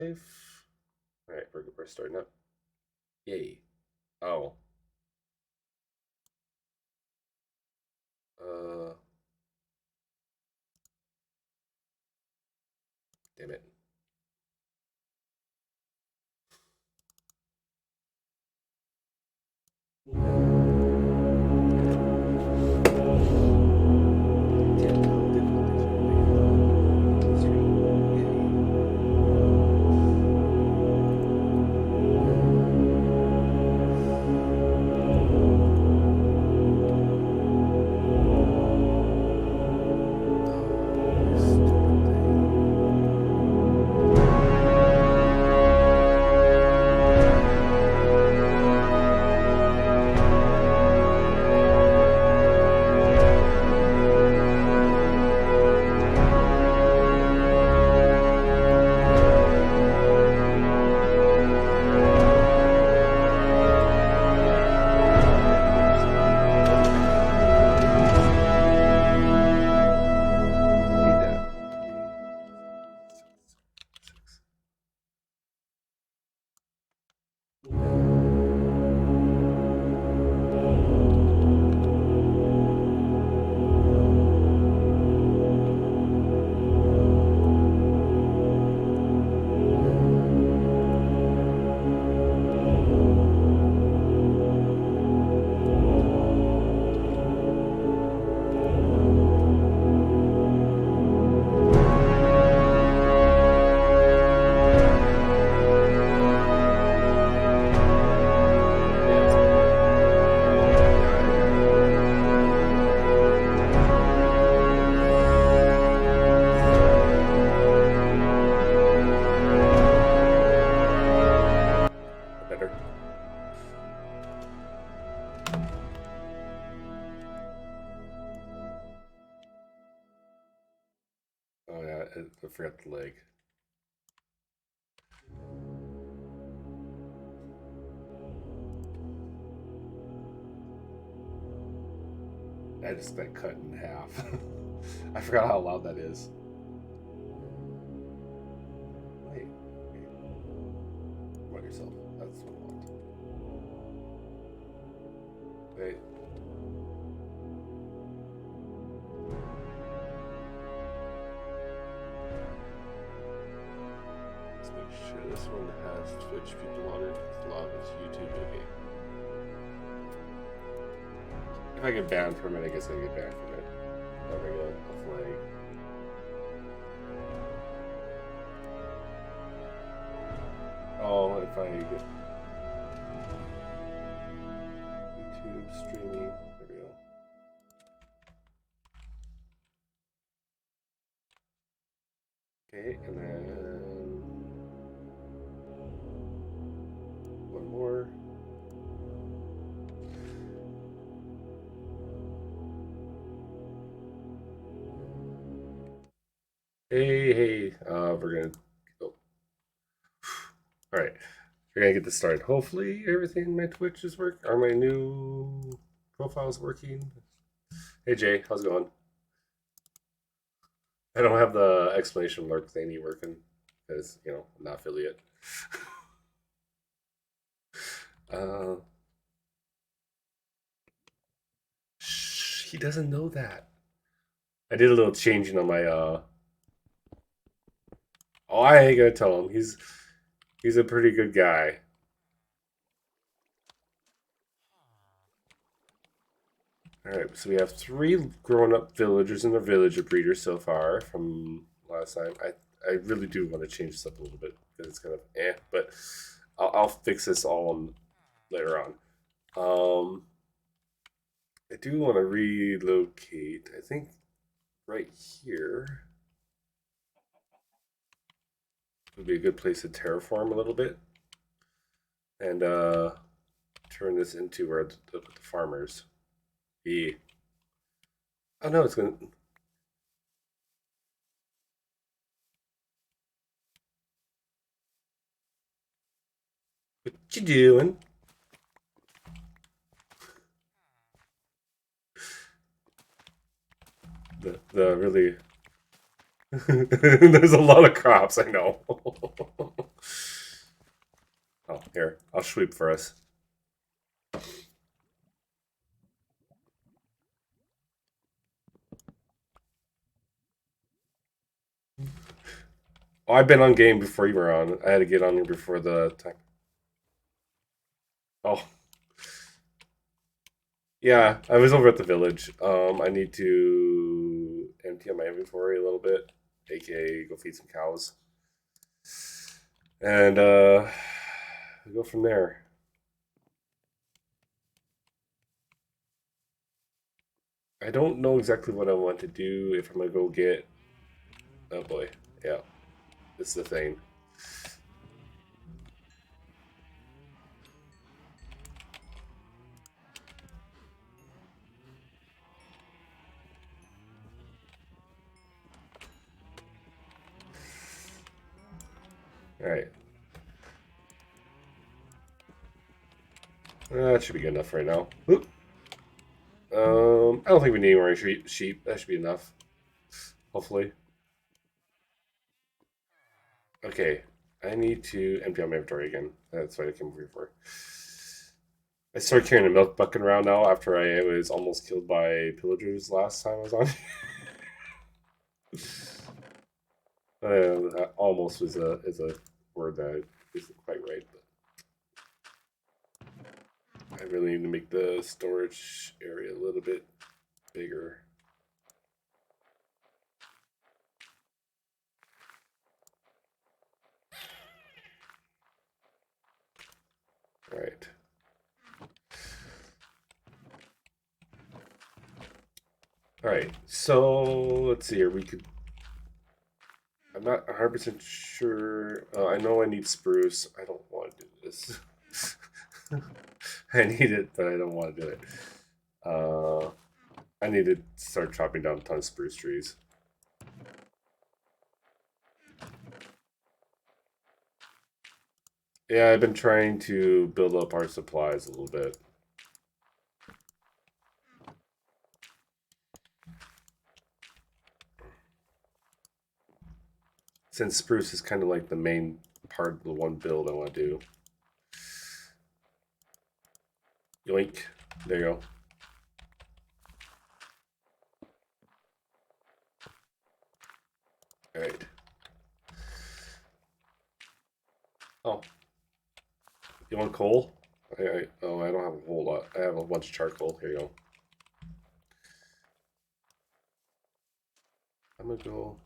Life. Alright, we're starting up. Yay. Oh. Uh. Damn it. Better. Oh yeah, I forgot the leg. I just got cut in half. I forgot how loud that is. Wait. About yourself. That's what I want. Wait. Let's make sure this one has Twitch people on it. A lot of it's YouTube. Okay. If I get banned from it, I guess I get banned from it. There we go. A flag. Oh, if I get YouTube streaming, there we go. Okay, and then one more. Hey, we're gonna go. All right, we're gonna get this started. Hopefully, everything in my Twitch is working. Are my new profiles working? Hey Jay, how's it going? I don't have the explanation mark thingy working because I'm not affiliate. uh, he doesn't know that. I did a little changing on my. Oh, I ain't gonna tell him. He's a pretty good guy. All right, so we have 3 grown-up villagers and a villager breeder so far from last time. I really do want to change this up a little bit because it's kind of but I'll fix this all later on. I do want to relocate. I think right here would be a good place to terraform a little bit and turn this into where the farmers be. Oh no, it's gonna. What you doing? The really There's a lot of crops, I know. Oh, here, I'll sweep for us. Oh, I've been on game before you were on. I had to get on here before the time. Oh, yeah, I was over at the village. I need to empty out my inventory a little bit, aka go feed some cows, and go from there. I don't know exactly what I want to do. If I'm gonna go get. Oh boy, yeah, this is the thing. All right, that should be good enough right now. Oop. I don't think we need more sheep. That should be enough. Hopefully. Okay, I need to empty out my inventory again. That's what I came over here for. I started carrying a milk bucket around now after I was almost killed by pillagers last time I was on. Almost is a word that isn't quite right, but I really need to make the storage area a little bit bigger. All right. All right. So let's see here. We could. I'm not 100% sure. I know I need spruce. I don't want to do this. I need it, but I don't want to do it. Uh, I need to start chopping down a ton of spruce trees. Yeah, I've been trying to build up our supplies a little bit. Since spruce is kind of like the main part of the one build I want to do. Yoink. There you go. All right. Oh, you want coal? Oh, I don't have a whole lot. I have a bunch of charcoal. Here you go. I'm gonna go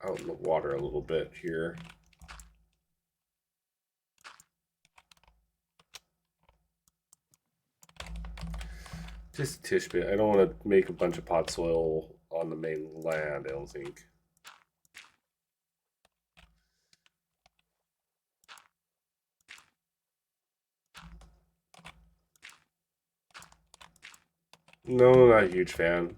out in the water a little bit here. Just a tish bit. I don't want to make a bunch of pot soil on the main land, I don't think. No, not a huge fan.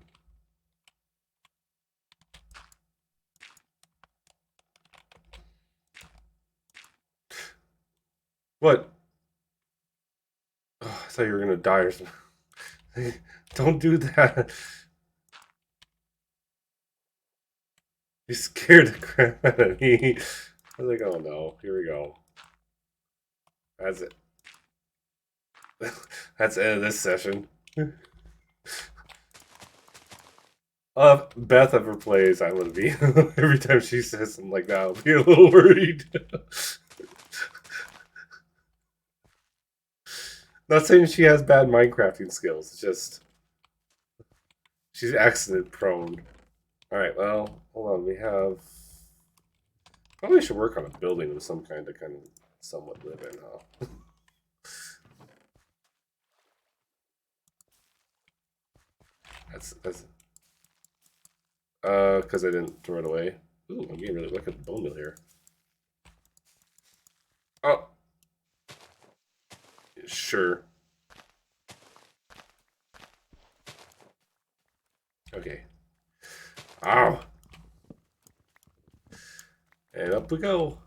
What? Oh, I thought you were gonna die or something. Don't do that. You scared the crap out of me. I was like, oh no, here we go. That's it. That's the end of this session. Beth ever plays Island V. Every time she says something like that, I'll be a little worried. Not saying she has bad Minecrafting skills, it's just she's accident prone. Alright, well, hold on, we have probably should work on a building of some kind to kind of somewhat live in, huh? That's because I didn't throw it away. Ooh, I'm getting really lucky at the bone meal here. Oh, sure. Okay. Ow! And up we go.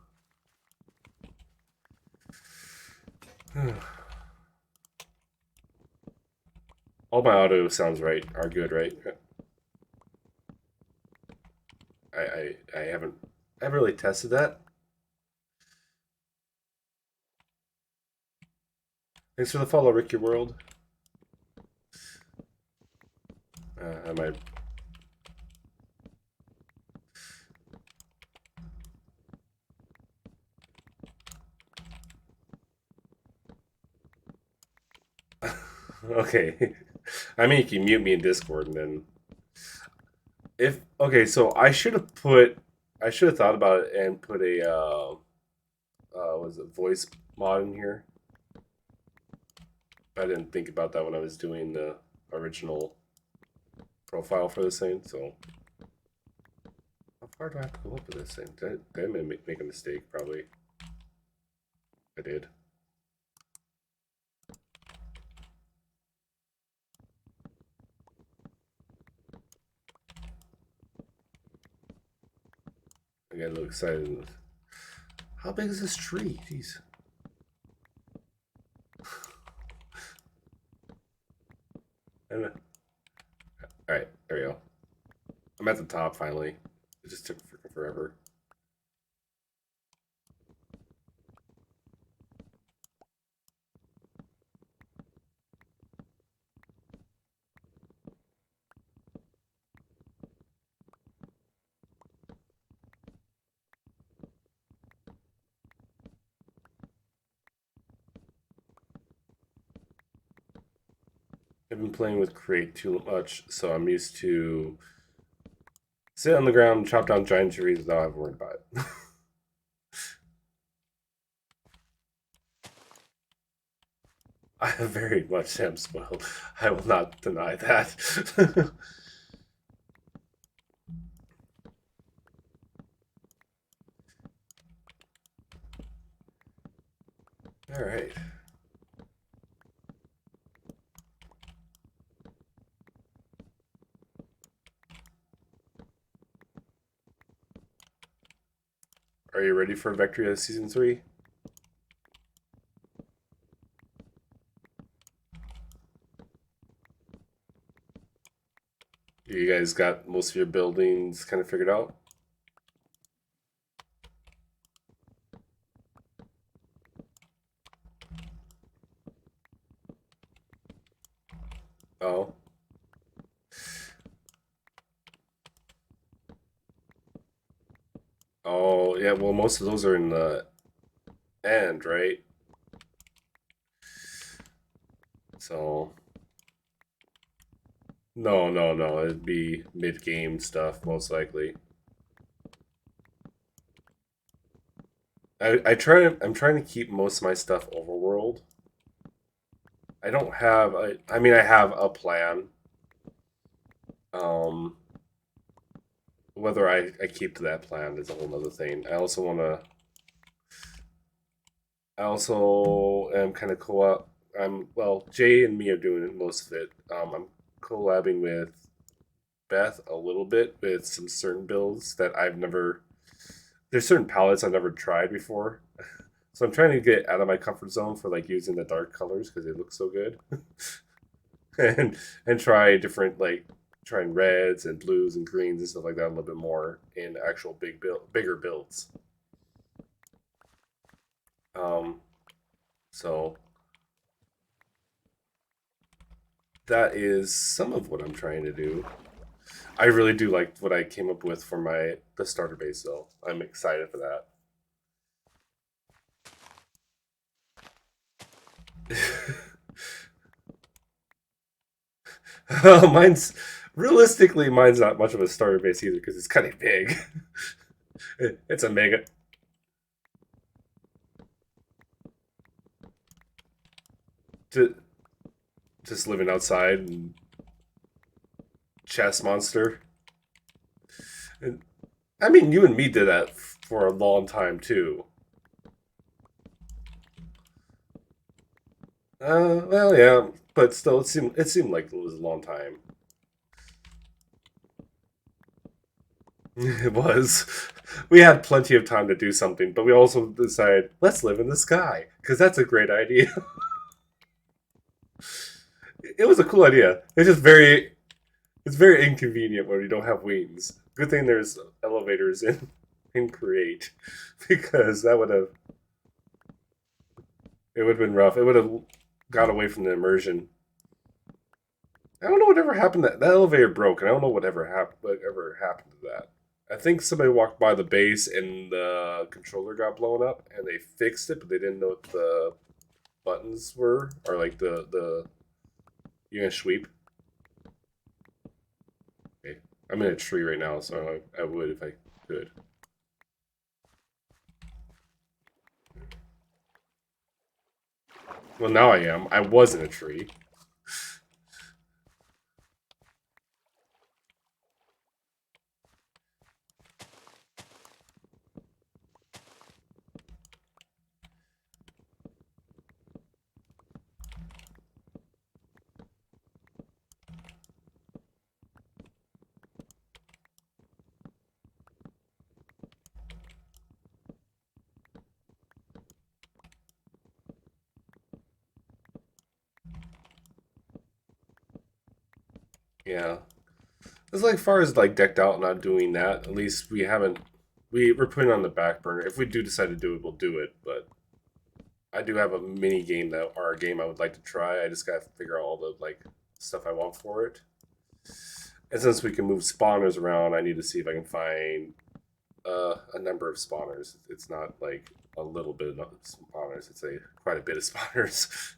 All my auto sounds right are good, right? I haven't really tested that. Thanks for the follow, Ricky World. I might. Okay. I mean, you can mute me in Discord and then if okay, so I should have thought about it and put a was it voice mod in here? I didn't think about that when I was doing the original profile for this thing. So how far do I have to go up with this thing? Did I make a mistake? Probably. I did. I get a little excited. How big is this tree? Jeez. All right, there we go. I'm at the top finally. It just took freaking forever. I've been playing with Create too much, so I'm used to sit on the ground and chop down giant trees without having to worry about it. I very much am spoiled. I will not deny that. All right. Are you ready for Vectria Season 3? You guys got most of your buildings kind of figured out? Oh. Oh, yeah, well, most of those are in the end, right? So, no, no, no. It'd be mid-game stuff, most likely. I'm trying to keep most of my stuff overworld. I don't have I mean I have a plan. Um whether I keep to that plan is a whole other thing. I also am kind of co-op I'm well, Jay and me are doing most of it. I'm collabing with Beth a little bit with some certain builds that I've never there's certain palettes I've never tried before. So I'm trying to get out of my comfort zone for like using the dark colors because they look so good. and try different like trying reds and blues and greens and stuff like that a little bit more in actual bigger builds. Um, so that is some of what I'm trying to do. I really do like what I came up with for my the starter base though. I'm excited for that. mine's realistically mine's not much of a starter base either because it's kind of big. It's a mega. To, just living outside and chess monster. And I mean, you and me did that for a long time too. Well, yeah, but still, it seemed like it was a long time. It was. We had plenty of time to do something, but we also decided let's live in the sky because that's a great idea. It was a cool idea. It's very inconvenient when you don't have wings. Good thing there's elevators in Create because that would have it would have been rough. It would have got away from the immersion. I don't know whatever happened. That elevator broke, and I don't know whatever happened to that. I think somebody walked by the base and the controller got blown up, and they fixed it, but they didn't know what the buttons were, or like the you're gonna sweep. Okay, I'm in a tree right now, so I would if I could. Well, now I am. I was in a tree. Yeah, as like far as like decked out, not doing that. At least we haven't. We're putting it on the back burner. If we do decide to do it, we'll do it. But I do have a mini game that or a game I would like to try. I just gotta figure out all the like stuff I want for it. And since we can move spawners around, I need to see if I can find a number of spawners. It's not like a little bit of spawners. It's a quite a bit of spawners.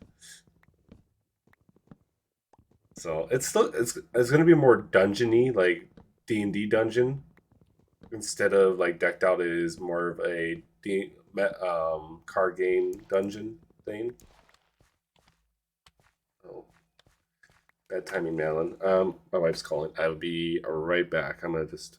So it's gonna be more dungeony, like D&D dungeon instead of like decked out. It is more of a card game dungeon thing. Oh, bad timing, Malin. My wife's calling. I'll be right back. I'm gonna just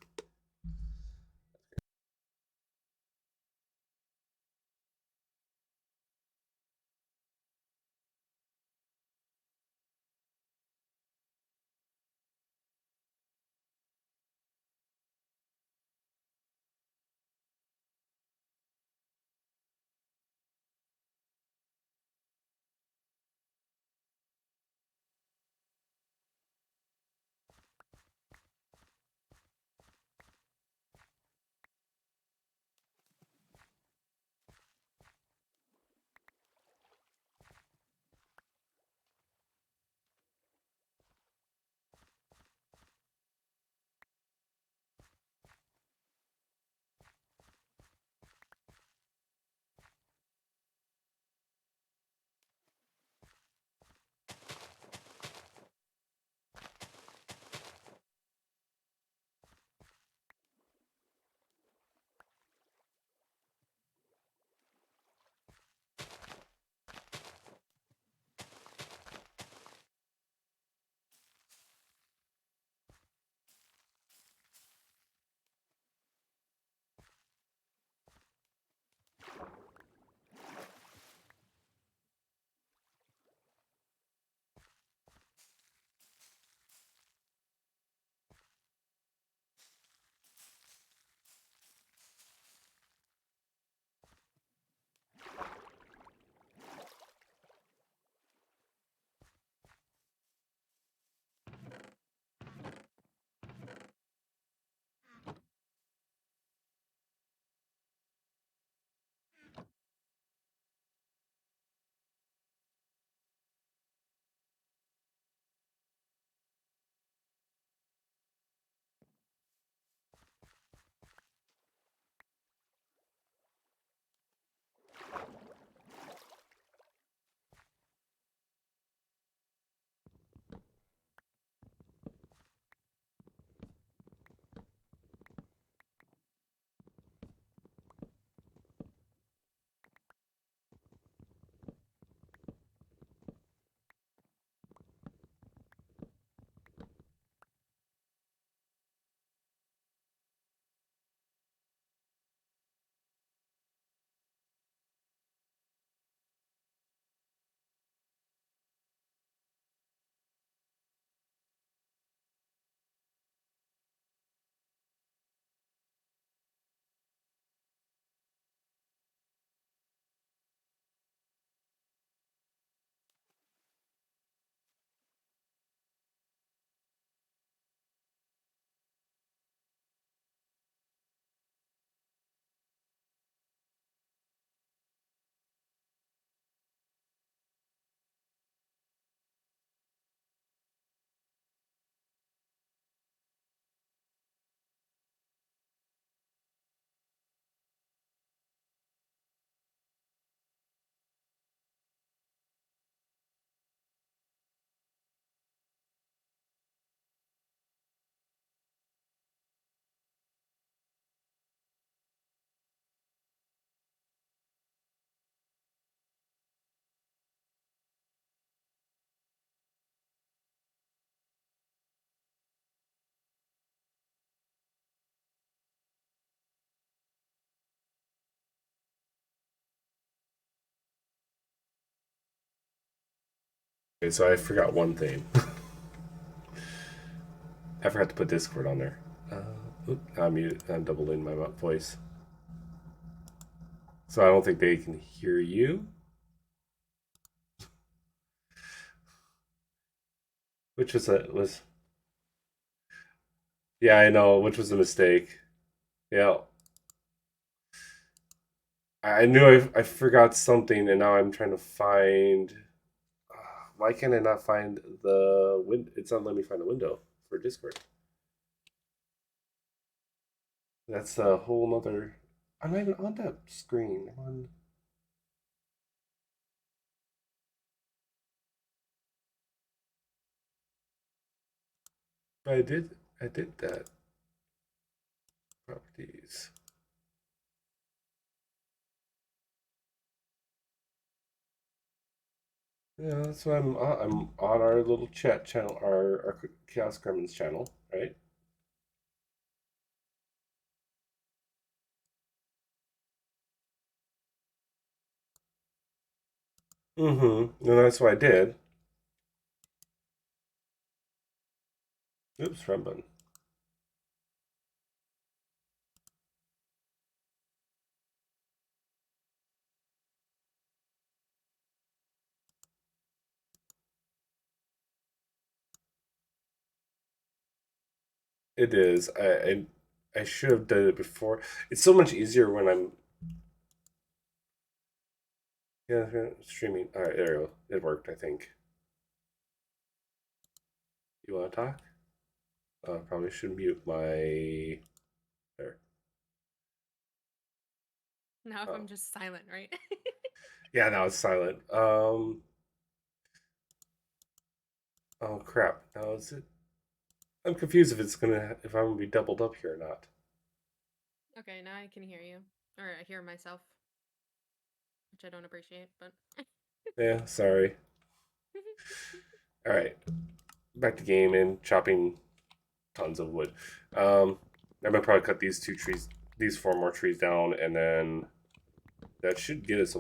Okay, so I forgot one thing. I forgot to put Discord on there. I'm muted. I'm doubling my voice, so I don't think they can hear you. Which was yeah, I know, which was a mistake. Yeah, I knew I forgot something, and now I'm trying to find. Why can't I not find the win? It's not letting me find the window for Discord. That's a whole nother. I'm not even on that screen. I'm on. But I did that. Properties. Yeah, that's why I'm on our little chat channel, our Chaos Gremlins channel, right? Mm-hmm. And that's what I did. Oops, wrong button. It is. I should have done it before. It's so much easier when I'm streaming. All right, there we go. It worked, I think. You want to talk? Probably should mute my there. Now if Oh, I'm just silent, right? yeah, now it's silent. Oh crap. Now is it? I'm confused if I'm gonna be doubled up here or not. Okay, now I can hear you. Or I hear myself, which I don't appreciate, but Yeah, sorry. All right, back to game and chopping tons of wood. Um, I'm gonna probably cut these four more trees down, and then that should get us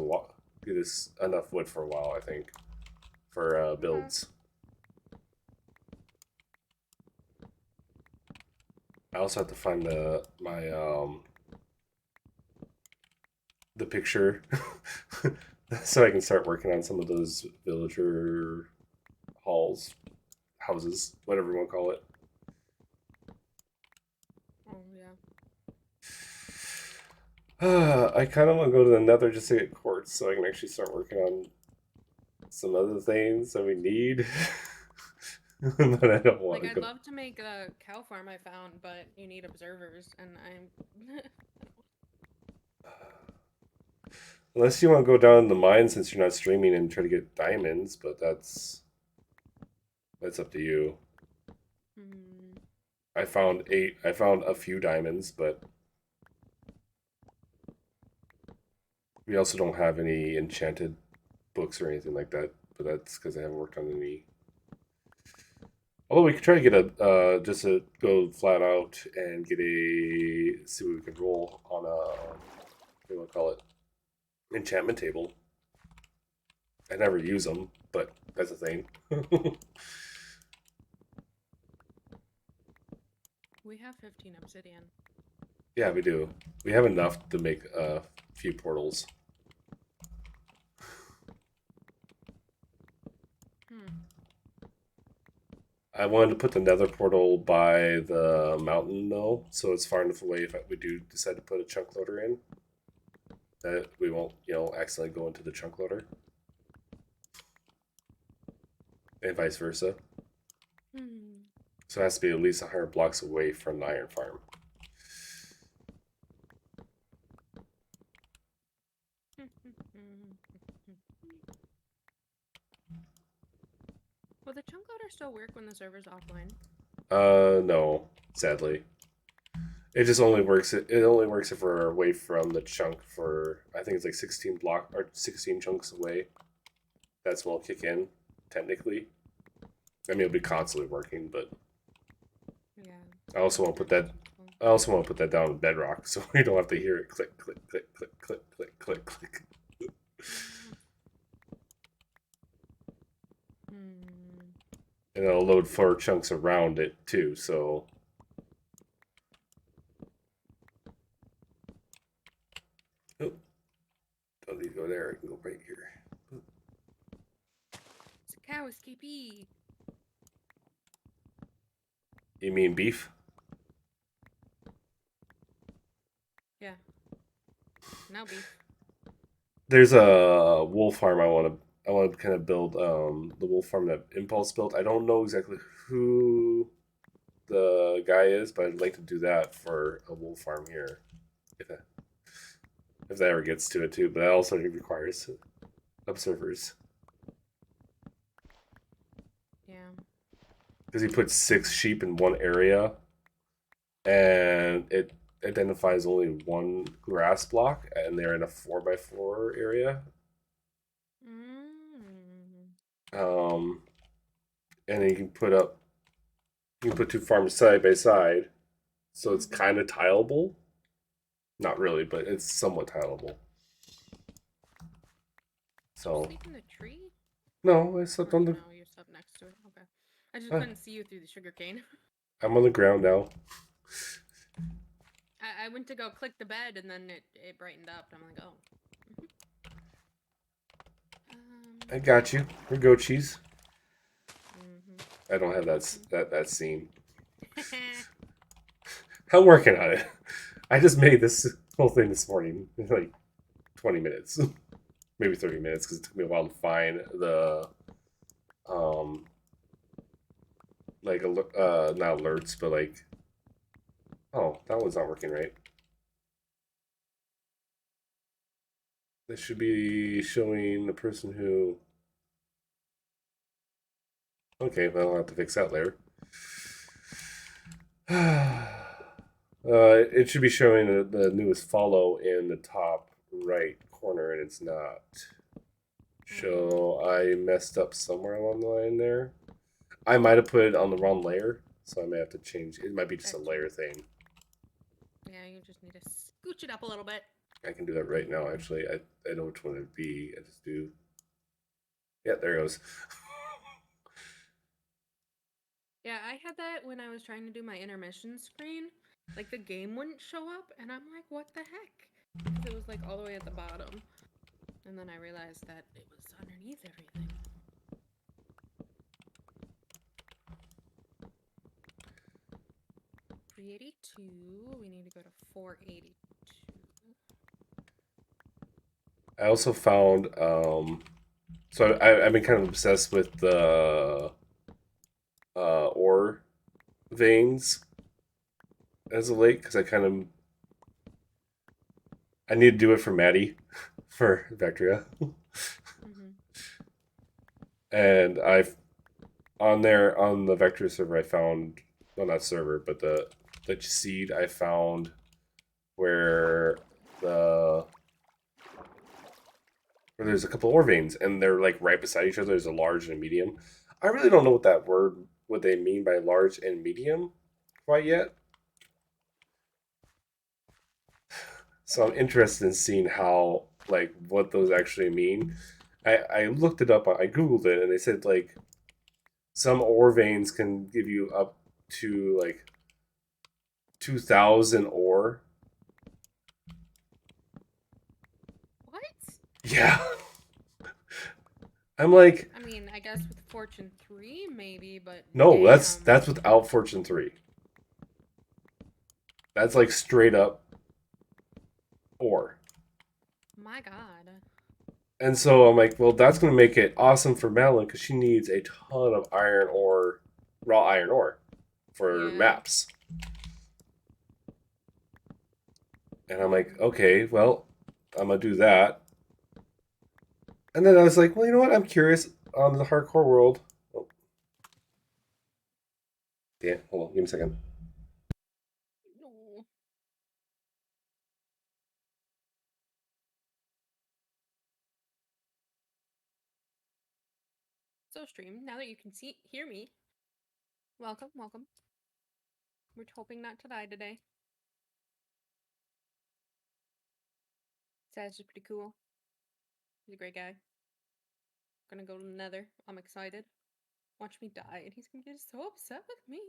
get us enough wood for a while, I think, for okay. builds. I also have to find the picture so I can start working on some of those villager halls, houses, whatever you want to call it. Oh yeah. I kind of want to go to the Nether just to get quartz so I can actually start working on some other things that we need. But I don't want Like to I'd go. love to make the cow farm I found, but you need observers, and I'm. Unless you want to go down the mine since you're not streaming and try to get diamonds, but that's up to you. Hmm. I found a few diamonds, but we also don't have any enchanted books or anything like that. But that's because I haven't worked on any. Although we could try to get a just to go flat out and get a see what we can roll on a what do you want to call it enchantment table. I never use them, but that's a thing. We have 15 obsidian. Yeah, we do. We have enough to make a few portals. Hmm. I wanted to put the nether portal by the mountain though, so it's far enough away if we do decide to put a chunk loader in that we won't, accidentally go into the chunk loader, and vice versa. Hmm. So it has to be at least 100 blocks away from the iron farm. Will the chunk loader still work when the server's offline? No, sadly. It just only works. It only works if we're away from the chunk for I think it's like 16 chunks away. That's when it'll kick in, technically. I mean, it'll be constantly working, but Yeah, I also that's want to put kind of that. stressful. I also want to put that down in bedrock so we don't have to hear it click, click, click, click, click, click, click, click. Hmm. And it'll load 4 chunks around it too, so. Oh, don't need to go there, I can go right here. It's a cow escapee. You mean beef? Yeah. Now beef. There's a wool farm I want to kind of build the wool farm that Impulse built. I don't know exactly who the guy is, but I'd like to do that for a wool farm here. If that, if that ever gets to it too, but that also requires observers. Yeah. Because he puts 6 sheep in one area and it identifies only one grass block and they're in a 4x4 area. Mm. Um, and then you can put 2 farms side by side, so it's kind of tileable. Not really, but it's somewhat tileable. So Sleep in the tree? no, I slept Or on the. no, you're up next to it. Okay. I just Uh, couldn't see you through the sugarcane. I'm on the ground now. I went to go click the bed and then it brightened up. And I'm like, oh. I got you. Here, goat cheese. Mm-hmm. I don't have that scene. I'm working on it. I just made this whole thing this morning in like 20 minutes, maybe 30 minutes, because it took me a while to find the like not alerts, but like, oh, that one's not working right. This should be showing the person who. Okay, well, I'll have to fix that later. It should be showing the newest follow in the top right corner, and it's not. So I messed up somewhere along the line there. I might have put it on the wrong layer, so I may have to change. It might be just a layer thing. Yeah, you just need to scooch it up a little bit. I can do that right now. Actually, I know which one it'd be. I just do. Yeah, there it goes. Yeah, I had that when I was trying to do my intermission screen. Like the game wouldn't show up, and I'm like, what the heck? Because it was like all the way at the bottom. And then I realized that it was underneath everything. 382. We need to go to 482. I also found. So I've been kind of obsessed with the ore veins as of late because I need to do it for Maddie for Vectria. And I've on there on the Vectria server I found, well, not server, but the seed I found where the where there's a couple ore veins and they're like right beside each other. There's a large and a medium. I really don't know what they mean by large and medium quite yet. So I'm interested in seeing how like what those actually mean. I looked it up. I googled it, and they said like some ore veins can give you up to like 2,000 ore. What? Yeah. I'm like, I mean, I guess with Fortune 3, maybe, but no, damn. that's without Fortune 3. That's like straight up ore. My god. And so I'm like, well, that's going to make it awesome for Madeline because she needs a ton of iron ore, raw iron ore for maps. And I'm like, okay, well, I'm going to do that. And then I was like, well, you know what? I'm curious on the hardcore world. Oh. Yeah, hold on, give me a second. No. So stream, now that you can hear me, welcome, welcome. We're hoping not to die today. Saz is pretty cool. He's a great guy. Gonna go to the Nether. I'm excited. watch me die, and he's gonna get so upset with me.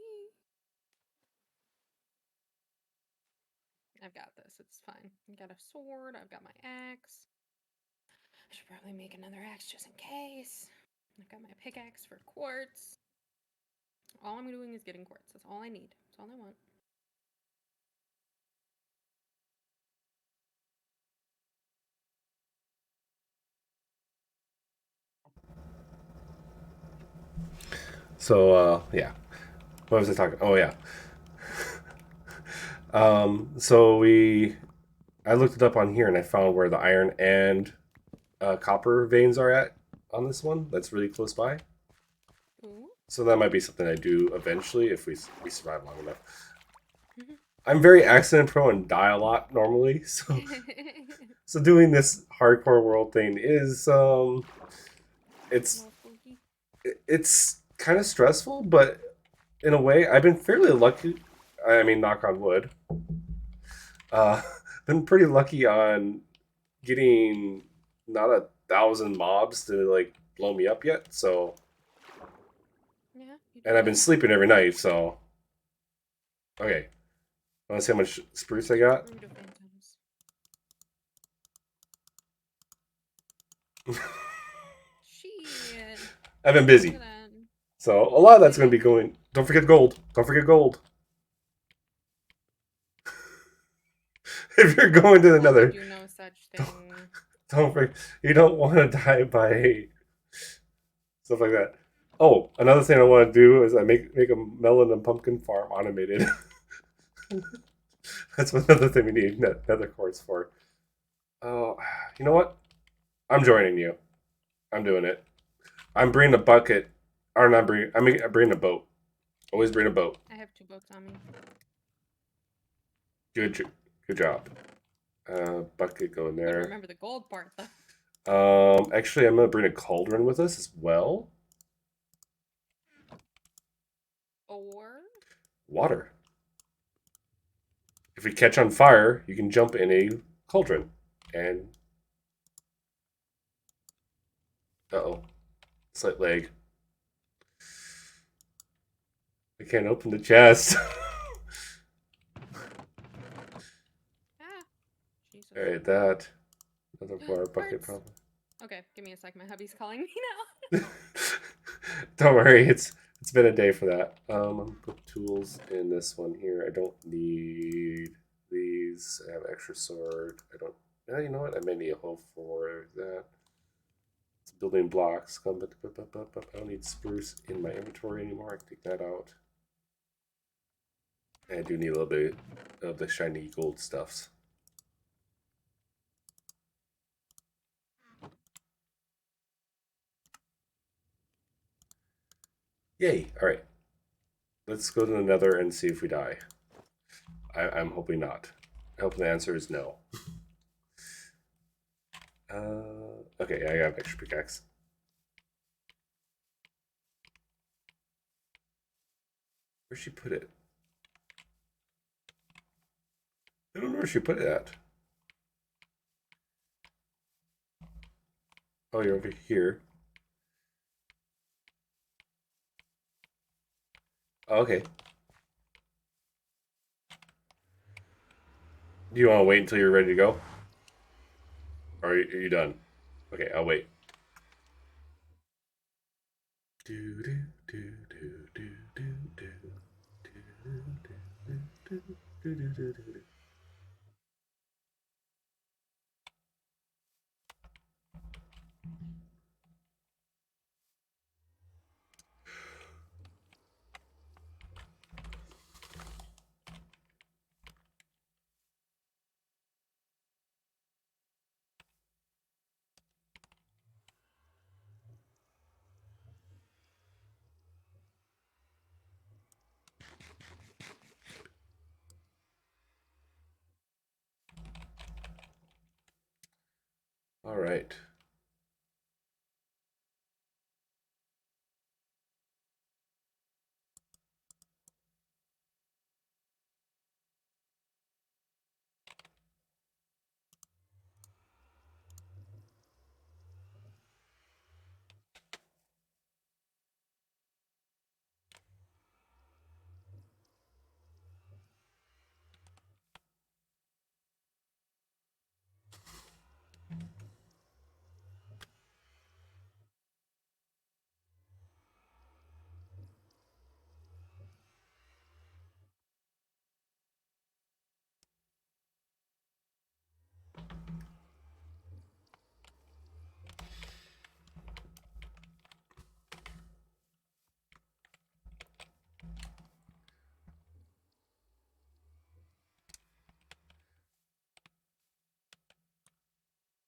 I've got this. It's fine. I've got a sword. I've got my axe. I should probably make another axe just in case. I've got my pickaxe for quartz. All I'm doing is getting quartz. That's all I need. That's all I want. So yeah, what was I talking? Oh yeah. So I looked it up on here and I found where the iron and copper veins are at on this one. That's really close by. Ooh. So that might be something I do eventually if we survive long enough. I'm very accident prone and die a lot normally, so doing this hardcore world thing is it's it's kind of stressful, but in a way I've been fairly lucky. I mean, knock on wood. Uh, been pretty lucky on getting not 1,000 mobs to like blow me up yet. So Yeah. and I've been sleeping every night. So okay, want to see how much spruce I got? Shit. I've been busy. So a lot of that's going to be going. Don't forget gold. Don't forget gold. If you're going to another, do no such thing. Don't forget. You don't want to die by stuff like that. Oh, another thing I want to do is I make a melon and pumpkin farm automated. That's another thing we need nether quartz for. Oh, you know what? I'm joining you. I'm doing it. I'm bringing a bucket. Or not bringing. I'm bringing a boat. Always bring a boat. I have 2 boats on me. Good job. Bucket go in there. Remember the gold part though. Actually, I'm gonna bring a cauldron with us as well. Or water. If we catch on fire, you can jump in a cauldron and. Uh-oh. Slight lag. I can't open the chest. Jesus. Alright, that. Another water bucket, probably. Okay, give me a sec. My hubby's calling me now. Don't worry, it's been a day for that. I'm gonna put tools in this one here. I don't need these. I have extra sword. I don't. You know what? I may need a hoe for that. It's building blocks. I don't need spruce in my inventory anymore. I can take that out. And I do need a little bit of the shiny gold stuffs. Yay! All right, let's go to the Nether and see if we die. I'm hoping not. I hope the answer is no. Okay, I got extra pickaxe. Where'd she put it? I don't know where she put it at. Oh, you're over here. Oh, okay. Do you want to wait until you're ready to go? Or are you done? Okay, I'll wait. Do do do do do do do do do do do do do. All right.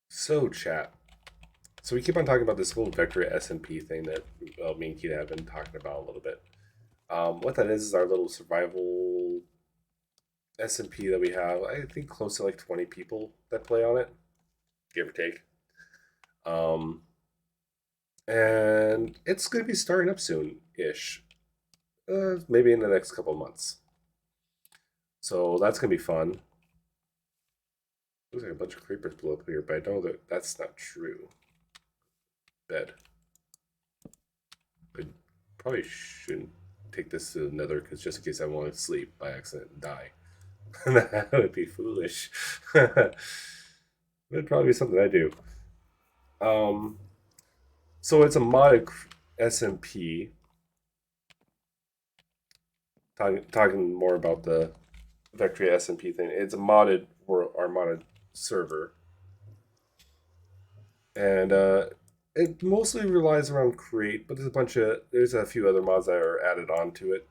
So, chat. So we keep on talking about this whole vector SMP thing that me and Keita have been talking about a little bit. What that is our little survival SMP that we have. I think close to like 20 people that play on it, give or take. Um, and it's going to be starting up soon ish, maybe in the next couple of months. So that's going to be fun. Looks like a bunch of creepers blew up here, but I know that that's not true. Bed. I probably shouldn't take this to the nether because just in case I want to sleep by accident and die. That would be foolish. It'd probably be something I do. Um, so it's a modded SMP. Talking more about the Vectria SMP thing. It's a modded or our modded server, and it mostly relies around create, but there's a few other mods that are added on to it.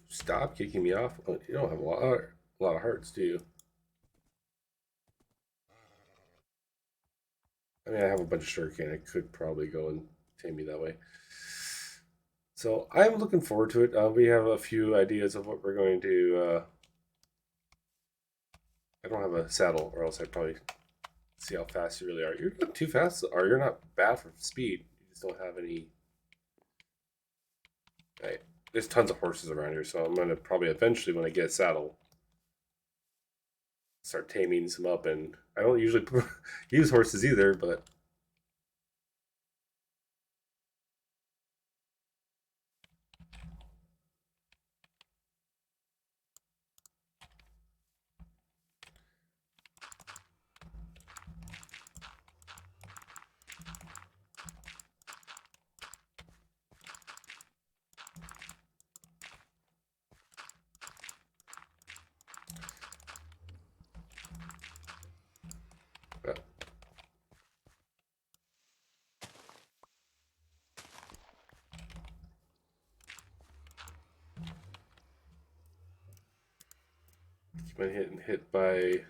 Stop kicking me off. Oh, you don't have a lot of hearts, do you? I mean, I have a bunch of sugarcane. I could probably go and tame you that way. So I'm looking forward to it. We have a few ideas of what we're going to. I don't have a saddle, or else I'd probably see how fast you really are. You're not too fast, or you're not bad for speed. You just don't have any. Right. There's tons of horses around here, so I'm gonna probably eventually, when I get a saddle, start taming some up. And I don't usually use horses either, but uh, keep on getting hit by.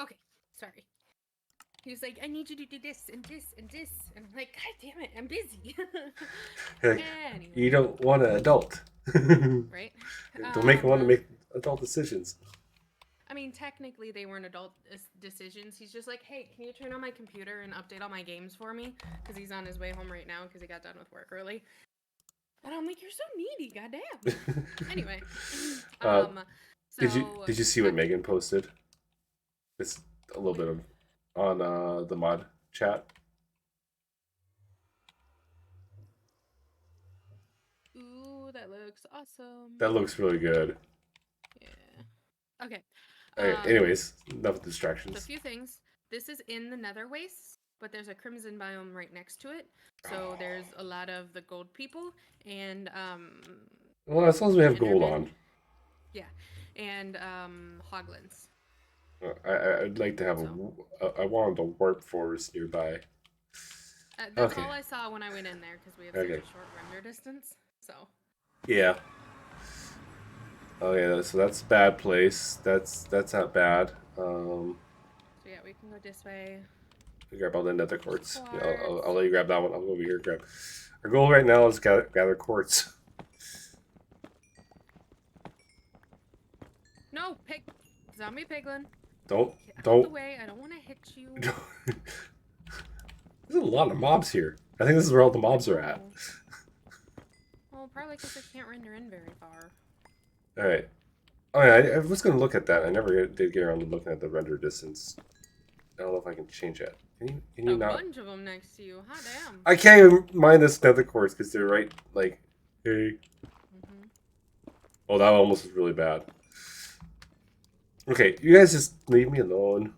Okay, sorry. He was like, I need you to do this and this and this. And I'm like, God damn it, I'm busy. Like, Anyway. you don't want an adult. Right? Don't make them want to make adult decisions. I mean, technically, they weren't adult decisions. He's just like, hey, can you turn on my computer and update all my games for me? Because he's on his way home right now because he got done with work early. And I'm like, you're so needy, goddamn. Anyway, so did you see what Megan posted? It's a little bit of on the mod chat. Ooh, that looks awesome. That looks really good. Yeah. Okay. Anyways, enough So a distractions. few things. This is in the Nether Wastes, but there's a crimson biome right next to it. So there's a lot of the gold people and Well, as long as we have gold Enderman. on, Yeah, and hoglins. I'd like to have I wanted a warp forest nearby. That's Okay. all I saw when I went in there because we have Okay. such a short render distance. So Yeah. Okay, so that's a bad place. That's not bad. so yeah, we can go this way. We grab all the nether quartz. Yeah, I'll Quartz. let you grab that one. I'll go over here and grab. Our goal right now is gather quartz. No, pig, zombie piglin. Don't Get out of the don't. way. I don't want to hit you. There's a lot of mobs here. I think this is where all the mobs are at. Well, probably probably because it can't render in very far. All right. Oh yeah, I was gonna look at that. I never did get around to looking at the render distance. I don't know if I can change that. Can you A not? bunch of them next to you. Hot damn. I can't even mind this nether quartz because they're right like, hey. Oh, that almost was really bad. Okay, you guys just leave me alone.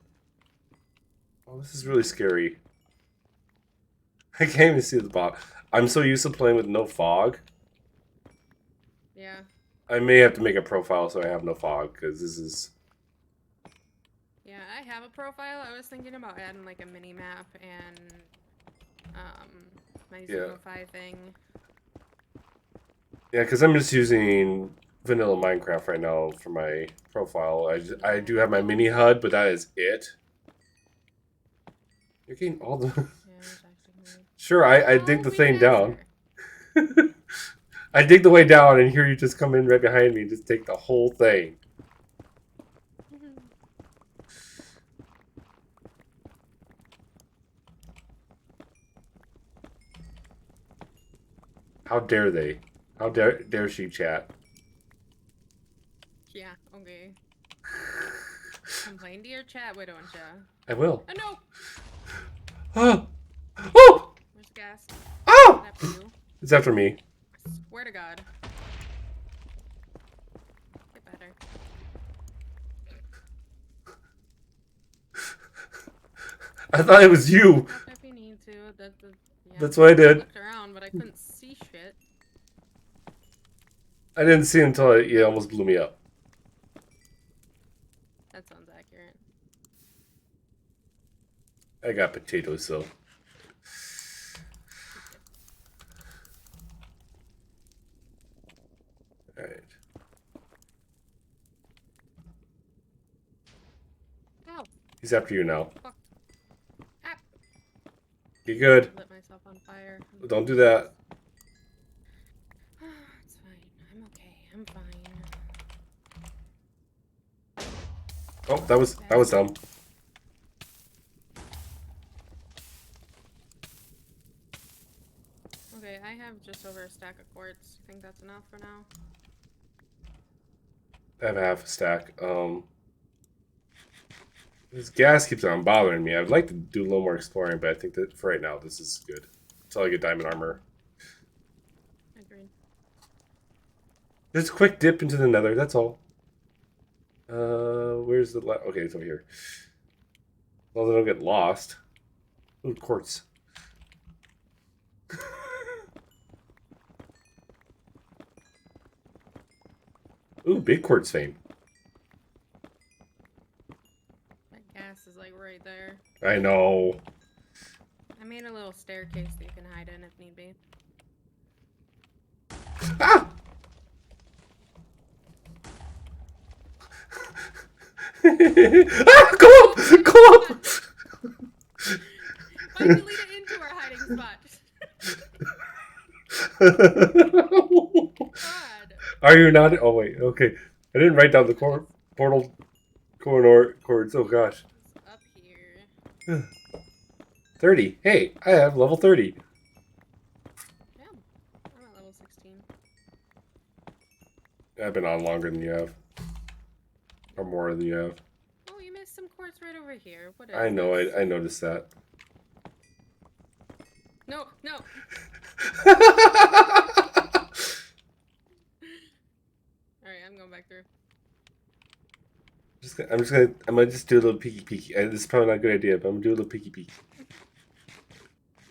Oh, this is really scary. I can't even see the bot. I'm so used to playing with no fog. Yeah. I may have to make a profile so I have no fog because this is. Yeah, I have a profile. I was thinking about adding like a mini map and my Zoomify thing. Yeah, because I'm just using vanilla Minecraft right now for my profile. I do have my mini HUD, but that is it. You're getting all the. Yeah, Sure, I dig the thing down. I dig the way down, and here you just come in right behind me and just take the whole thing. How dare they? How dare she chat? Yeah, okay. Complain to your chat, why don't ya? I will. Oh no! Oh! Oh! Where's the gas? Oh! After you. It's after me. I swear to God. Get better. I thought it was you. If you need to. Yeah, that's what I did. I looked around, but I couldn't see shit. I didn't see it until it almost blew me up. That sounds accurate. I got potatoes, so. Alright. Ow. He's after you now. Fuck. Ah. Be good. I lit myself on fire. Don't do that. It's fine. I'm okay. I'm fine. Oh, that was dumb. Okay, I have just over a stack of quartz. I think that's enough for now. I have half a stack. This gas keeps on bothering me. I'd like to do a little more exploring, but I think that for right now, this is good. Until I get diamond armor. Agreed. Just a quick dip into the nether, that's all. Where's the okay, it's over here. Well, they don't get lost. Ooh, quartz. Ooh, big quartz vein. That gas is like right there. I know. I made a little staircase that you can hide in if need be. Ah! Ah! Go up! Go up! Why did you lead it into our hiding spot? God. Are you not? Oh wait, okay. I didn't write down the portal chords. Oh gosh. It's up here. 30. Hey, I have level 30. Damn. I'm at level 16. I've been on longer than you have. Or more than you have. Oh, you missed some quartz right over here. What is I know, this? I noticed that. No, no. Alright, I'm going back through. I'm gonna just do a little peeky. This is probably not a good idea, but I'm gonna do a little peeky.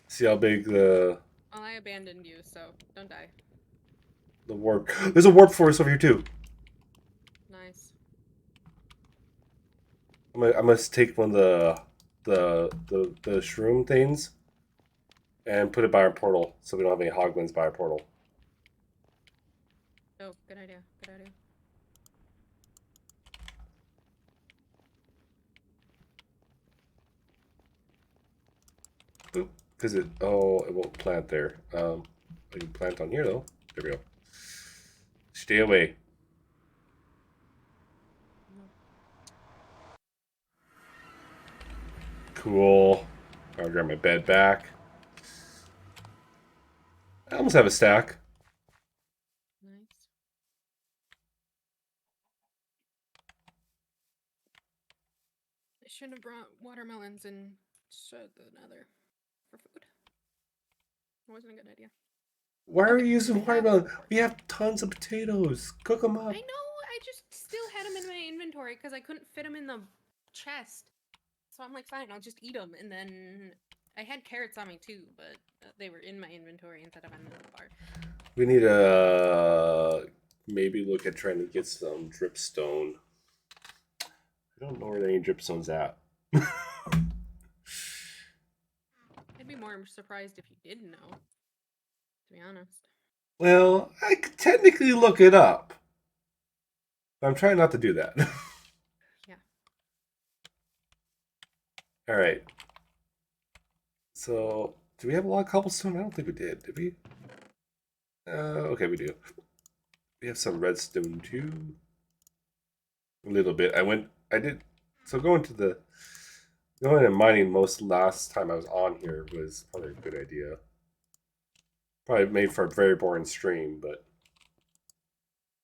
See how big the. Well, I abandoned you, so don't die. The warp. There's a warp force over here too. Nice. I must take one of the shroom things and put it by our portal, so we don't have any hoglins by our portal. Oh, good idea. Good idea. Oop, because it won't plant there. I can plant on here though. There we go. Stay away. Cool. I'll grab my bed back. I almost have a stack. should have brought watermelons and showed the nether for food. It wasn't a good idea. Why are Okay, you using I have watermelon? pork. We have tons of potatoes. Cook them I up. know. I just still had them in my inventory because I couldn't fit them in the chest. So I'm like, fine, I'll just eat them. And then I had carrots on me too, but they were in my inventory instead of on the bar. We need to maybe look at trying to get some dripstone. I don't know where any dripstone's at. I'd be more surprised if you didn't know, to be honest. Well, I could technically look it up. But I'm trying not to do that. Yeah. All right. So, do we have a lot of cobblestone? I don't think we did. Did we? Okay, we do. We have some redstone too. A little bit. Going and mining most last time I was on here was probably a good idea. Probably made for a very boring stream, but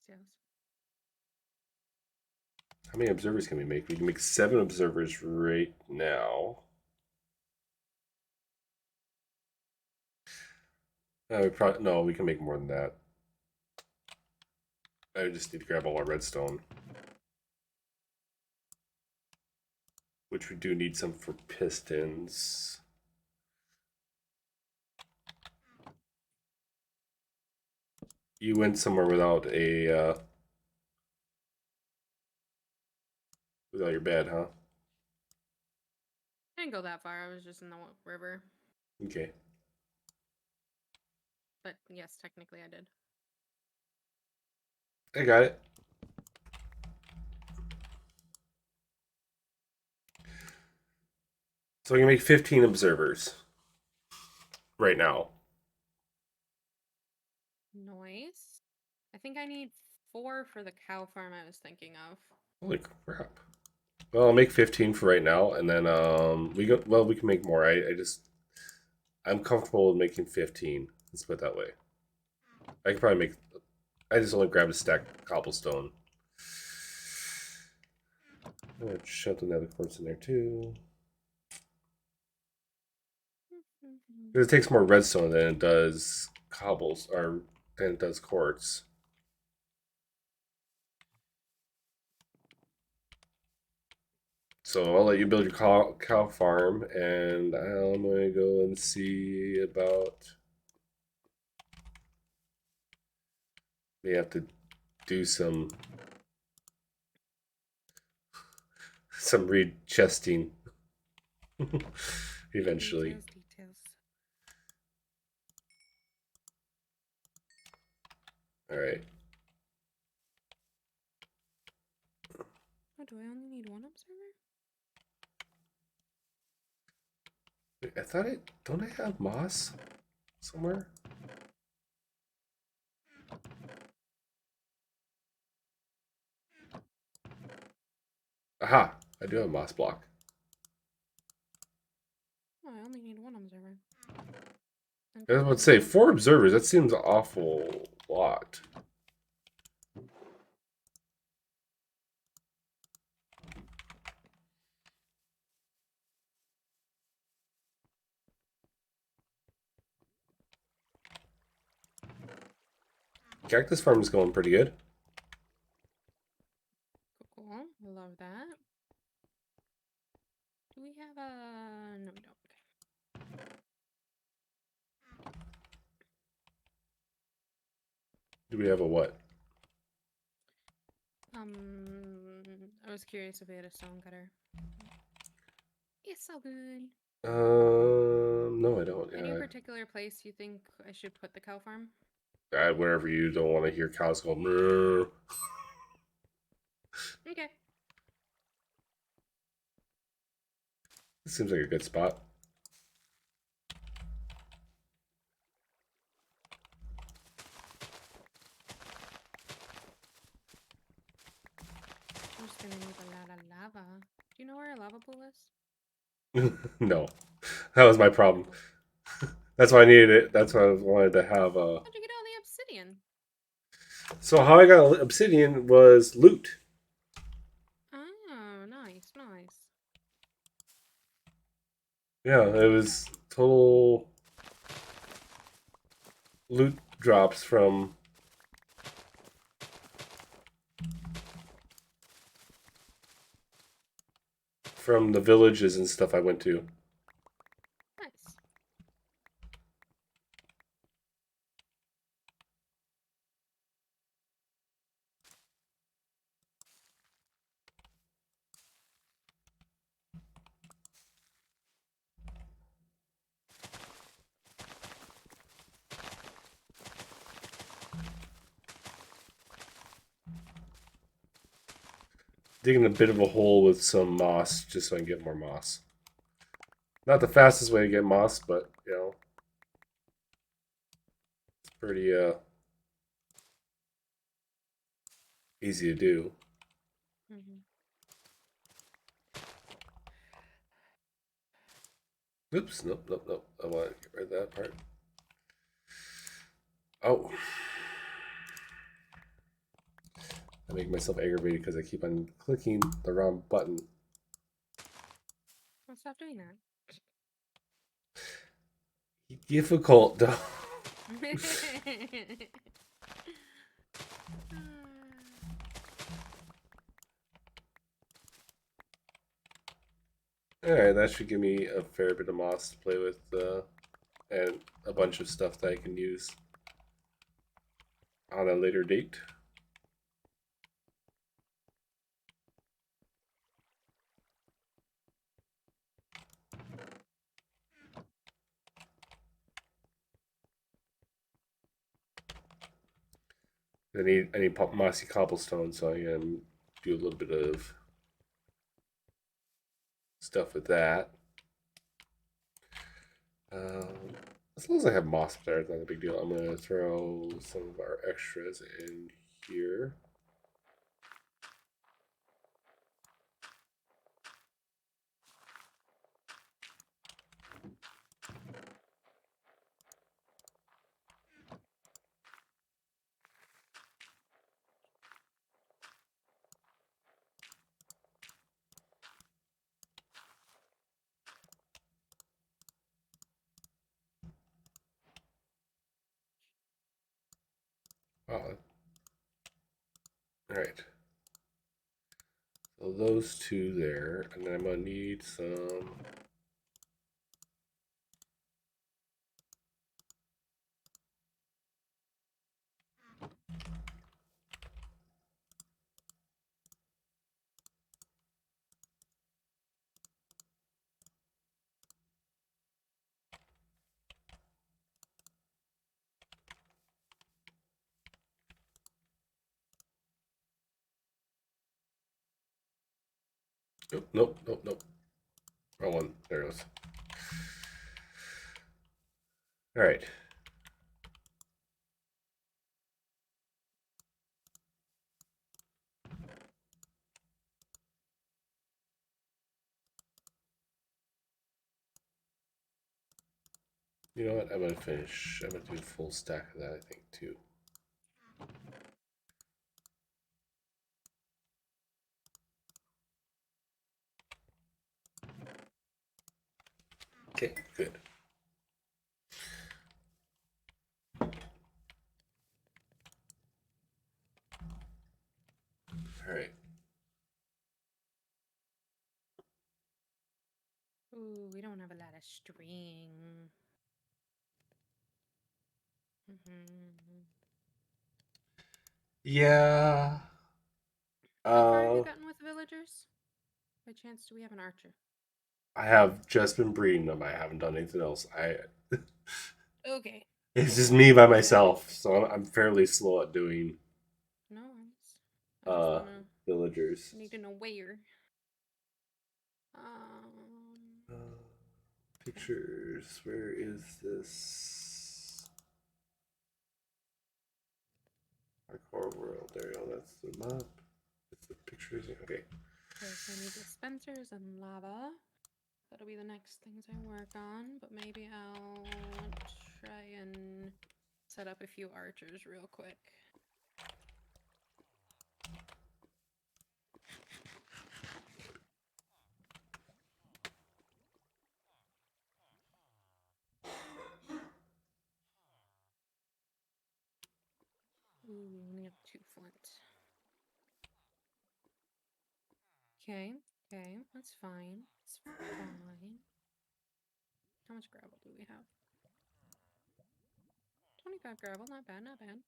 Yes. how many observers can we make? We can make 7 observers right now. We can make more than that. I just need to grab all our redstone. Which we do need some for pistons. You went somewhere without your bed, huh? I didn't go that far. I was just in the river. Okay. But yes, technically I did. I got it. So we can make 15 observers right now. Nice. I think I need 4 for the cow farm I was thinking of. Holy crap. Well, I'll make 15 for right now, and then we can make more. I'm comfortable with making 15. Let's put it that way. I can probably make. I just only grabbed a stack of cobblestone. I'm gonna shove the nether quartz in there too. Because it takes more redstone than it does cobbles, or than it does quartz. So I'll let you build your cow farm, and I'm going to go and see about. We have to do some re-chesting eventually. Details. All right. Oh, do I only need 1 observer? I thought don't I have moss somewhere? Aha! I do have a moss block. Oh, I only need 1 observer. I was about to say 4 observers. That seems an awful lot. Cactus farm is going pretty good. Cool. I love that. Do we have a... No, we don't. Do we have a what? I was curious if we had a stone cutter. It's so good. No, I don't. Any particular place you think I should put the cow farm? Wherever you don't want to hear cows go. Mrr. Okay. This seems like a good spot. I'm just gonna need a lot of lava. Do you know where a lava pool is? No, that was my problem. That's why I needed it. That's why I wanted to have a. How'd you get all the obsidian? So how I got obsidian was loot. Oh, nice, nice. Yeah, it was total loot drops from the villages and stuff I went to. Nice. Digging a bit of a hole with some moss just so I can get more moss. Not the fastest way to get moss, but you know, it's pretty easy to do. Hmm. Oops, nope, nope, nope. I want to get rid of that part. Oh. I make myself aggravated because I keep on clicking the wrong button. Well, stop doing that. Difficult, though. Alright, that should give me a fair bit of moss to play with, and a bunch of stuff that I can use on a later date. I need mossy cobblestone, so I can do a little bit of stuff with that. Um, as long as I have moss there, it's not a big deal. I'm gonna throw some of our extras in here. All right. So those two there, and then I'm gonna need some. Nope, nope, nope, nope. Wrong one. There it goes. All right. You know what? I'm gonna finish. I'm gonna do a full stack of that. I think too. Okay, good. All right. Ooh, we don't have a lot of string. Yeah. How far have you Uh, gotten with villagers? By chance, do we have an archer? I have just been breeding them. I haven't done anything else. Okay. It's just me by Okay. myself, so I'm fairly slow at doing No worries. I just uh wanna villagers. need to know where. Um. Uh, pictures. Where is this? Our core world. There you go. That's the map. It's the pictures. Okay. Okay, so I need dispensers and lava. That'll be the next things I work on, but maybe I'll try and set up a few archers real quick. we only have 2 flint. Okay, okay, that's fine. It's fine. How much gravel do we have? 25 gravel, not bad, not bad.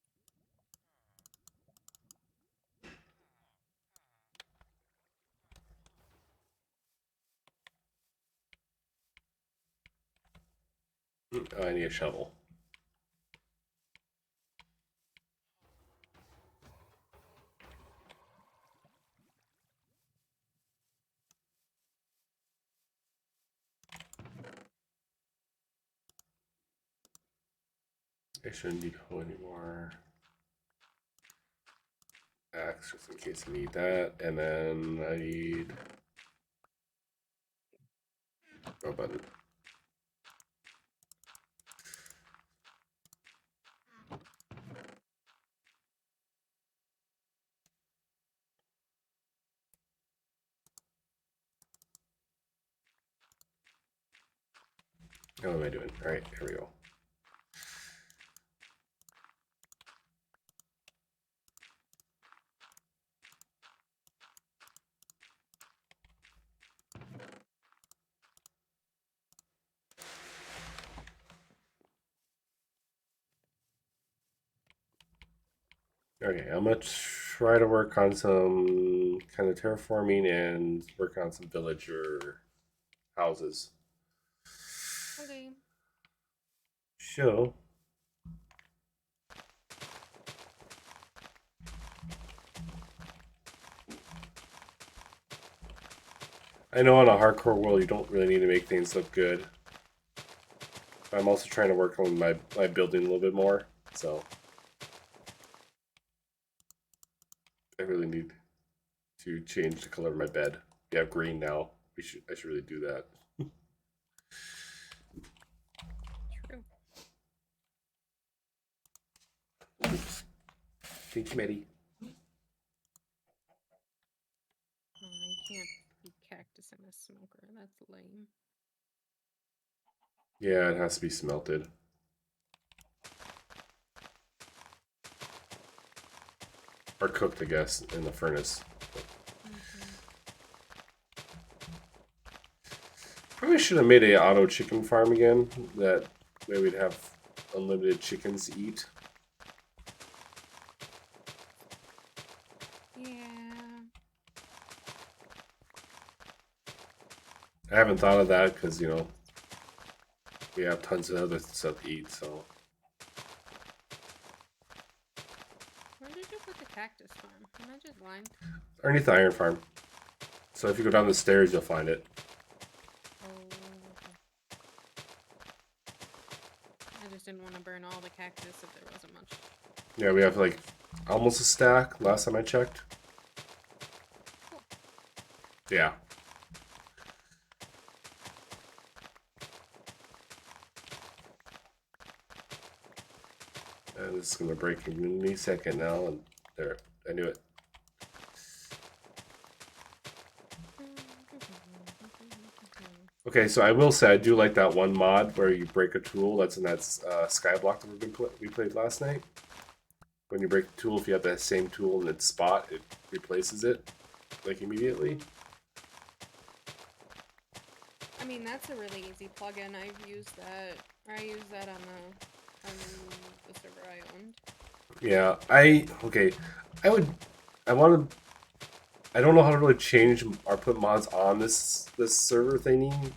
Oh, I need a shovel. I shouldn't need hoe anymore. Axe, just in case I need that. And then I need a button. What am I doing? All right, here we go. Okay, I'm gonna try to work on some kind of terraforming and work on some villager houses. Okay. So, I know on a hardcore world you don't really need to make things look good. But I'm also trying to work on my building a little bit more, so I really need to change the color of my bed. We have green now. I should really do that. True. Oops. Thank you, Maddie. Oh, I can't be cactus in a smoker. That's lame. Yeah, it has to be smelted. Or cooked, I guess, in the furnace. Probably should have made a auto chicken farm again. That way we'd have unlimited chickens to eat. Yeah. I haven't thought of that because, you know, we have tons of other stuff to eat, so. Where did you put the cactus farm? Am I just blind? Underneath the iron farm. So if you go down the stairs, you'll find it. Oh. I just didn't want to burn all the cactus if there wasn't much. Yeah, we have like almost a stack last time I checked. Cool. Yeah. And this is gonna break in any second now, and there, I knew it. Okay, so I will say I do like that one mod where you break a tool. That's in that Skyblock that we played last night. When you break a tool, if you have that same tool in its spot, it replaces it like immediately. I mean, that's a really easy plugin. I've used that. I used that on the server I owned. Yeah, I don't know how to really change or put mods on this server thingy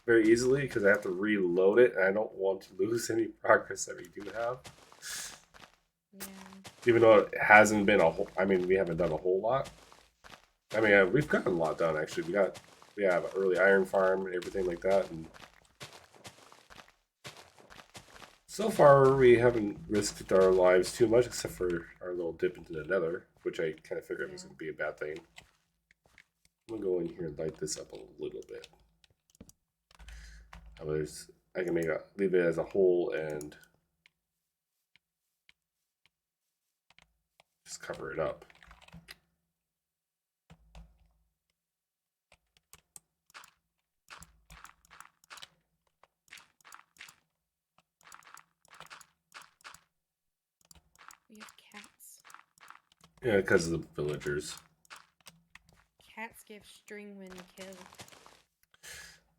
very easily because I have to reload it, and I don't want to lose any progress that we do have. Yeah. Even though it hasn't been a whole, I mean, we haven't done a whole lot. I mean, we've gotten a lot done actually. We have an early iron farm and everything like that, and so far we haven't risked our lives too much, except for our little dip into the Nether, which I kind of figured was going to be a bad thing. I'm gonna go in here and light this up a little bit. I can leave it as a hole and just cover it up. We have cats. Yeah, because of the villagers. Cats give string when killed.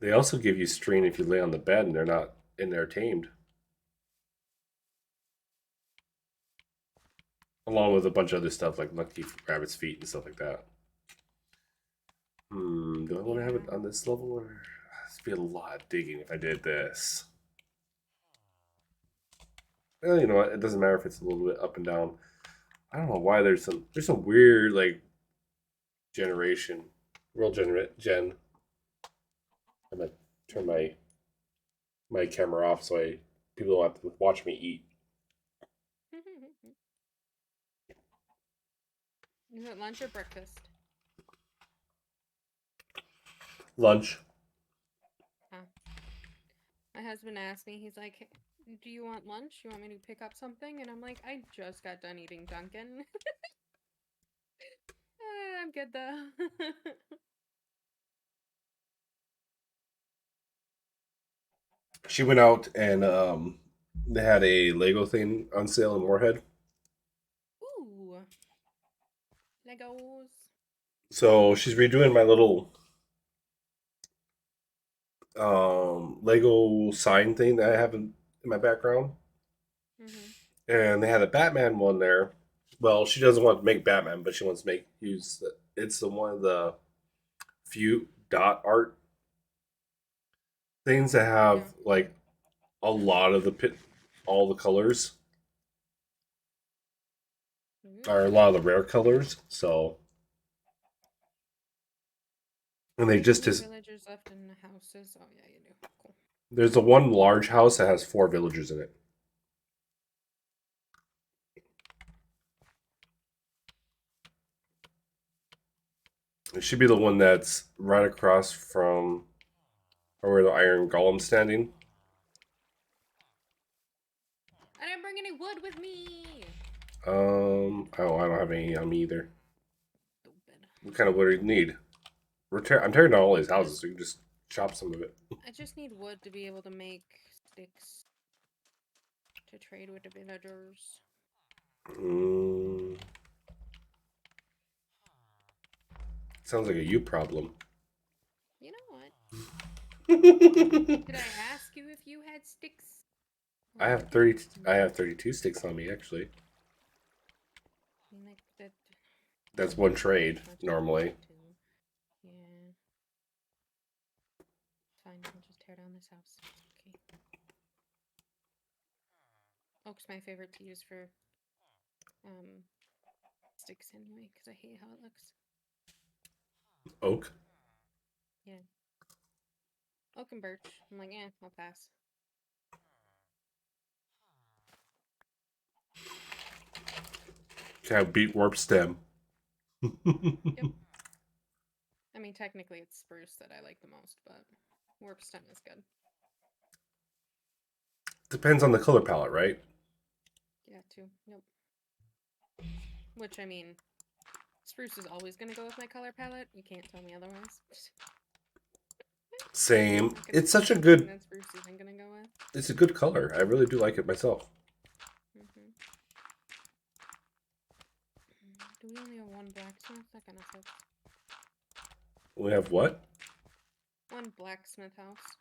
They also give you strain if you lay on the bed and they're not in there tamed. Along with a bunch of other stuff like lucky rabbit's feet and stuff like that. Do I want to have it on this level or it's be a lot of digging if I did this? Well, you know what? It doesn't matter if it's a little bit up and down. I don't know why there's some weird like generation, gen. I'm gonna turn my camera off so people don't have to watch me eat. Is it lunch or breakfast? Lunch. Huh. My husband asked me, he's like, do you want lunch? You want me to pick up something? And I'm like, I just got done eating Dunkin'. I'm good though. She went out and they had a Lego thing on sale in Moorhead. Ooh. Legos. So she's redoing my little Lego sign thing that I have in my background. And they had a Batman one there. Well, she doesn't want to make Batman, but she wants to use it's the one of the few dot art things that have like a lot of all the colors or a lot of the rare colors. So, and they just villagers left in the houses. Oh yeah, you do. Cool. There's the one large house that has 4 villagers in it. It should be the one that's right across from where the Iron Golem's standing. I didn't bring any wood with me. Oh, I don't have any on me either. Stupid. What kind of wood do you need? I'm tearing down all these houses, so you can just chop some of it. I just need wood to be able to make sticks to trade with the villagers. Sounds like a you problem. You know what? Did I ask you if you had sticks? I have 30. I have 32 sticks on me actually. Like that. That's one trade normally. Yeah. Fine, I'll just tear down this house. Okay. Oak's my favorite to use for sticks anyway, because I hate how it looks. Oak? Yeah. Oak and birch. I'm like, I'll pass. Can I beat warp stem? Yep. I mean, technically it's spruce that I like the most, but warp stem is good. Depends on the color palette, right? Yeah, too. Yep. Which, I mean, spruce is always going to go with my color palette. You can't tell me otherwise. Same. It's such a good... That spruce isn't going to go with. It's a good color. I really do like it myself. Do we only have one blacksmith? That kind of sucks. We have what? One blacksmith house.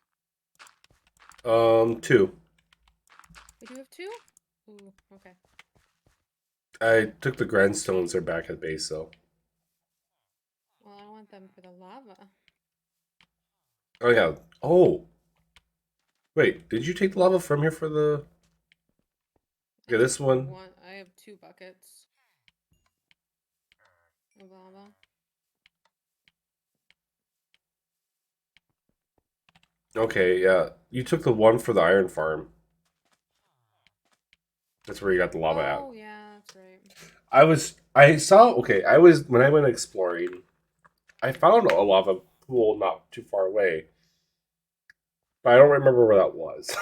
2. We do have 2? Ooh, okay. I took the grindstones. They're back at base, though. Well, I want them for the lava. Oh, yeah. Oh! Wait, did you take the lava from here for the... Okay, this one... I have 2 buckets of lava. Okay, yeah. You took the one for the iron farm. That's where you got the lava at. Oh, yeah, that's right. When I went exploring, I found a lava pool not too far away. But I don't remember where that was.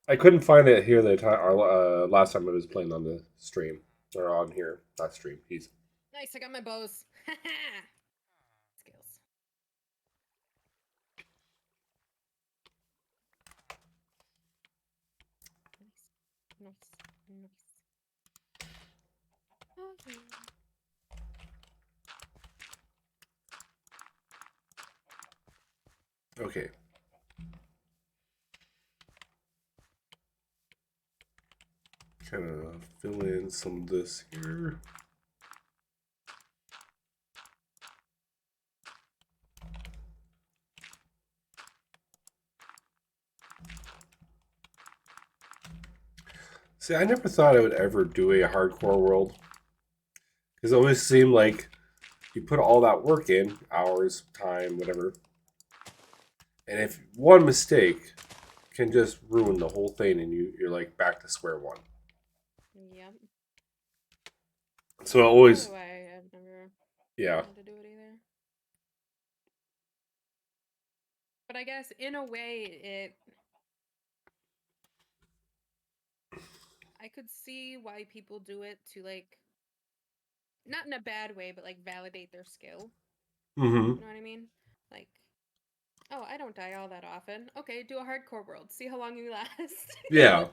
I couldn't find it here last time I was playing on the stream. Or on here. Not stream. Nice, I got my bows. Skills. Nice. Okay. Okay. Kind of fill in some of this here. See, I never thought I would ever do a hardcore world because it always seemed like you put all that work in, hours, time, whatever, and if one mistake can just ruin the whole thing, and you're like back to square one. Yep. So I That's always, probably why I've never yeah, wanted to do it either. But I guess in a way, I could see why people do it to like, not in a bad way, but like validate their skill. mm-hmm, You know what I mean? Like, oh, I don't die all that often. Okay, do a hardcore world. See how long you last. yeah.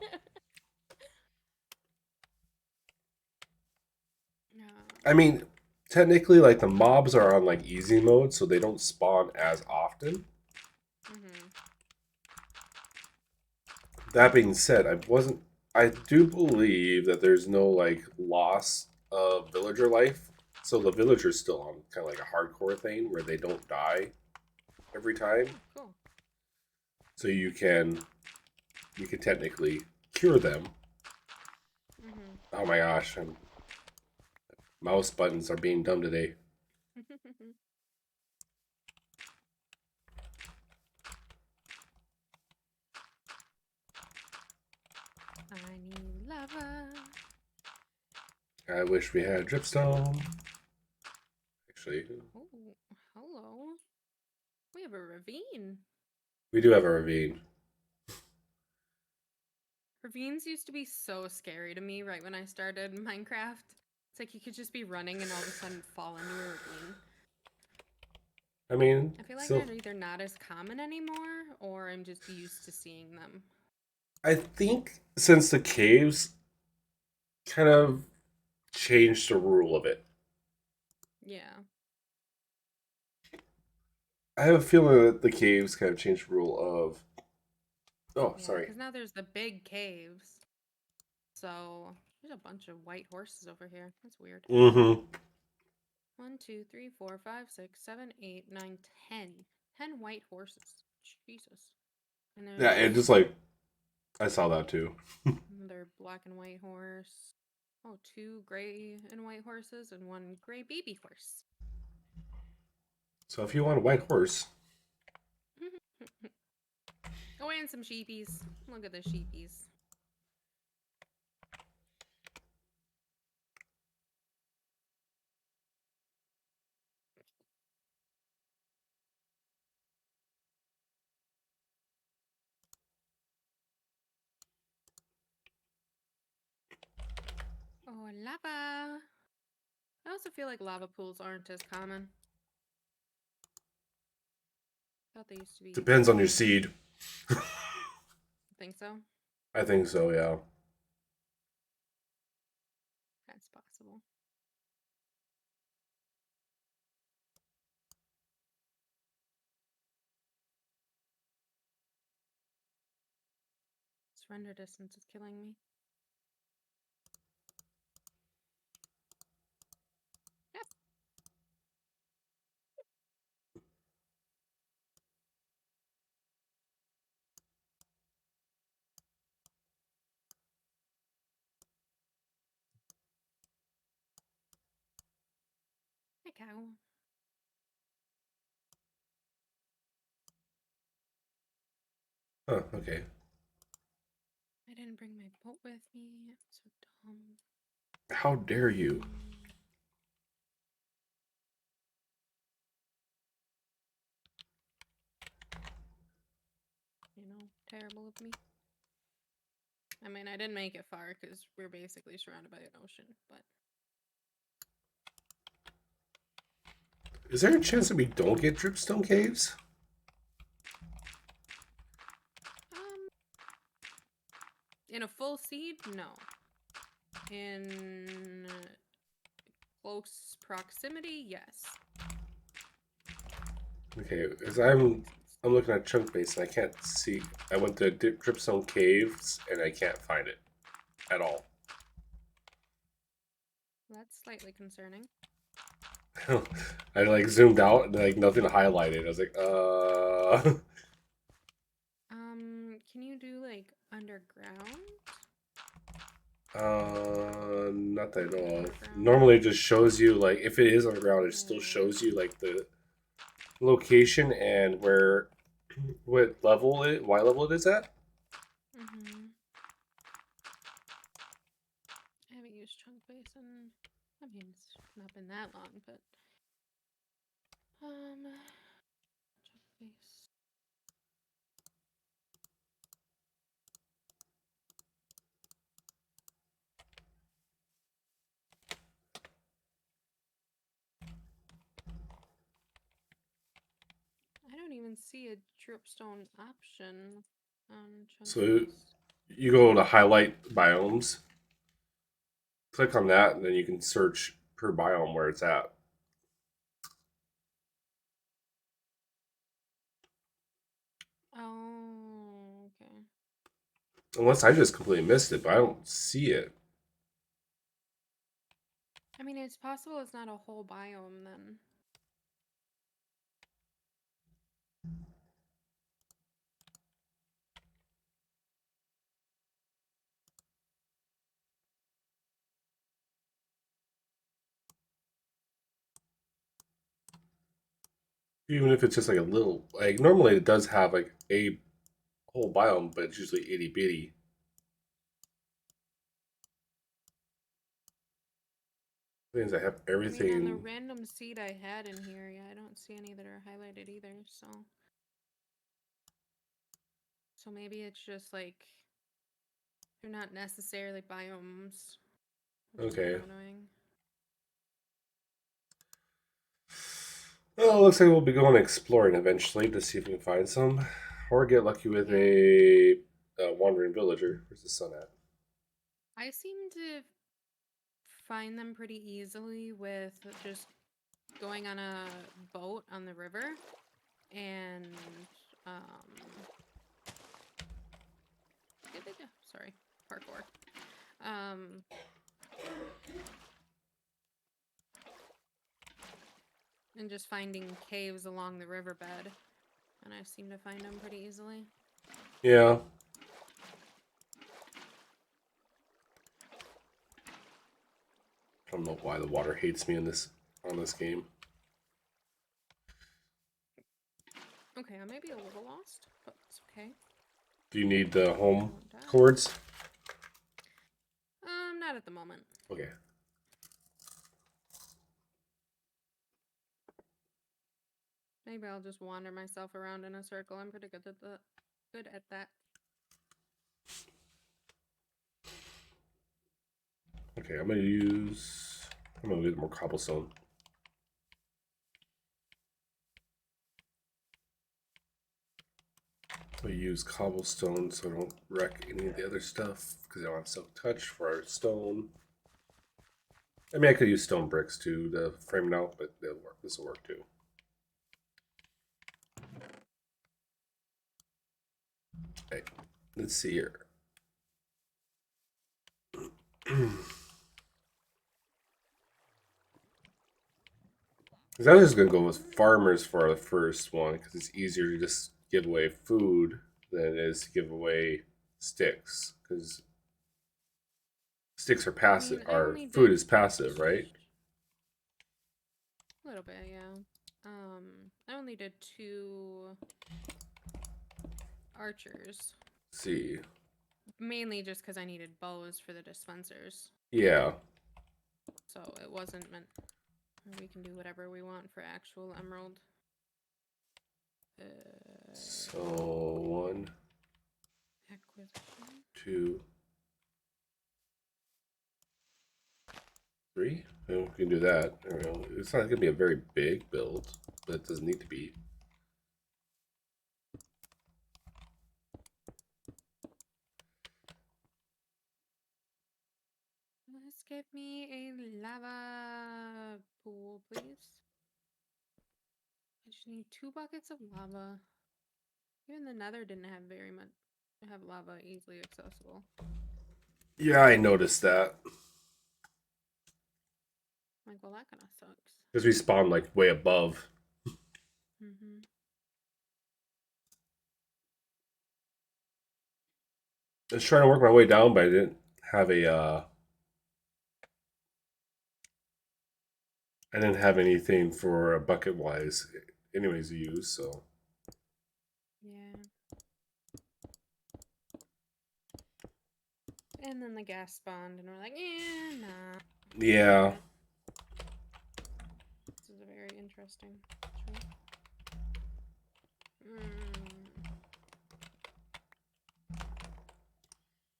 I mean, technically, like the mobs are on like easy mode, so they don't spawn as often. Mm-hmm. That being said, I wasn't. I do believe that there's no like loss of villager life, so the villager's still on kind of like a hardcore thing where they don't die every time. Oh, cool. So you can technically cure them. Mm-hmm. Oh my gosh, mouse buttons are being dumb today. I need lava. I wish we had dripstone. Actually, Oh, hello. We have a ravine. we do have a ravine. Ravines used to be so scary to me right when I started Minecraft. It's like you could just be running and all of a sudden fall into a ravine. I mean, I feel like so they're either not as common anymore or I'm just used to seeing them. I think since the caves kind of changed the rule of it, Yeah. I have a feeling that the caves kind of changed the rule of. Oh, Yeah, sorry. because now there's the big caves. So there's a bunch of white horses over here. That's weird. Mm-hmm. 1, 2, 3, 4, 5, 6, 7, 8, 9, 10. 10 white horses. Jesus. And Yeah, and just there's like I saw that too. another black and white horse. Oh, 2 gray and white horses and 1 gray baby horse. So if you want a white horse, Oh, and some sheepies. Look at the sheepies. Oh, lava. I also feel like lava pools aren't as common. I thought they used to be depends on your more. seed. Think so? I think so. Yeah. That's possible. This render distance is killing me. Yep. Hi, cow. Huh. Okay. I didn't bring my boat with me. I'm so dumb. How dare you? You know, terrible of me. I mean, I didn't make it far because we're basically surrounded by an ocean, but Is there a chance that we don't get dripstone caves? um, in a full seed, no. In close proximity, yes. Okay, because I'm looking at Chunk Base and I can't see. I went to Dripstone Caves and I can't find it at all. That's slightly concerning. I like zoomed out and like nothing highlighted. I was like, Can you do like underground? not that I know of. Underground? Normally, it just shows you like if it is underground, it still Yeah. shows you like the location and where, what level it, Y level it is at. Mm-hmm. I haven't used Chunk Base in, I mean, it's not been that long, but Chunk Base. I don't even see a dripstone option on Chunk So Base. you go to highlight biomes, click on that, and then you can search per biome where it's at. Oh, okay. Unless I just completely missed it, but I don't see it. I mean, it's possible it's not a whole biome then. Even if it's just like a little, like normally it does have like a whole biome, but it's usually itty bitty. Things I have I mean, on the everything. random seed I had in here, yeah, I don't see any that are highlighted either, so. So maybe it's just like, they're not necessarily biomes, which is kind Okay. of annoying. Well, it looks like we'll be going exploring eventually to see if we can find some, or get lucky with Yeah. a wandering villager. Where's the sun at? I seem to find them pretty easily with just going on a boat on the river and sorry, parkour. Um and just finding caves along the riverbed, and I seem to find them pretty easily. Yeah. I don't know why the water hates me in this on this game. Okay, I may be a little lost, but it's okay. Do you need the I home won't die. chords? Not at the moment. Okay. Maybe I'll just wander myself around in a circle. I'm pretty good at that. Okay, I'm gonna get more cobblestone. We use cobblestone so I don't wreck any of the other stuff because I don't have silk touch for our stone. I mean, I could use stone bricks too to frame it out, but they'll work. This will work too. Okay, let's see here. Because I was just gonna go with farmers for the first one because it's easier to just give away food than it is to give away sticks. Because sticks are I passive. mean, I Our only food did is passive, right? a little bit, yeah. I only did 2 archers. Let's see. Mainly just because I needed bows for the dispensers. Yeah. So it wasn't meant. We can do whatever we want for actual emerald. So 1, Acquisition. 2, 3. We can do that. It's not gonna be a very big build, but it doesn't need to be. Let's give me a lava please. I just need 2 buckets of lava. Even the Nether didn't have very much have lava easily accessible. Yeah, I noticed that. Like, well, that kind of sucks. Because we spawned like way above. Mm-hmm. I was trying to work my way down, but I didn't have I didn't have anything for bucket wise, anyways, to use. So Yeah. And then the gas spawned, and we're like, yeah, nah. yeah, This is a very interesting tree.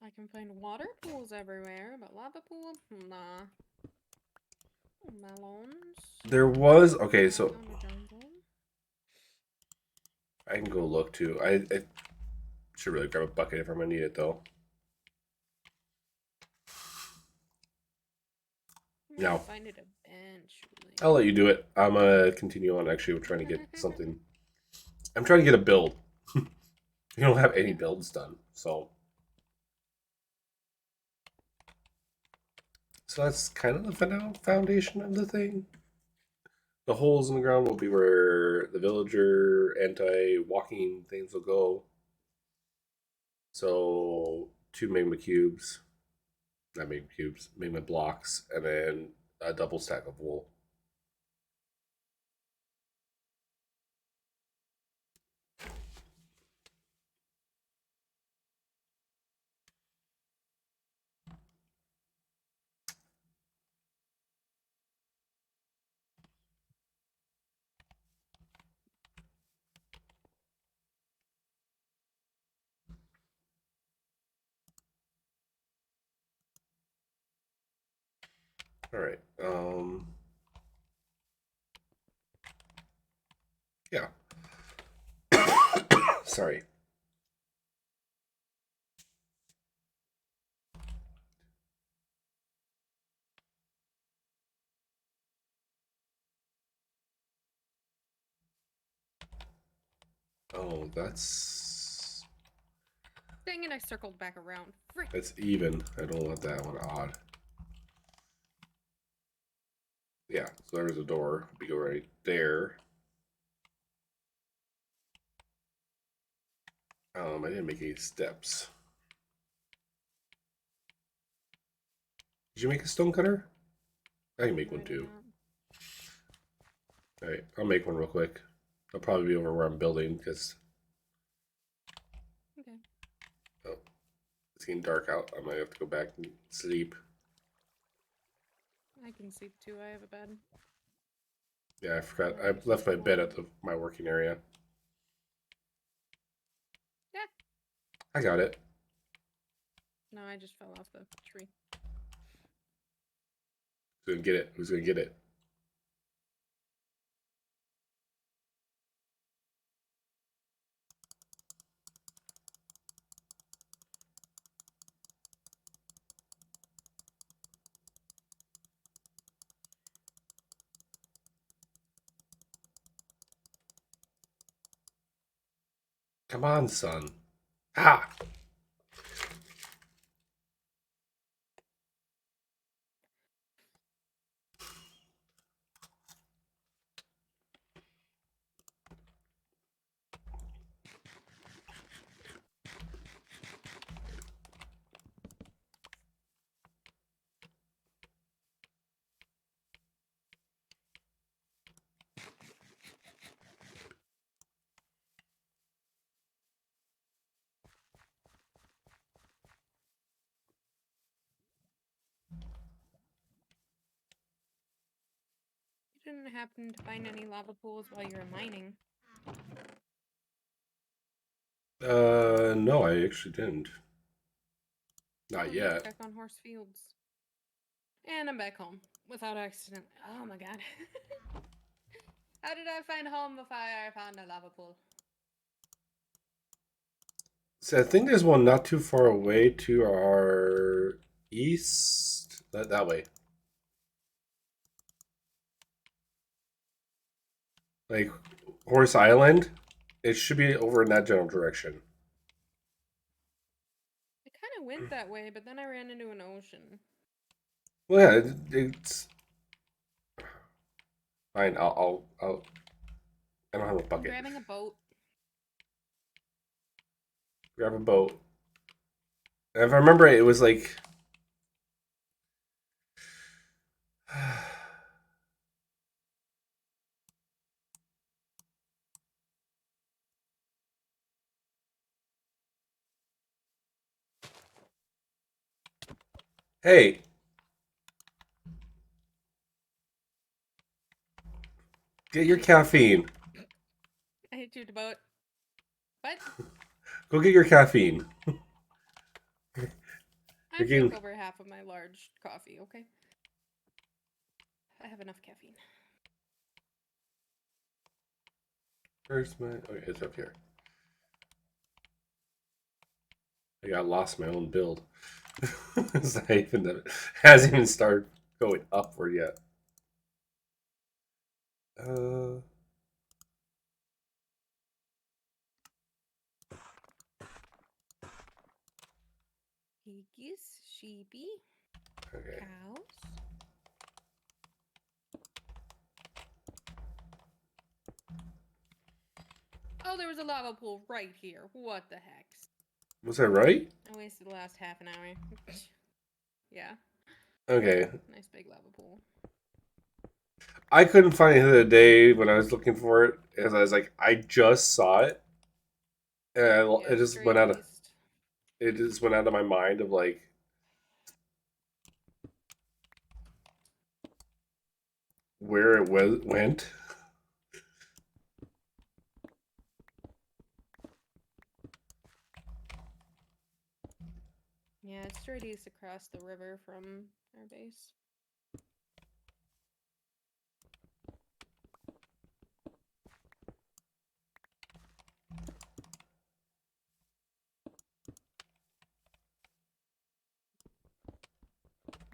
I can find water pools everywhere, but lava pool, nah. Melons. there was okay. So Found a jungle. I can go look too. I should really grab a bucket if I'm gonna need it though. No. Find it eventually. I'll let you do it. I'm gonna continue on. Actually, we're trying to get something. I'm trying to get a build. You don't have any builds done, so that's kind of the foundation of the thing. The holes in the ground will be where the villager anti-walking things will go. So 2 magma cubes, not magma cubes, magma blocks, and then a double stack of wool. All right. Yeah. Sorry. Oh, that's Dang it, I circled back around. Frick. that's even. I don't want that one odd. Yeah, so there's a door. We go right there. I didn't make any steps. Did you make a stone cutter? I can make one too. Alright, I'll make one real quick. I'll probably be over where I'm building because Okay. oh, it's getting dark out. I might have to go back and sleep. I can sleep too. I have a bed. Yeah, I forgot. I left my bed at my working area. Yeah. I got it. No, I just fell off the tree. Who's gonna get it? Who's gonna get it? Come on, son. Ah! You didn't happen to find any lava pools while you were mining? No, I actually didn't. Not I'm yet. back on Horse Fields. And I'm back home without accident. Oh my god. How did I find home before I found a lava pool? So I think there's one not too far away to our east. That way. like Horse Island, it should be over in that general direction. It kind of went that way, but then I ran into an ocean. Well, yeah, it's fine. I'll. I don't have a I'm bucket. grabbing a boat. Grab a boat. And if I remember right, it was like. Hey, get your caffeine. I hit you with a boat. What? Go get your caffeine. I You're drank getting. over half of my large coffee, okay? I have enough caffeine. Where's my? Okay, it's up here. I got lost my own build. It's not even hasn't even started going upward yet. Uh, Piggies, sheepy, okay. cows. Oh, there was a lava pool right here. What the heck? Was I right? I wasted the last half an hour. Yeah, Okay. nice big lava pool. I couldn't find it the other day when I was looking for it, as I was like, I just saw it, and Yeah, it just went straight out of east. it just went out of my mind of like where it went. Yeah, it's straight east across the river from our base.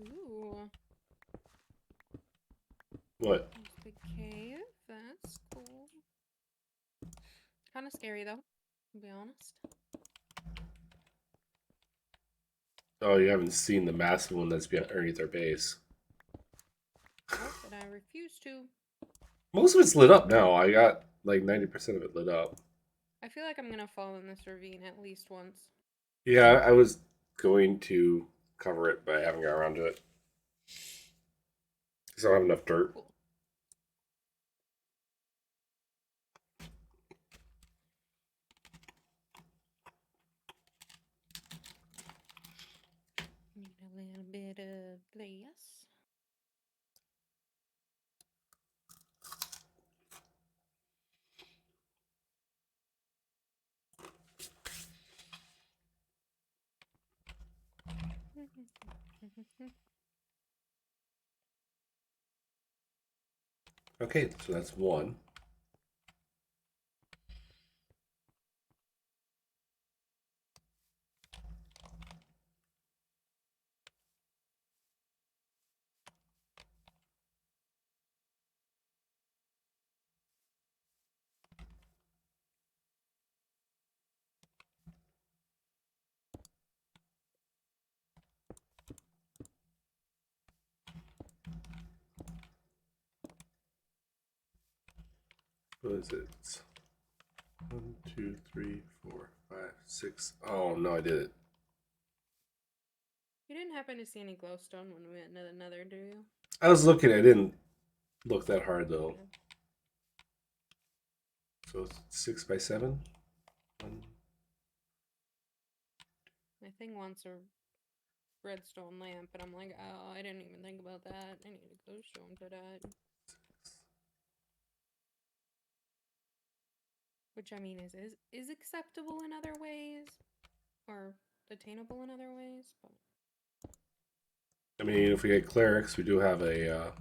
Ooh, What? there's the cave. That's cool. Kind of scary though, to be honest. Oh, you haven't seen the massive one that's underneath our base. Nope, but I refuse to. Most of it's lit up now. I got like 90% of it lit up. I feel like I'm gonna fall in this ravine at least once. Yeah, I was going to cover it, but I haven't got around to it because I don't have enough dirt. Cool. Need a little bit of glass. Okay, so that's one. What is it? 1, 2, 3, 4, 5, 6. Oh no, I did it. You didn't happen to see any glowstone when we went into the nether, do you? I was looking. I didn't look that hard though. Yeah. So it's 6 by 7. My thing wants a redstone lamp, and I'm like, oh, I didn't even think about that. I need a glowstone for that. Which I mean is acceptable in other ways, or attainable in other ways, but I mean, if we get clerics, we do have a. yeah.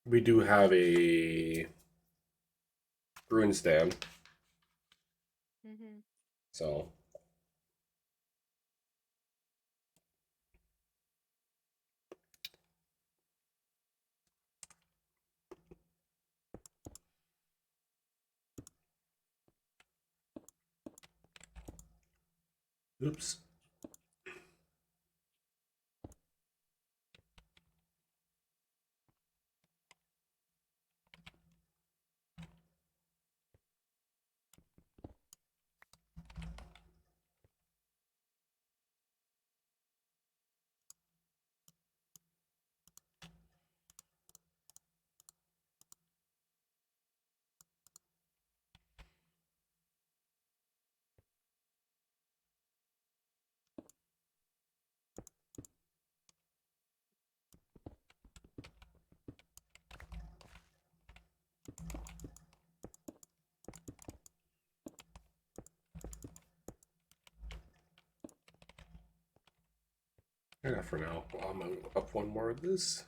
We do have a brewing stand, Mhm. so Oops. Yeah, for now. I'm gonna up one more of this.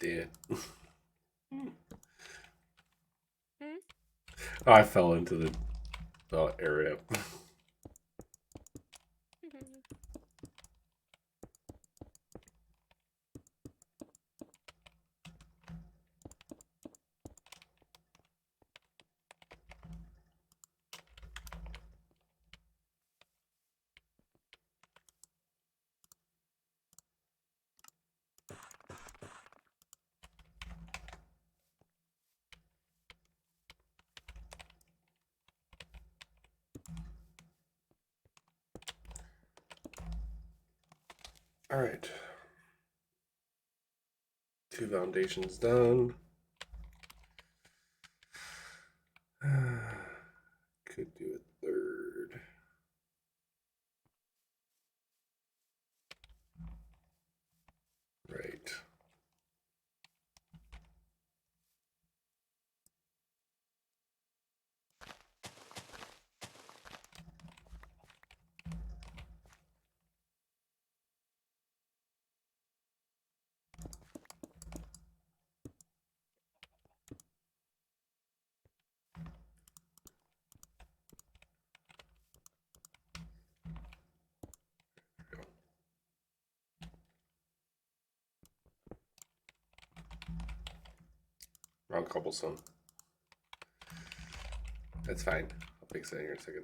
Yeah. Hmm? Oh, I fell into the area. All right. 2 foundations done. Could do a third. Right. Wrong cobblestone. That's fine. I'll fix that here in a second.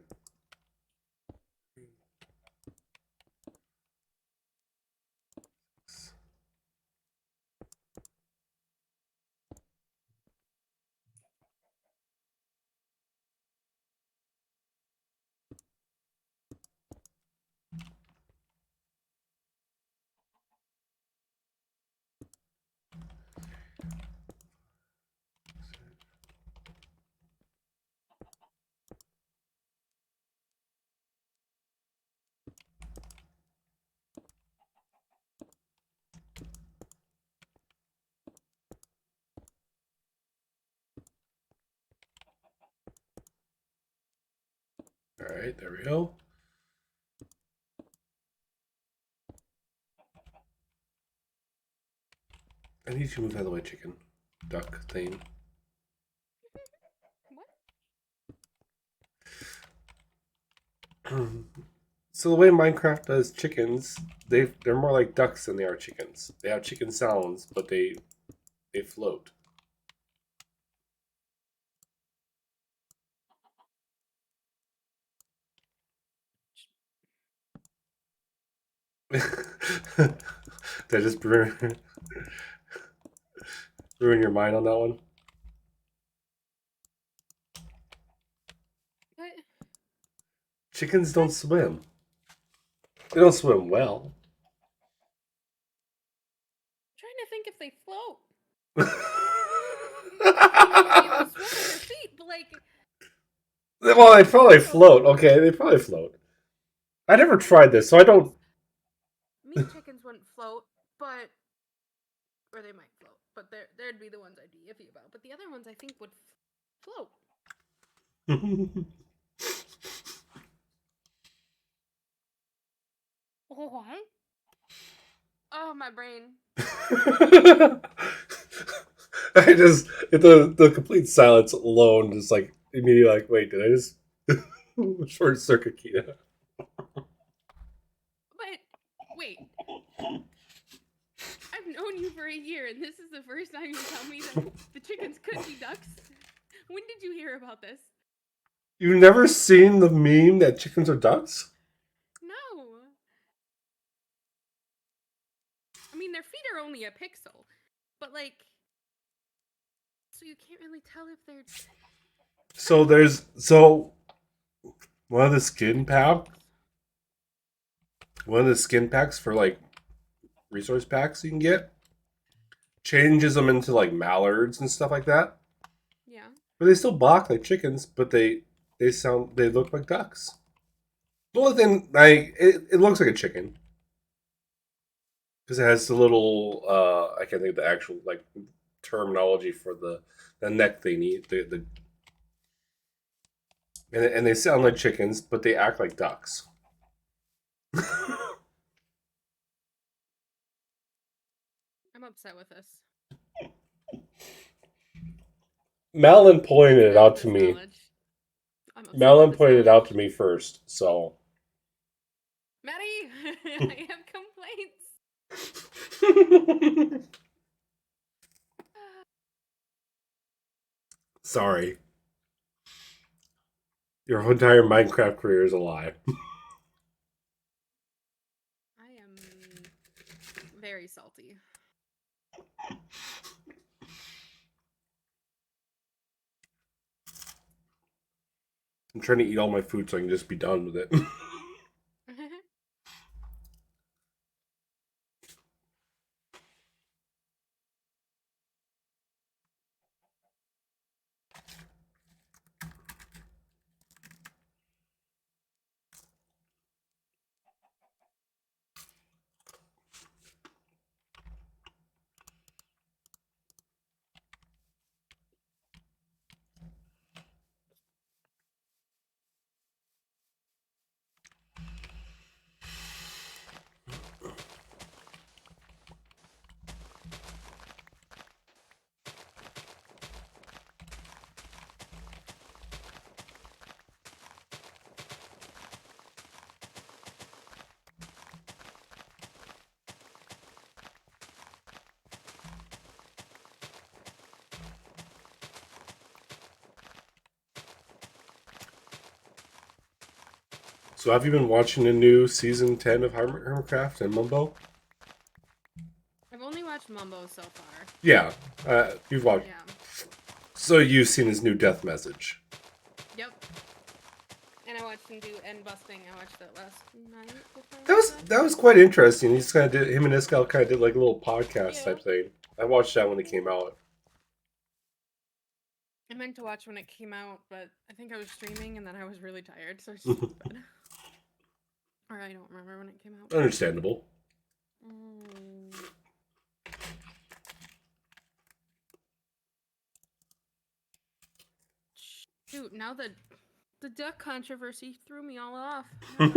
All right, there we go. I need you to move out of the way, chicken. Duck thing. What? So the way Minecraft does chickens, they're more like ducks than they are chickens. They have chicken sounds, but they float. Did I just ruin your mind on that one? What? Chickens don't swim. They don't swim well. I'm trying to think if they float. They will swim with their feet, but like. Well, they probably float. Okay, they probably float. I never tried this, so I don't. Meat chickens wouldn't float, but or they might float, but they'd be the ones I'd be iffy about. But the other ones I think would float. What? Oh, my brain. I just the complete silence alone, just like immediately, like, wait, did I just short circuit Kita? But wait, I've known you for a year, and this is the first time you tell me that the chickens could be ducks. When did you hear about this? You've never seen the meme that chickens are ducks? No. I mean, their feet are only a pixel, but like, so you can't really tell if they're. So one of the skin pack, one of the skin packs for like resource packs you can get changes them into like mallards and stuff like that. Yeah. But they still bark like chickens, but they look like ducks. The only thing, like, it looks like a chicken because it has the little I can't think of the actual like terminology for the neck they need the and they sound like chickens, but they act like ducks. I'm upset with this. Malin pointed it Upset out with to this me. knowledge. I'm upset Malin with this pointed it out knowledge. to me first, so. Maddie, I have complaints. Sorry. Your entire Minecraft career is a lie. I am very salty. I'm trying to eat all my food so I can just be done with it. So have you been watching the new season 10 of Hermitcraft and Mumbo? I've only watched Mumbo so far. Yeah, you've watched. Yeah. So you've seen his new death message. Yep. And I watched him do end busting. I watched it last night. That was quite interesting. He's kind of did him and Iskall kind of did like a little podcast type thing. I watched that when it came out. I meant to watch when it came out, but I think I was streaming and then I was really tired, so I just went to bed. Or I don't remember when it came out. Understandable. Shoot, now the duck controversy threw me all off. God,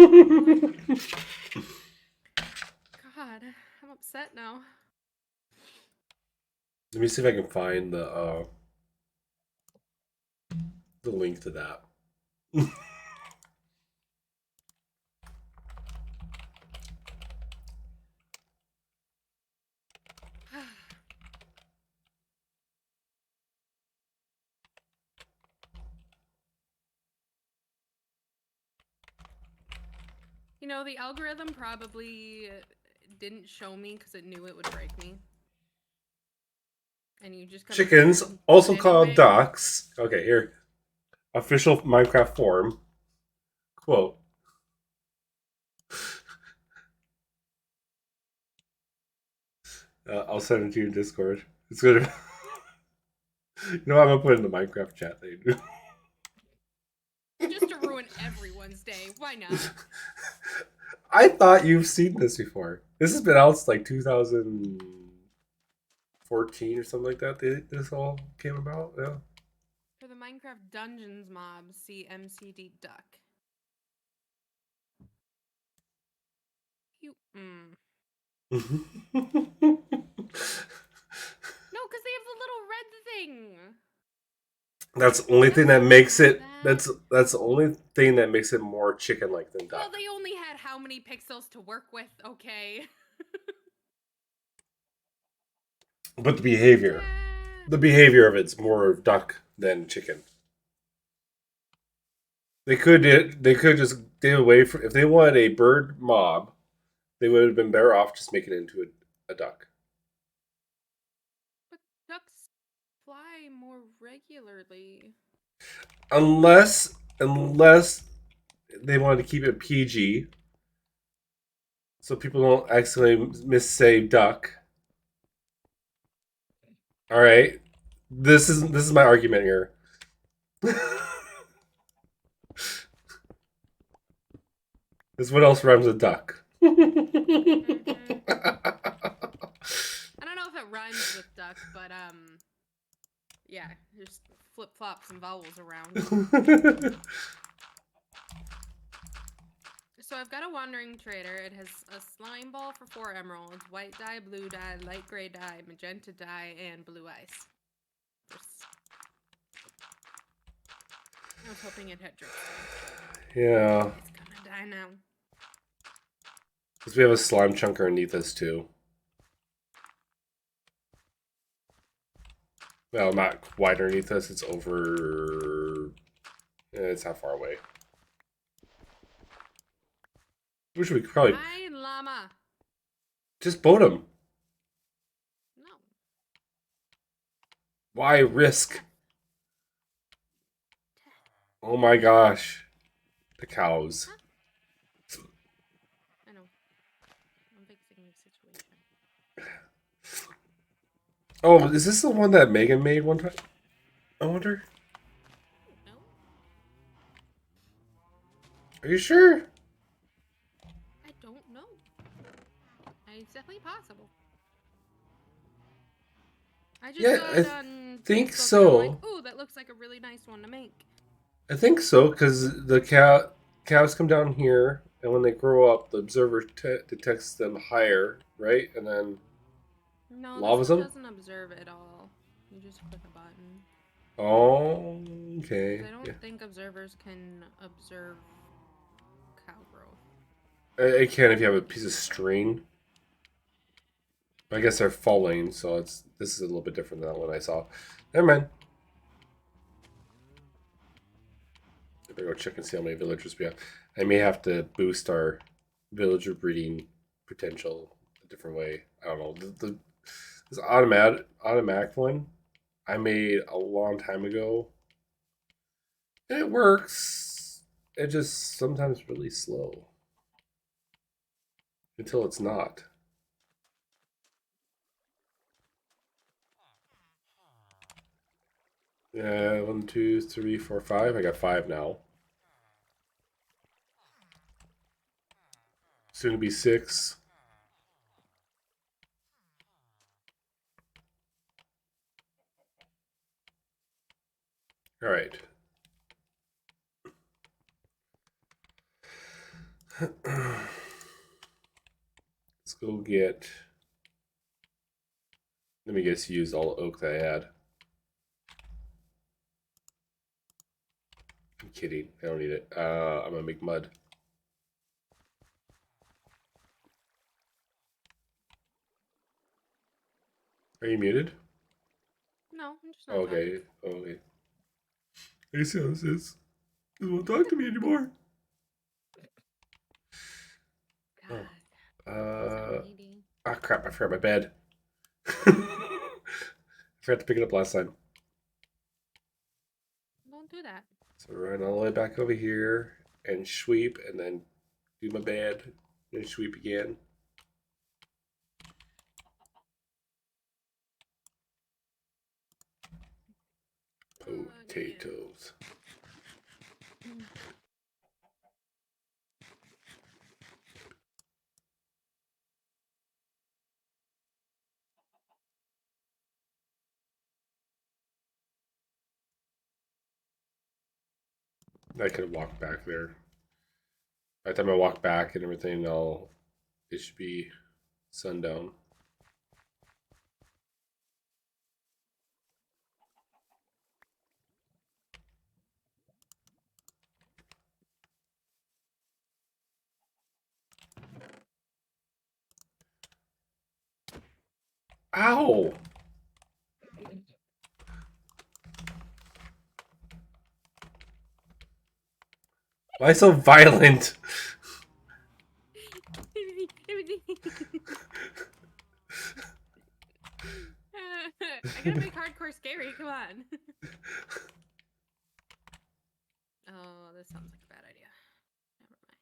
I'm upset now. Let me see if I can find the link to that. You know, the algorithm probably didn't show me because it knew it would break me. And you just chickens, also called ducks. Okay, here. Official Minecraft forum. Quote. I'll send it to you in Discord. It's gonna. You know what? I'm gonna put it in the Minecraft chat thing. Just to ruin everyone's day. Why not? I thought you've seen this before. This has been out since like 2014 or something like that. This all came about. Yeah. For the Minecraft Dungeons mobs, see MCD Duck. You. No, because they have the little red thing. That's the only thing that makes it. That's the only thing that makes it more chicken-like than duck. Well, they only had how many pixels to work with? Okay. But the behavior of it's more duck than chicken. They could just stay away from, if they wanted a bird mob, they would have been better off just making it into a duck. But ducks fly more regularly. Unless they wanted to keep it PG, so people don't accidentally missay duck. All right, this is my argument here. This what else rhymes with duck? Mm-hmm. I don't know if it rhymes with duck, but yeah, just flip flop some vowels around. So I've got a wandering trader. It has a slime ball for 4 emeralds, white dye, blue dye, light gray dye, magenta dye, and blue ice. I was hoping it had dripstone. Yeah. It's gonna die now. Because we have a slime chunker underneath us too. Well, not quite underneath us. It's over. It's not far away. Which we could probably Hi, llama. just boat him. No. Why risk? Oh my gosh. The cows. I know. I'm fixing the situation. Oh, is this the one that Megan made one time? I wonder. No. Are you sure? I don't know. It's definitely possible. I just saw it on think Facebook so. and I'm like, ooh, that looks like a really nice one to make. I think so, because the cows come down here, and when they grow up, the observer detects them higher, right? And then No, lavas this one them? doesn't observe at all. You just click a button. Oh, okay. 'Cause I don't think observers can observe cow growth. It can if you have a piece of string. I guess they're falling, so this is a little bit different than what I saw. Never mind. I better go check and see how many villagers we have. I may have to boost our villager breeding potential a different way. I don't know. This automatic one I made a long time ago. It works. It just sometimes really slow until it's not. Yeah, 1, 2, 3, 4, 5. I got 5 now. Soon to be 6. All right. Let's go get. Let me guess, use all the oak that I had. I'm kidding. I don't need it. I'm gonna make mud. Are you muted? No, I'm just not Okay. Okay. I see how this is. Doesn't want to talk to me anymore. God. Ah, crap! I forgot my bed. I forgot to pick it up last time. Don't do that. So run all the way back over here and sweep, and then do my bed, and sweep again. Potatoes. I could walk back there. By the time I walk back and everything, it should be sundown. Ow! Why so violent? I gotta make hardcore scary. Come on. Oh, this sounds like a bad idea. Never mind.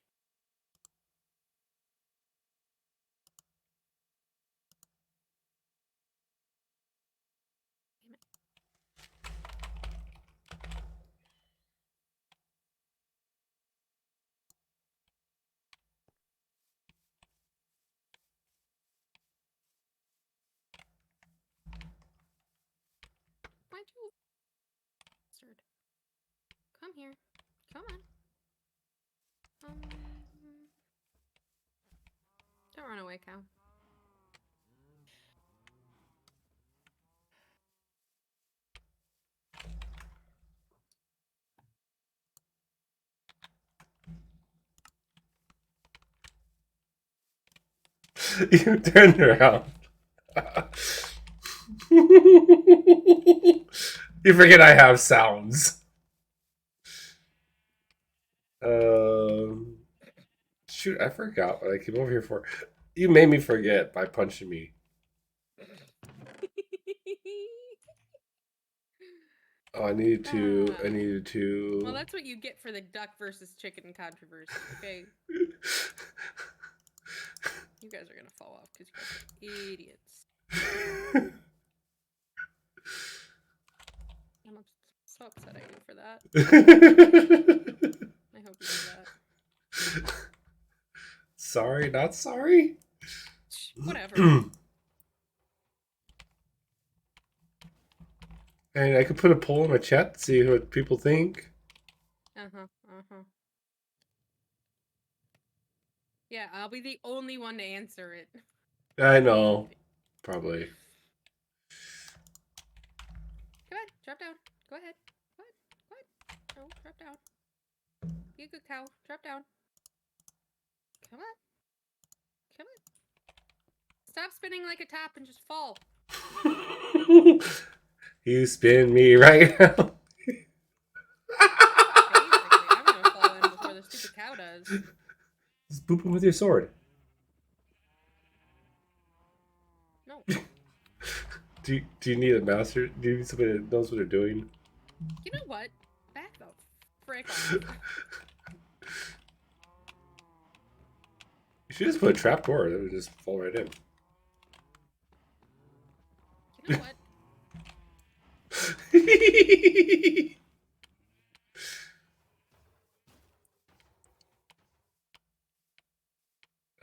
Damn it. Why'd you bastard? Come here. Come on. Don't run away, cow. You turned around. You forget I have sounds. Shoot, I forgot what I came over here for. You made me forget by punching me. Oh, I needed to. Well, that's what you get for the duck versus chicken controversy, okay? You guys are gonna fall off because you guys are idiots. I'm so upset at you for that. I hope you know that. Sorry, not sorry. Whatever. And I could put a poll in my chat to see what people think. Yeah, I'll be the only one to answer it. I know. Probably. Go ahead, drop down. Go ahead. Go ahead. Oh, drop down. Be a good cow. Drop down. Come on. Come on. Stop spinning like a top and just fall. You spin me right now. Basically, I'm gonna fall in before the stupid cow does. Just boop him with your sword. No. Do you need a master? Do you need somebody that knows what they're doing? You know what? Back the frick off. You should just put a trap door. That would just fall right in. You know what?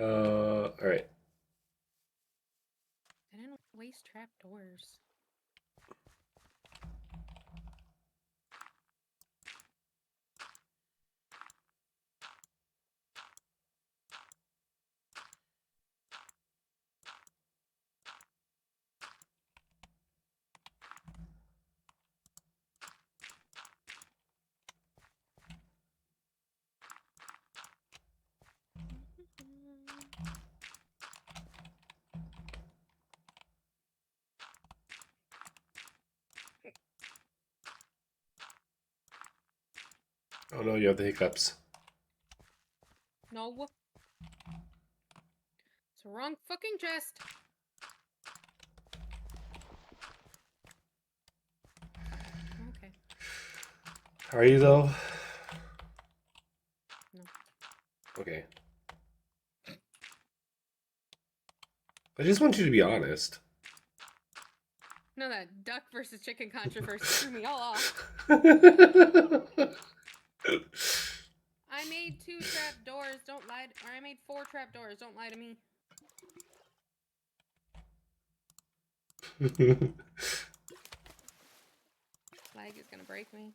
All right. I didn't waste trap doors. Oh no, you have the hiccups. No. It's the wrong fucking chest. Okay. Are you though? No. Okay. I just want you to be honest. No, that duck versus chicken controversy threw me all off. I made 2 trap doors. Don't lie. Or I made 4 trap doors. Don't lie to me. Lag is gonna break me.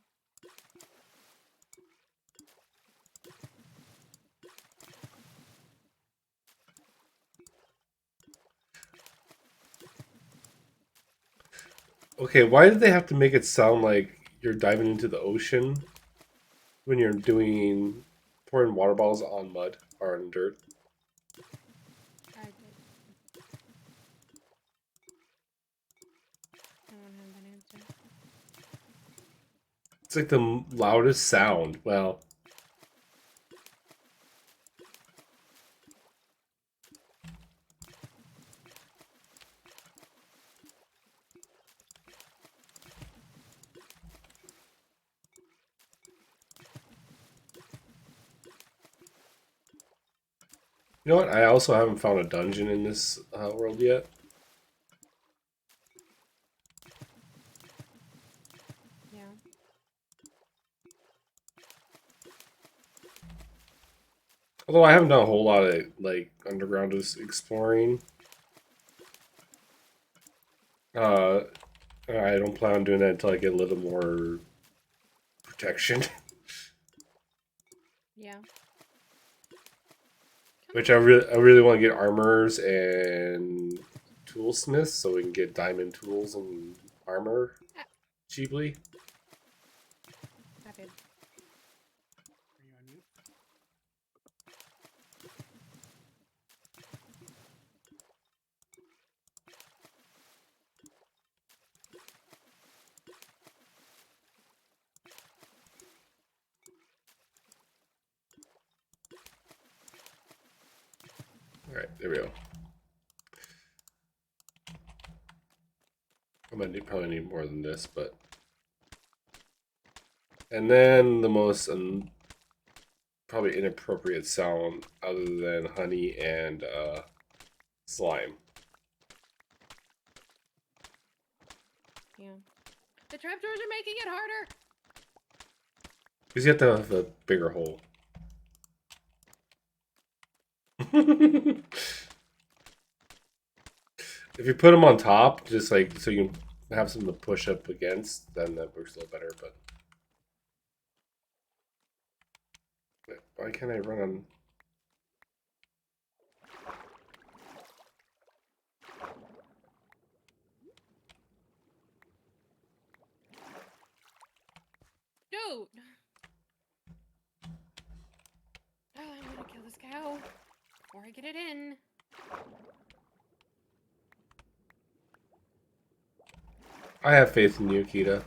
Okay, why did they have to make it sound like you're diving into the ocean when you're doing pouring water bottles on mud or on dirt? I did. I don't have an answer. It's like the loudest sound. Well, you know what? I also haven't found a dungeon in this world yet. Yeah. Although I haven't done a whole lot of like underground exploring. Uh, I don't plan on doing that until I get a little more protection, Yeah. which I really want to get armors and toolsmiths so we can get diamond tools and armor Ah, cheaply. I did. Are you on mute? All right, there we go. I might probably need more than this, but and then the most probably inappropriate sound other than honey and slime. Yeah. The trapdoors are making it harder. Because you have to have a bigger hole. If you put them on top, just like so you can have something to push up against, then that works a little better. But why can't I run on? Dude. Oh, I'm gonna kill this cow before I get it in. I have faith in you, Kita.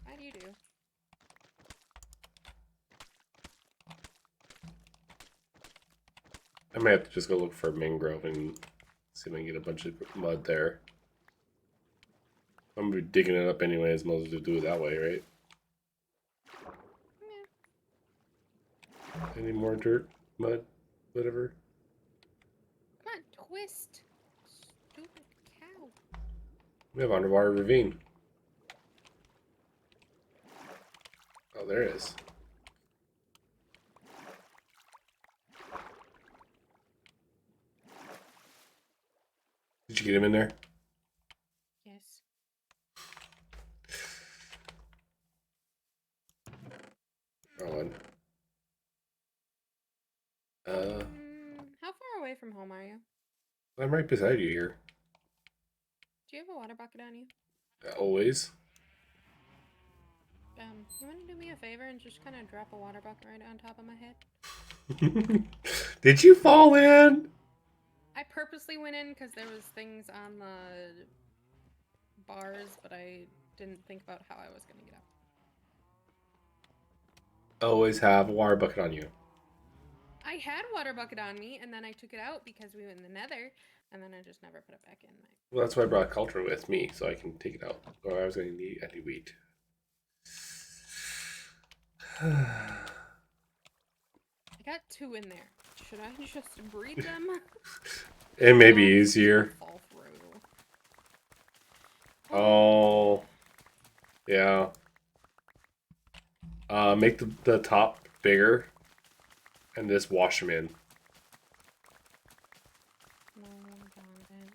How do you do? I might have to just go look for a mangrove and see if I can get a bunch of mud there. I'm gonna be digging it up anyways. Might as well do it that way, right? Yeah. Any more dirt, mud, whatever? Come on, twist. Stupid cow. We have underwater ravine. Oh, there it is. Did you get him in there? Yes. Oh, How far away from home are you? I'm right beside you here. Do you have a water bucket on you? Always. You want to do me a favor and just kind of drop a water bucket right on top of my head? Did you fall in? I purposely went in because there was things on the bars, but I didn't think about how I was going to get out. Always have a water bucket on you. I had water bucket on me, and then I took it out because we went in the nether, and then I just never put it back in. Well, that's why I brought culture with me, so I can take it out. Or I was going to need anti-wheat. I got 2 in there. Should I just breed them? It may be No, it's gonna easier. fall through. Oh, yeah. Make the top bigger, and just wash them in. No, darn it.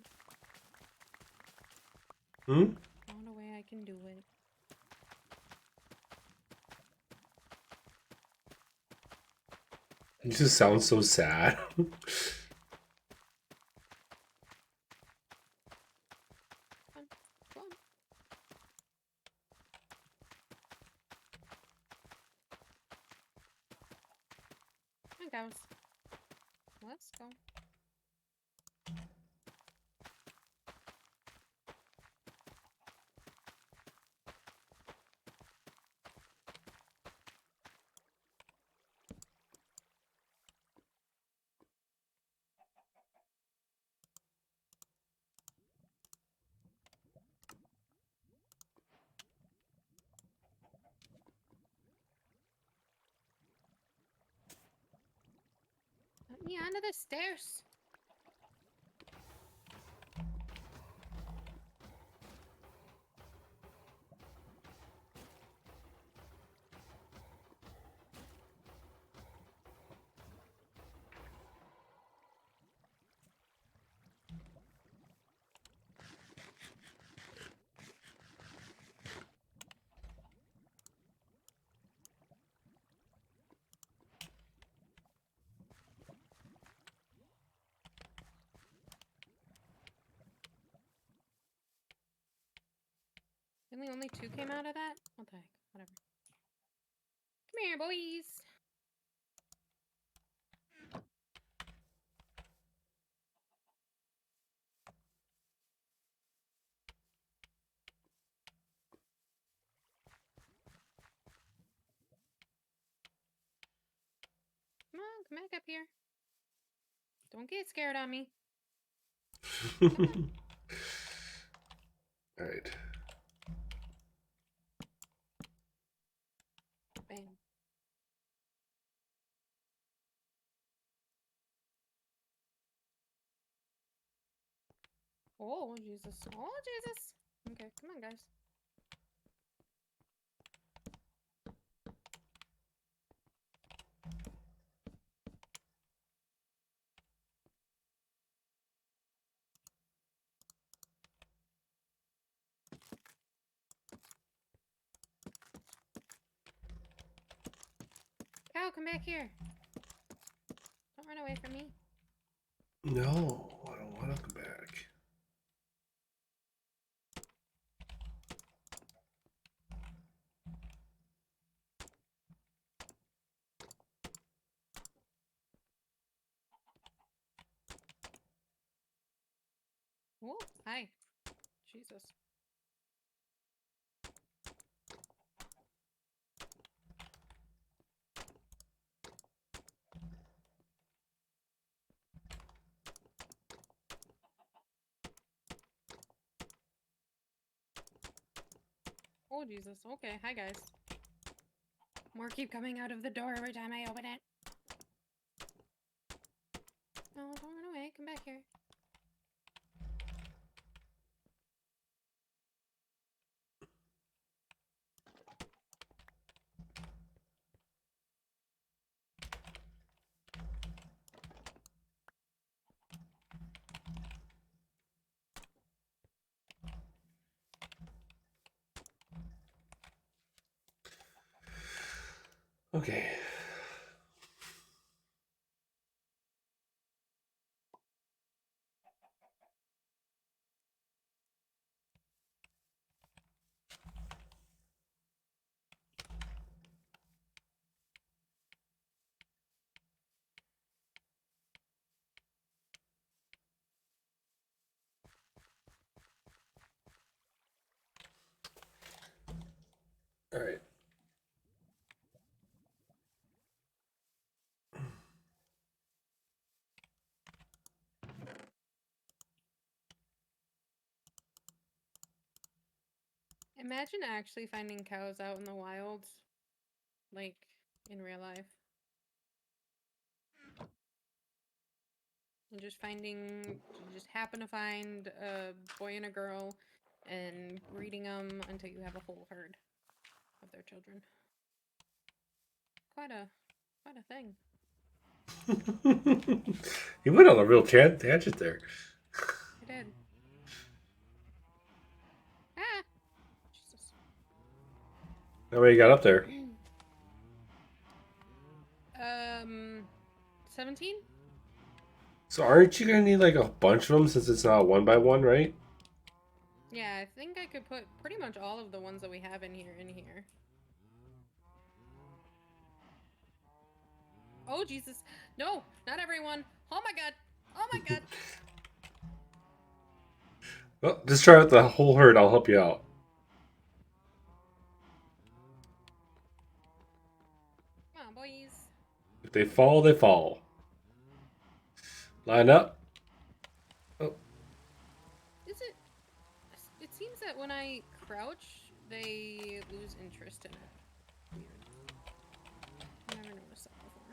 Hmm? Found a way I can do it. You just sound so sad. on, cows. Let's go. Let me onto the stairs. Really, only 2 came out of that? What the heck? Whatever. Come here, boys. Come on, come back up here. Don't get scared on me. Alright. Bam. Oh, Jesus. Oh, Jesus. Okay, come on, guys. Cow, come back here. Don't run away from me. No, I don't want to come back. Oh, hi. Jesus. Oh, Jesus. Okay, hi, guys. More keep coming out of the door every time I open it. No, don't run away. Come back here. Okay. Alright. Imagine actually finding cows out in the wild. Like, in real life. And just you just happen to find a boy and a girl and breeding them until you have a whole herd of their children. Quite a thing. You went on a real tangent there. I did. Ah! Jesus. How many got up there? 17? So aren't you gonna need like a bunch of them since it's not 1 by 1, right? Yeah, I think I could put pretty much all of the ones that we have in here in here. Oh Jesus! No, not everyone. Oh my god! Oh my god! Well, just try with the whole herd. I'll help you out. Come on, boys. If they fall, they fall. Line up. Oh, Is it? It seems that when I crouch, they lose interest in it. Weird. I never noticed that before.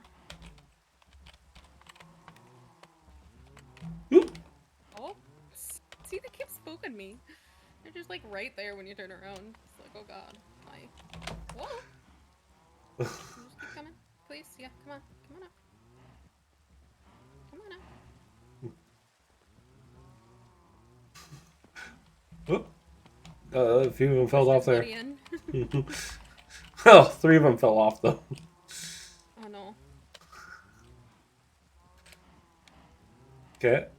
oop. Oh, see, they keep spooking me. They're just like right there when you turn around. It's like, oh god, hi. Whoa. Can you just keep coming, please? Yeah, come on, come on up. Come on up. Oop. A few of them fell off there. Buddy in. Well, 3 of them fell off though. Oh no. Okay. Let's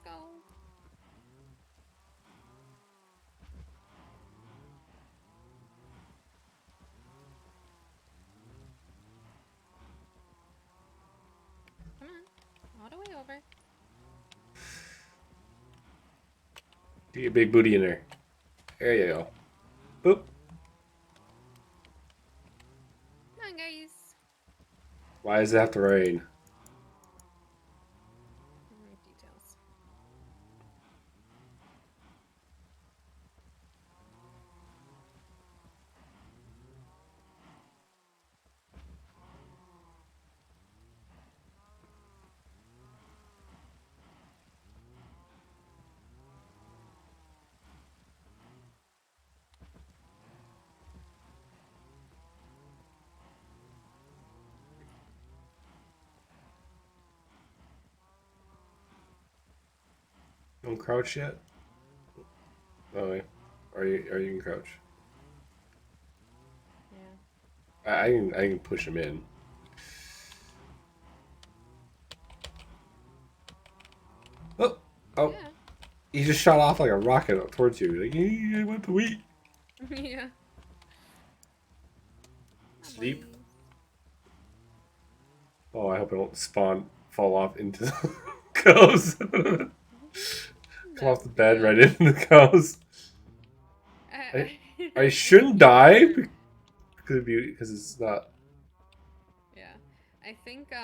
go. Come on. All the way over. Get your big booty in there. There you go. Boop. Come on, guys. Why does it have to rain? Details. Don't crouch yet? Oh, yeah. Are you can crouch? Yeah. I can push him in. Oh, oh! Yeah. He just shot off like a rocket towards you. Like, I went to eat. Yeah. Sleep. Oh, I hope I don't fall off into the cows. Come off the bed right into the cows. I shouldn't die because it's not. Yeah, I think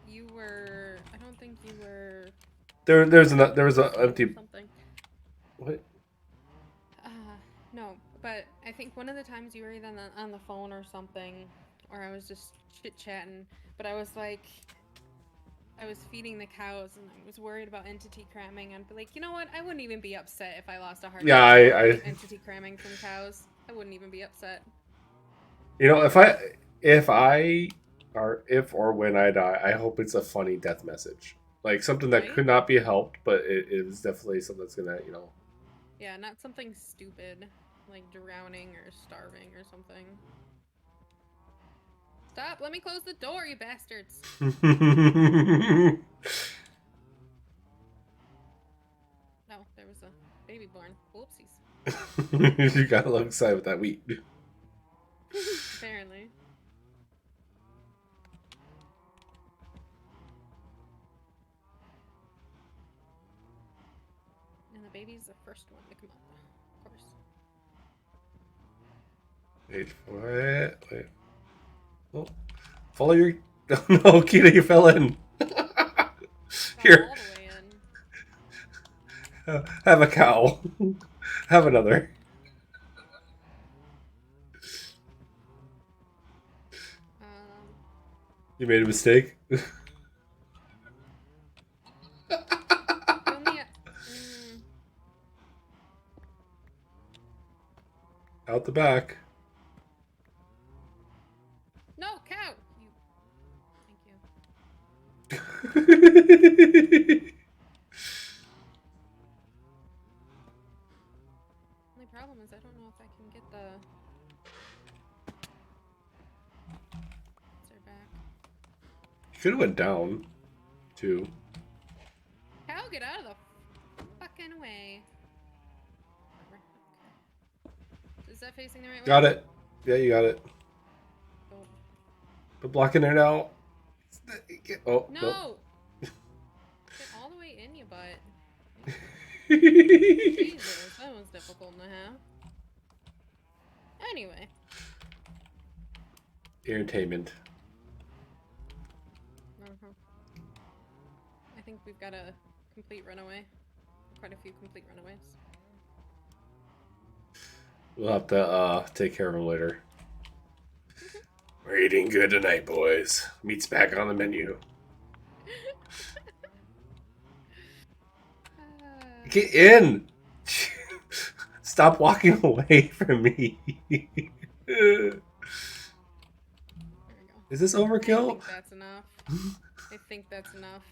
you were. I don't think you were. There was an empty. Something. What? No, but I think one of the times you were either on the phone or something, or I was just chit chatting. But I was like, I was feeding the cows, and I was worried about entity cramming. I'd be like, you know what? I wouldn't even be upset if I lost a heart. Yeah, entity cramming from cows. I wouldn't even be upset. You know, if or when I die, I hope it's a funny death message, like something that Right? could not be helped, but it is definitely something that's gonna, Yeah, not something stupid like drowning or starving or something. Stop! Let me close the door, you bastards! No, there was a baby born. Whoopsies. You got a little excited with that wheat. Apparently. And the baby's the first one to come up, of course. Wait. Oh, follow your. Oh, no, Kita, you fell in. Here, All the way in. have a cow. Have another. You made a mistake. Out the back. No, cow! Thank you. Only problem is I don't know if I can get the... back. You could have went down, too. Cow, get out of the fucking way. Is that facing the right way? Got it. Yeah, you got it. Oh. But blocking it out. Oh, No! Get all the way in, you butt. no. Jesus, that was difficult to have. Anyway. Entertainment. Uh-huh. I think we've got a complete runaway. Quite a few complete runaways. We'll have to take care of him later. We're eating good tonight, boys. Meat's back on the menu. Get in! Stop walking away from me. There we go. Is this I overkill? think that's enough. I think that's enough.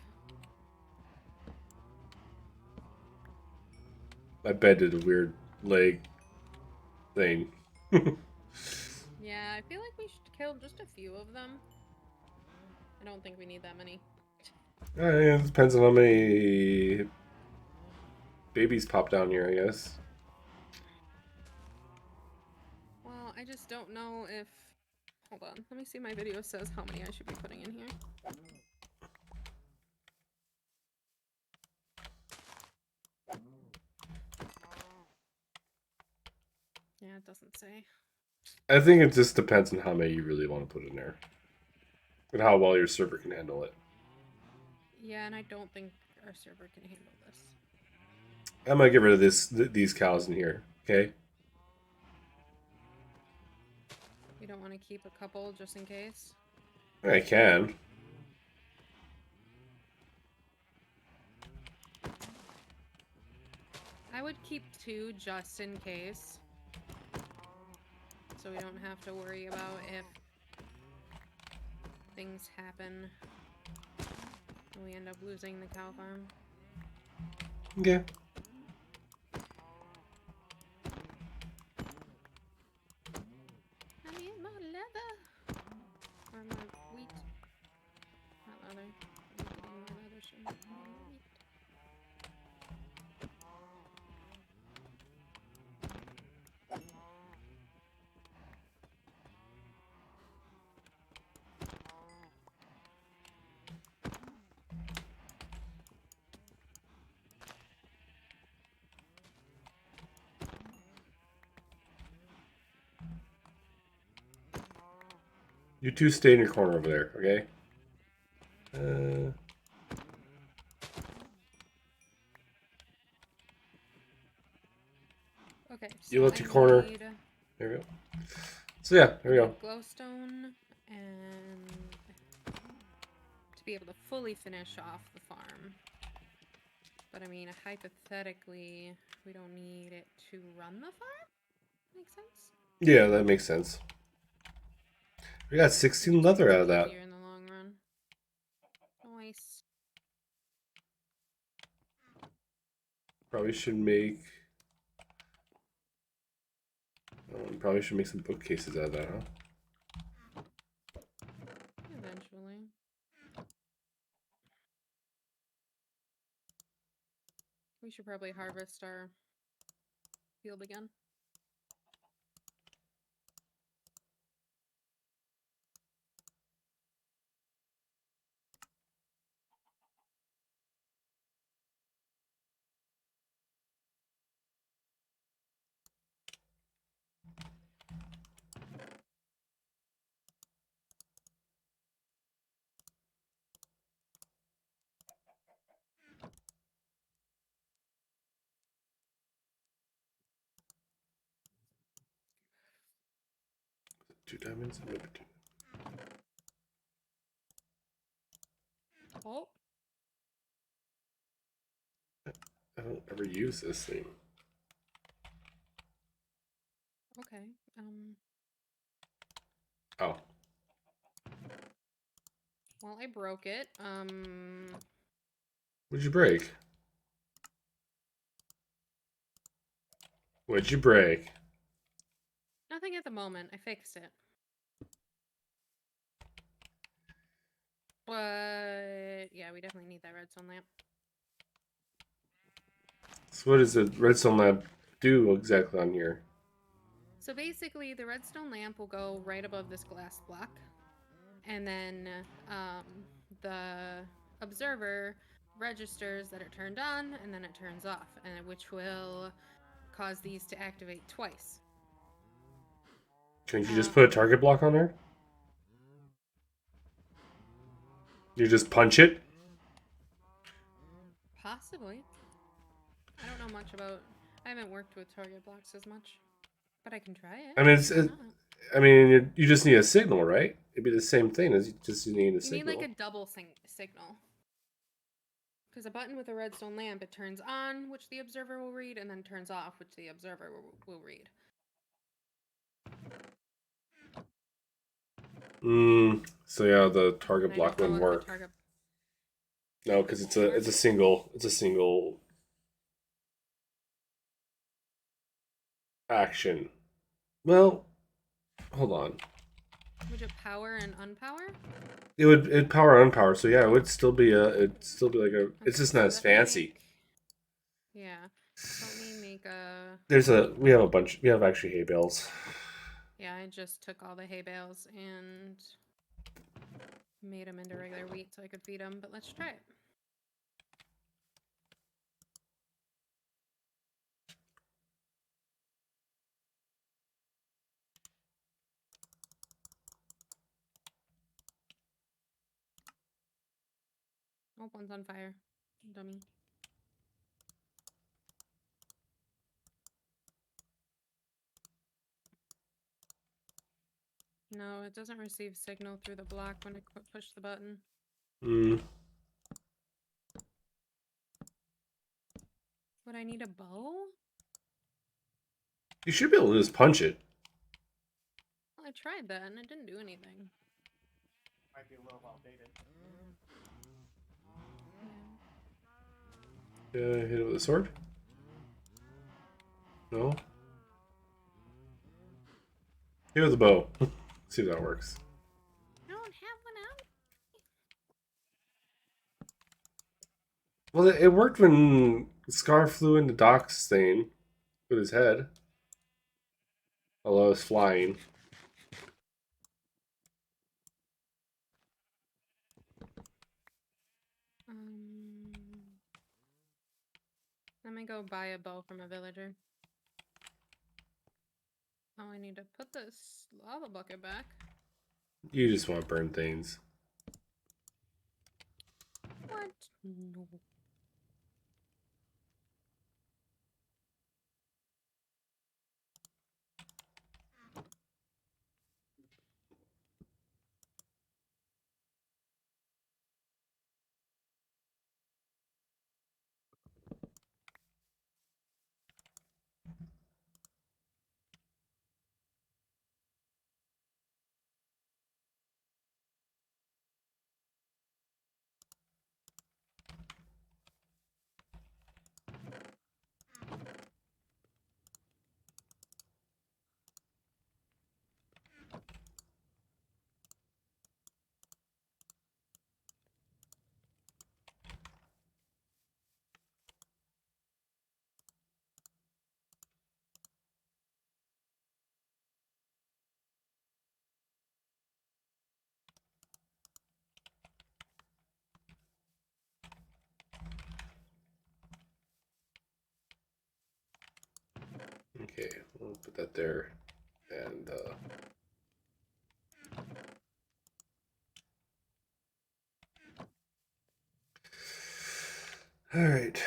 My bed did a weird leg thing. Yeah, I feel like we should kill just a few of them. I don't think we need that many. It depends on how many babies pop down here, I guess. Well, I just don't know if... Hold on, let me see my video says how many I should be putting in here. Yeah, it doesn't say. I think it just depends on how many you really want to put in there. And how well your server can handle it. Yeah, and I don't think our server can handle this. I'm gonna get rid of these cows in here, okay? You don't want to keep a couple just in case? I can. I would keep 2 just in case. So we don't have to worry about if things happen and we end up losing the cow farm. Okay. I need more leather! Or more wheat. Not leather. I'm getting more leather soon. I need more wheat. You two stay in your corner over there, okay? Okay, so You left I your corner. need There we go. So yeah, there we go. glowstone and to be able to fully finish off the farm. But I mean, hypothetically, we don't need it to run the farm? Makes sense? Yeah, that makes sense. We got 16 leather out of that. Easier in the long run. Nice. Probably should make... probably should make some bookcases out of that, huh? Eventually. We should probably harvest our field again. Two diamonds? Maybe two. Oh, I don't ever use this thing. okay. Oh. Well, I broke it. What'd you break? What'd you break? Nothing at the moment. I fixed it. But yeah, we definitely need that redstone lamp. So what does the redstone lamp do exactly on here? So basically, the redstone lamp will go right above this glass block, and then the observer registers that it turned on, and then it turns off, and which will cause these to activate twice. Can't you just put a target block on there? You just punch it? Possibly. I don't know much about. I haven't worked with target blocks as much, but I can try it. I mean, Why not? I mean, you just need a signal, right? It'd be the same thing as you just need a You signal. need like a double signal. Because a button with a redstone lamp, it turns on, which the observer will read, and then turns off, which the observer will read. So yeah, the target And I block don't know wouldn't if the work. No, because it's a single action. Well, hold on. Would it power and unpower? It'd power and unpower. So yeah, it'd still be like a. It's just not so as let me fancy. make- Yeah. Let me make a. We have a bunch. We have actually hay bales. Yeah, I just took all the hay bales and made them into regular wheat so I could feed them. But let's try it. Oh, one's on fire. Dummy. No, it doesn't receive signal through the block when I push the button. Would I need a bow? You should be able to just punch it. Well, I tried that and it didn't do anything. Might be a little outdated. Hit it with a sword. No. Hit it with a bow. See if that works. I don't have one out. Well, it worked when Scar flew into Doc's thing with his head. Although it was flying. Let me go buy a bow from a villager. Oh, I need to put this lava bucket back. You just want to burn things. What? No. Okay, we'll put that there. And, Alright.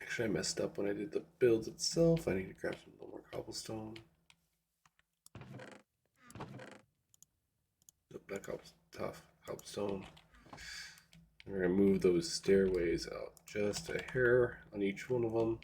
Actually, I messed up when I did the build itself. I need to grab some more cobblestone. Nope, not cobblestone. We're gonna move those stairways out just a hair on each one of them.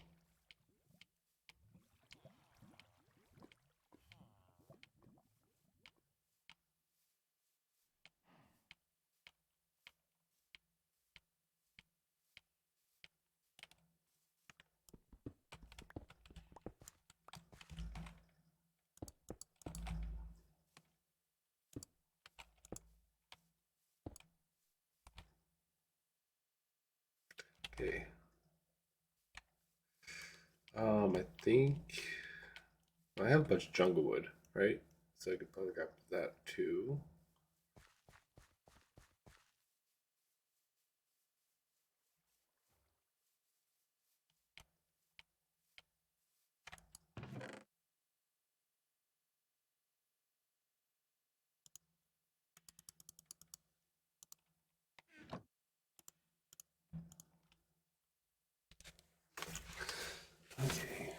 Okay. I think I have a bunch of jungle wood, right? So I could probably grab that too. Okay.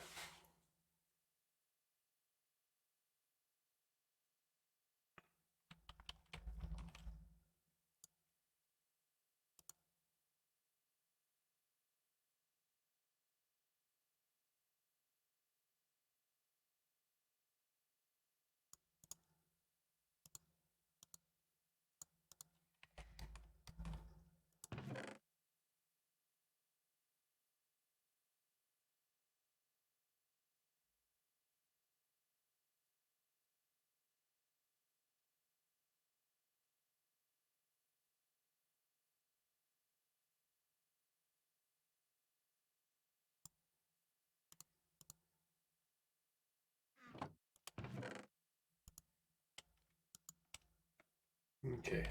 Okay.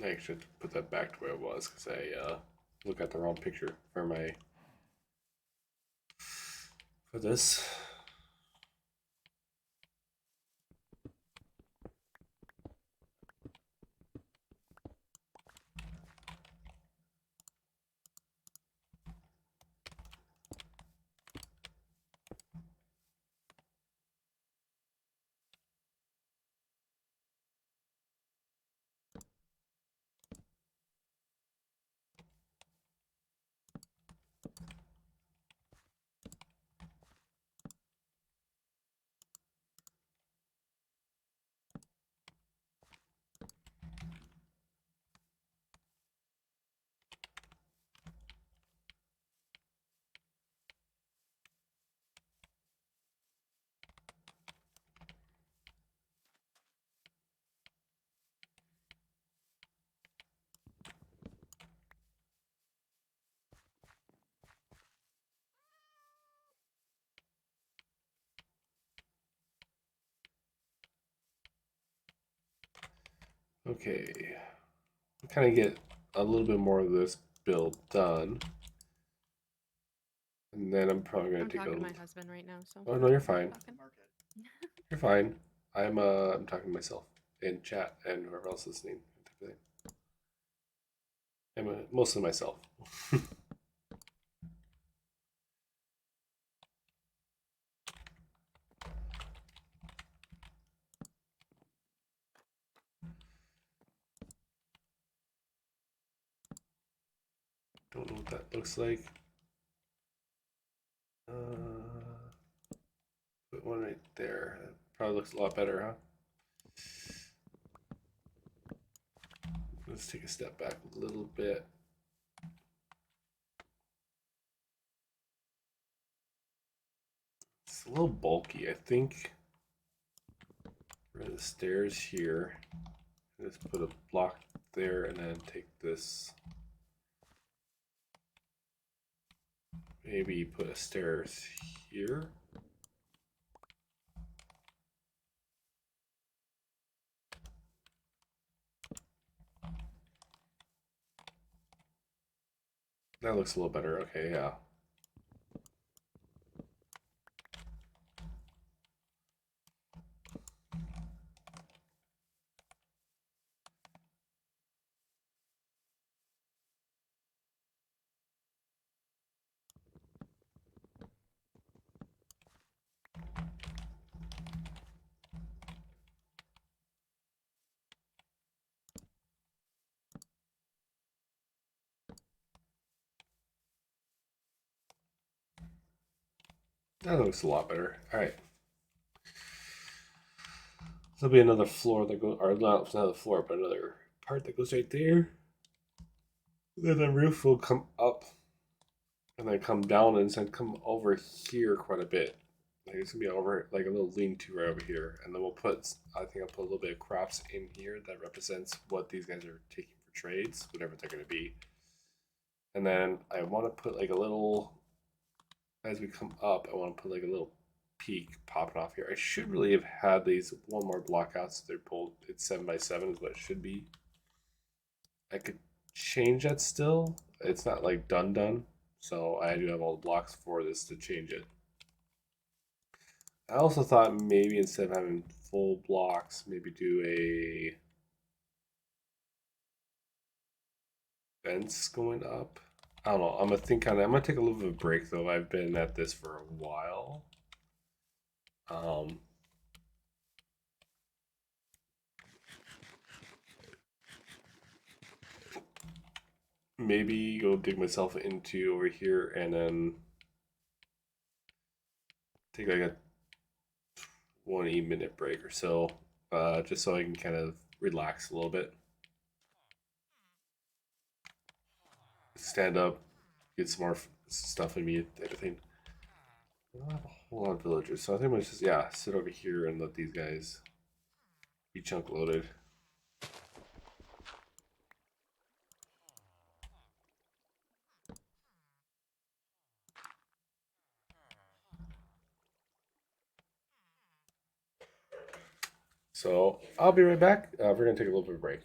I actually have to put that back to where it was because I look at the wrong picture for this. Okay. Kind of get a little bit more of this build done. And then I'm probably gonna I'm take talking a. to my husband right now, so. Oh no, you're fine. Talking. Market. You're fine. I'm talking to myself in chat and whoever else is listening. I'm mostly myself. Don't know what that looks like. Put one right there. That probably looks a lot better, huh? Let's take a step back a little bit. It's a little bulky, I think. For the stairs here, just put a block there and then take this. Maybe put a stairs here. That looks a little better. Okay, yeah. That looks a lot better. All right. There'll be another floor that goes, or not another floor, but another part that goes right there. Then the roof will come up and then come down and then come over here quite a bit. I think it's gonna be over like a little lean-to right over here, and then we'll put. I think I'll put a little bit of crops in here that represents what these guys are taking for trades, whatever they're gonna be. And then I want to put like a little. As we come up, I want to put like a little peak popping off here. I should really have had these one more block out, so they're pulled. It's 7x7 is what it should be. I could change that still. It's not like done, so I do have all the blocks for this to change it. I also thought maybe instead of having full blocks, maybe do a fence going up. I don't know. I'm gonna think on that. I'm gonna take a little bit of a break though. I've been at this for a while. Maybe go dig myself into over here and then take like a 20-minute break or so, just so I can kind of relax a little bit. Stand up, get some more stuff in me, everything. I don't have a whole lot of villagers, so I think I'm gonna just sit over here and let these guys be chunk loaded. So I'll be right back. We're gonna take a little bit of a break.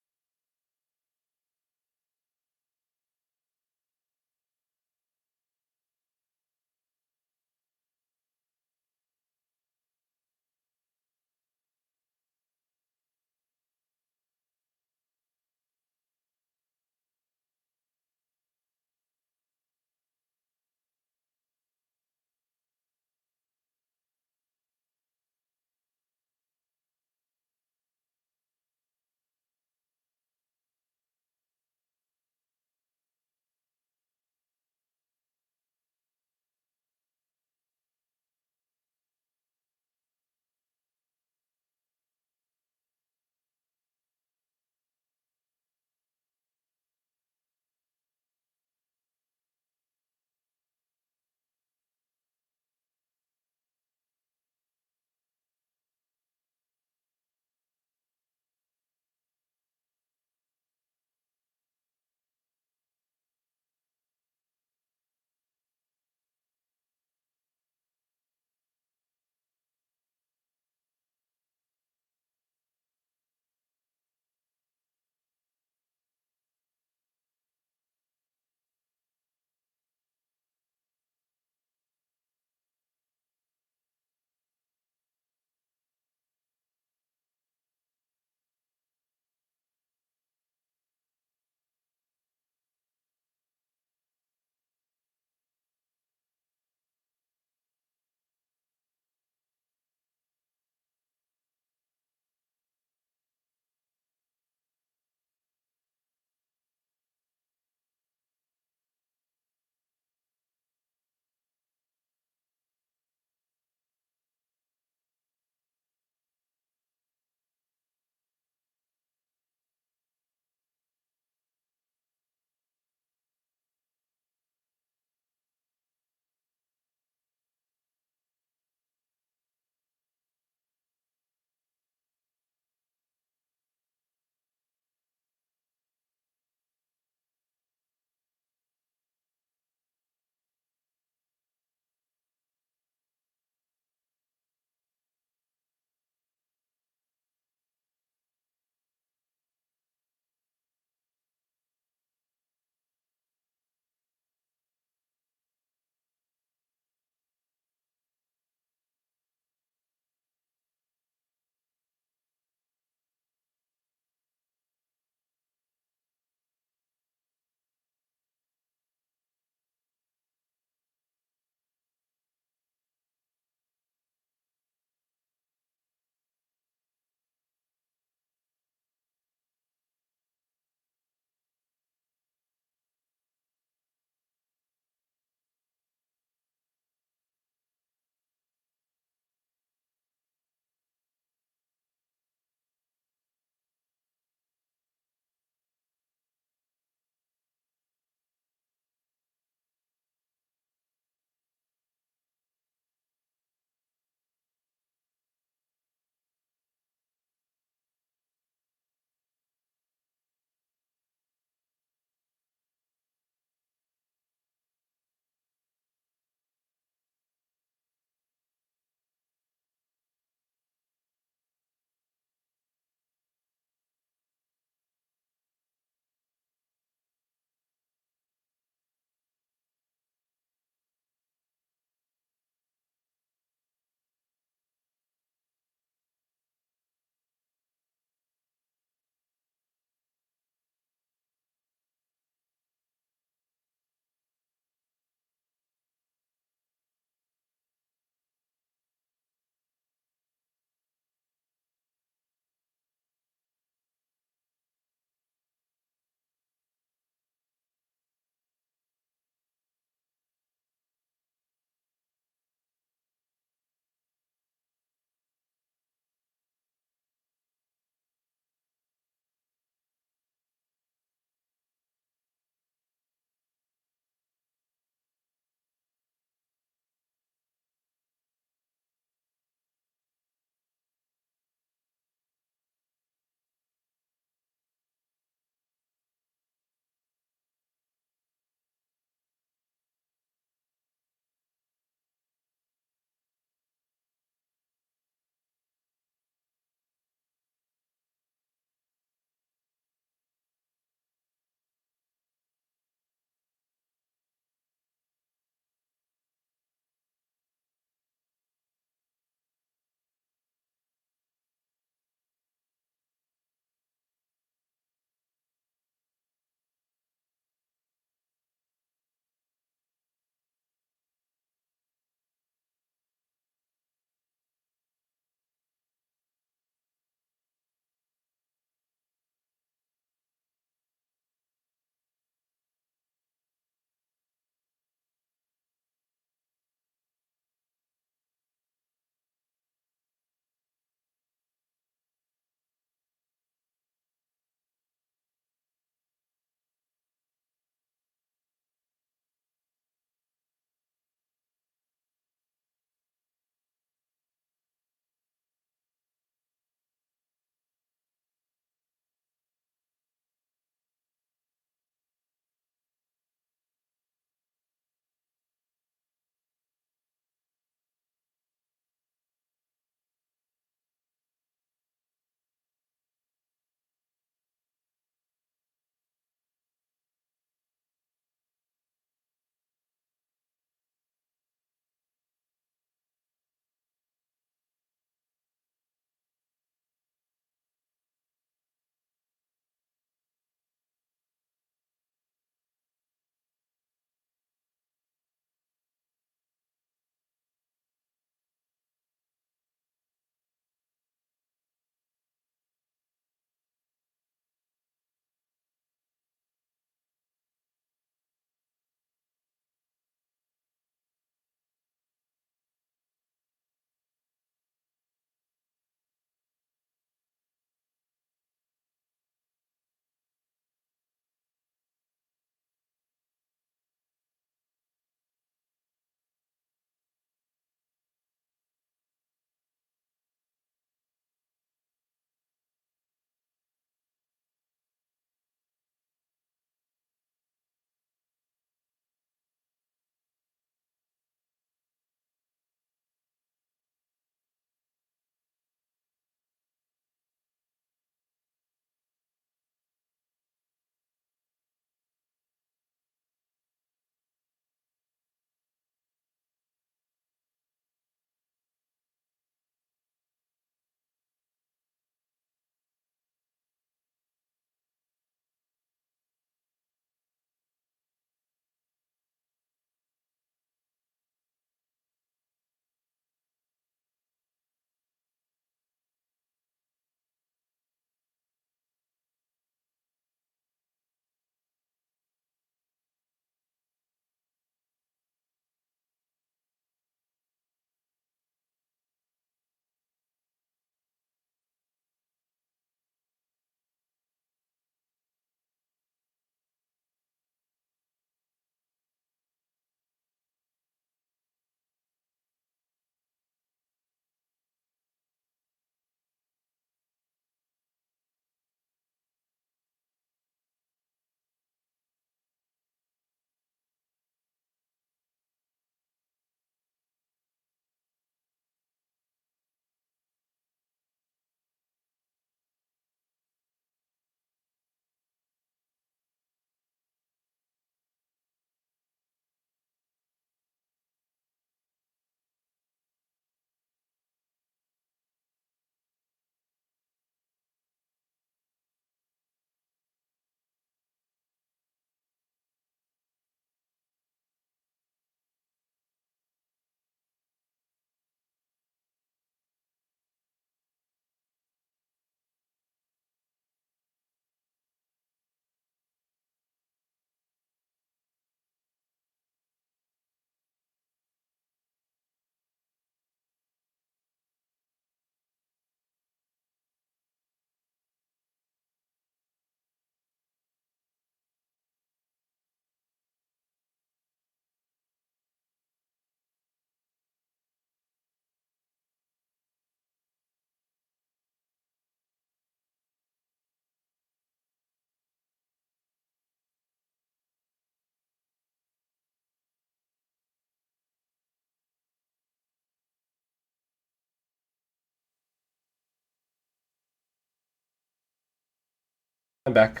I'm back.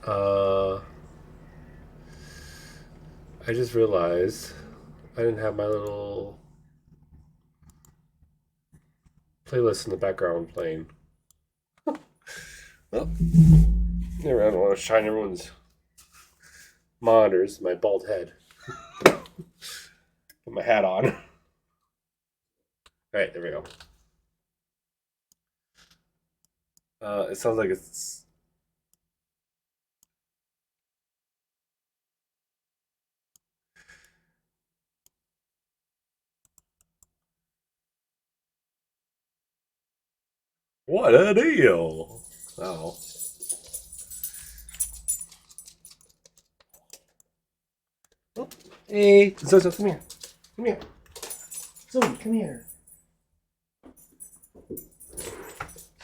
Uh, I just realized I didn't have my little playlist in the background playing. Well, I don't want to shine everyone's monitors, my bald head. Put my hat on. All right, there we go. It sounds like it's. What a deal! Oh. Oh. Hey, Zozo, come here. Come here. Zoe, come here.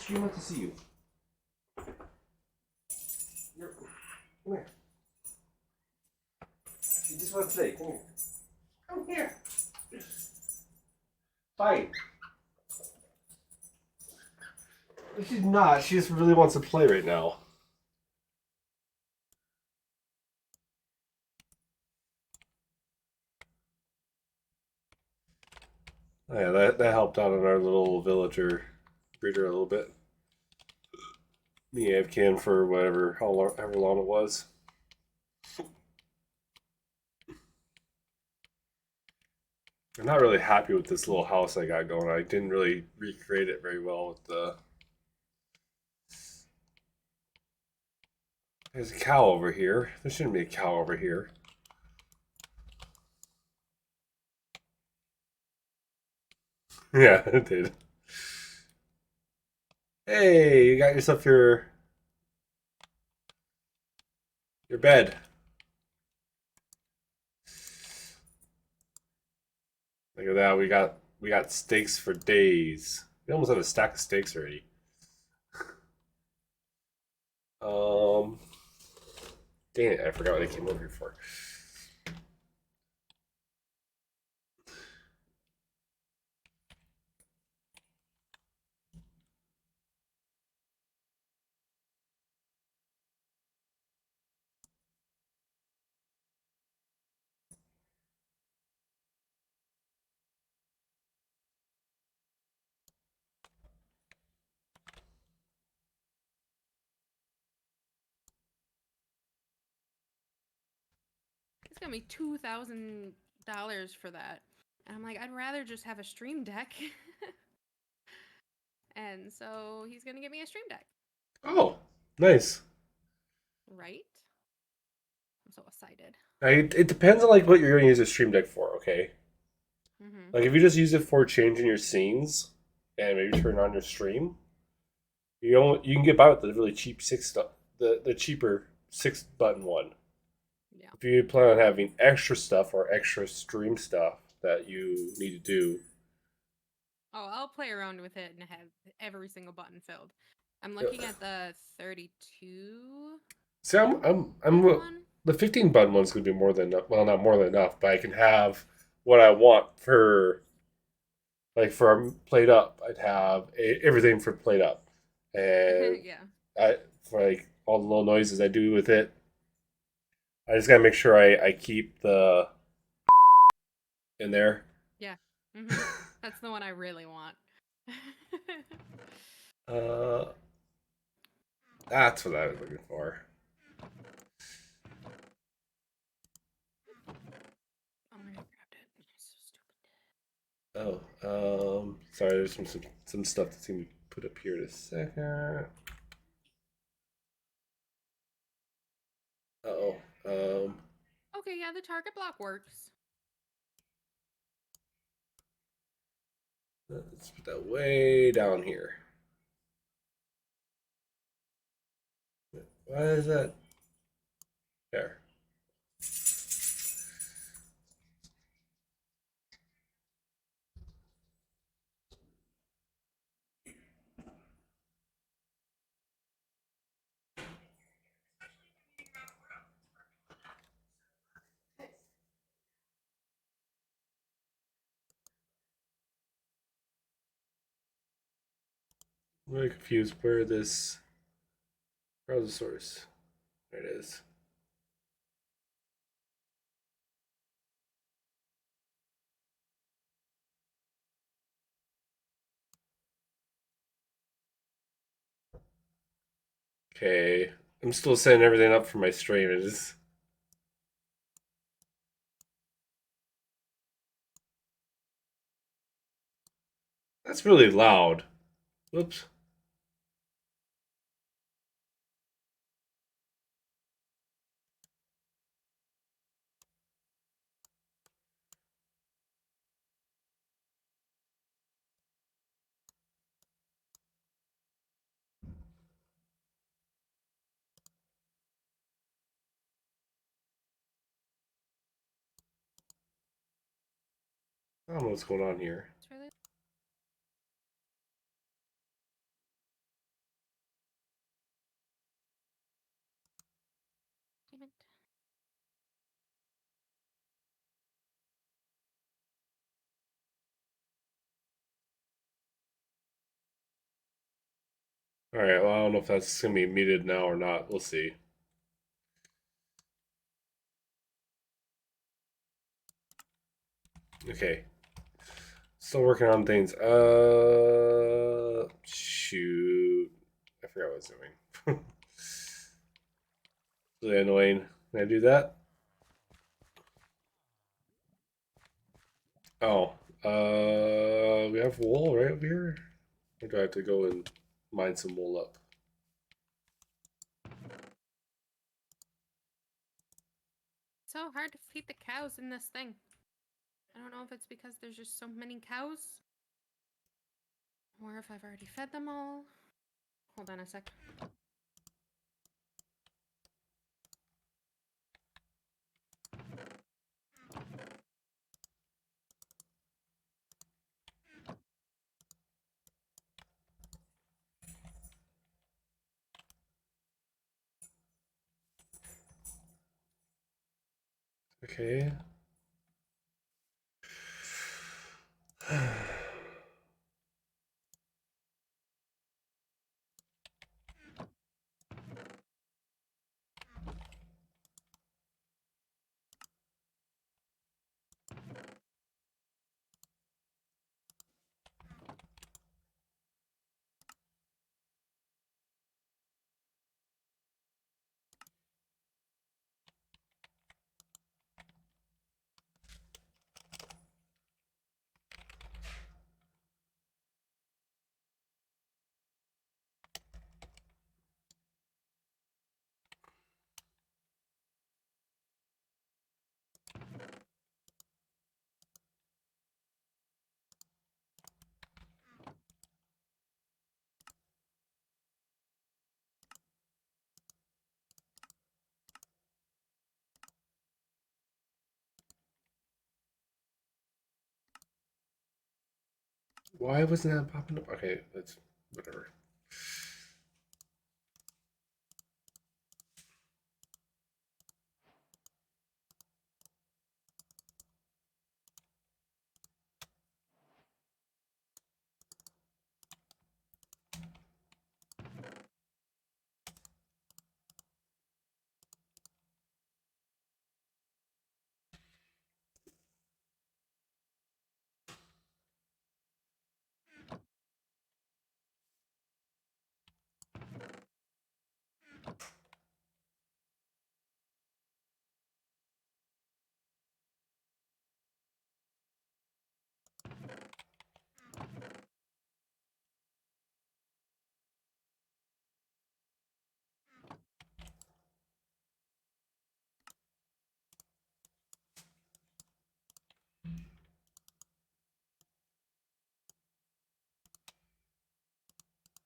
She wants to see you. Come here. You just want to play. Come here. Come here. Fine. She's not. She just really wants to play right now. Oh, yeah, that helped out on our little villager breeder a little bit. The Avcan for whatever, however long it was. I'm not really happy with this little house I got going. I didn't really recreate it very well with the. There's a cow over here. There shouldn't be a cow over here. Yeah, it did. Hey, you got yourself your bed. Look at that. We got steaks for days. We almost have a stack of steaks already. Um, Dang it! I forgot what I came over here for. It's gonna be $2,000 for that. And I'm like, I'd rather just have a stream deck. And so he's gonna give me a stream deck. Oh, nice. Right? I'm so excited. Now, it depends on like what you're going to use a Stream Deck for. Okay, Mm-hmm. like if you just use it for changing your scenes and maybe turn on your stream, you can get by with the really cheap the cheaper 6 button one. Yeah. If you plan on having extra stuff or extra stream stuff that you need to do, Oh, I'll play around with it and have every single button filled. I'm looking at the 32 see, I'm one. the 15 button one's going to be more than enough. Well, not more than enough, but I can have what I want for like for played up. I'd have everything for played up, and Yeah. I for like all the little noises I do with it. I just gotta make sure I keep the in there. Yeah. Mm-hmm. That's the one I really want. uh, that's what I was looking for. Oh my god, I grabbed it. It's so stupid. Oh, sorry. There's some stuff that's gonna be put up here in a second. Oh, Okay, yeah, the target block works. let's put that way down here. Why is that there? I'm really confused where this browser source. There it is. Okay, I'm still setting everything up for my stream. It is. That's really loud. Whoops. I don't know what's going on here. It's really. Damn it. All right. Well, I don't know if that's gonna be muted now or not. We'll see. Okay. Still working on things. Shoot. I forgot what I was doing. Really annoying. Can I do that? Oh. We have wool right over here. Or do I have to go and mine some wool up? So hard to feed the cows in this thing. I don't know if it's because there's just so many cows. Or if I've already fed them all. Hold on a sec. Okay. Why wasn't that popping up? Okay, that's whatever.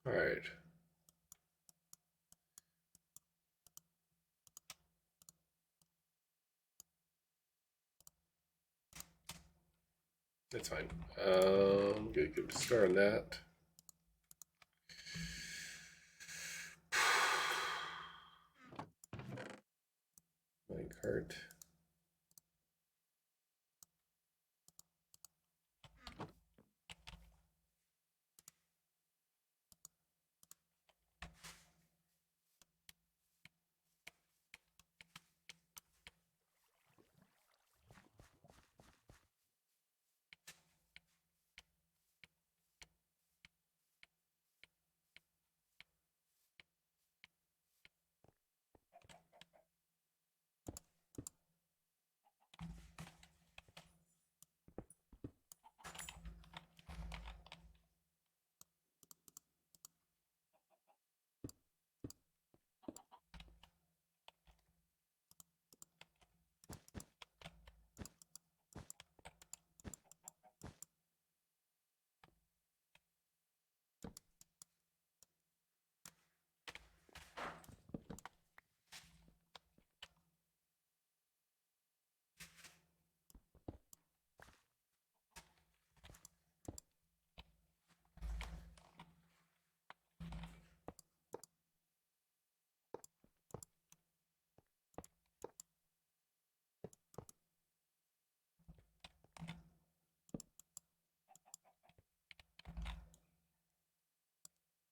All right. That's fine. Good. Good to start on that. My cart.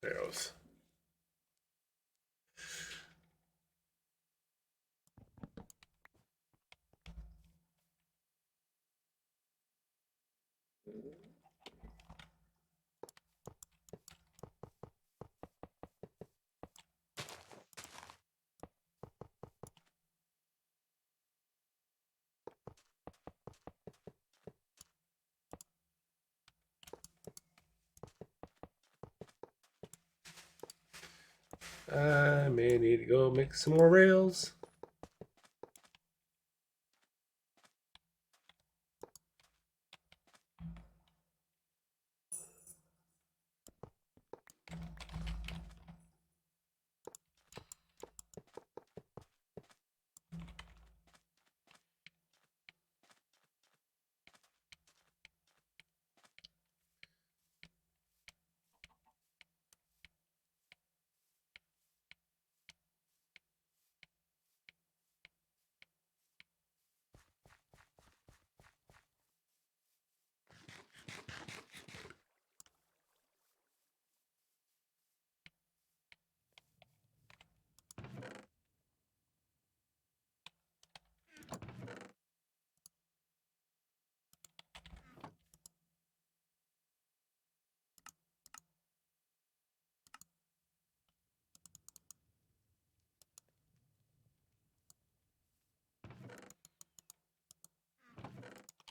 There it goes. I may need to go make some more rails.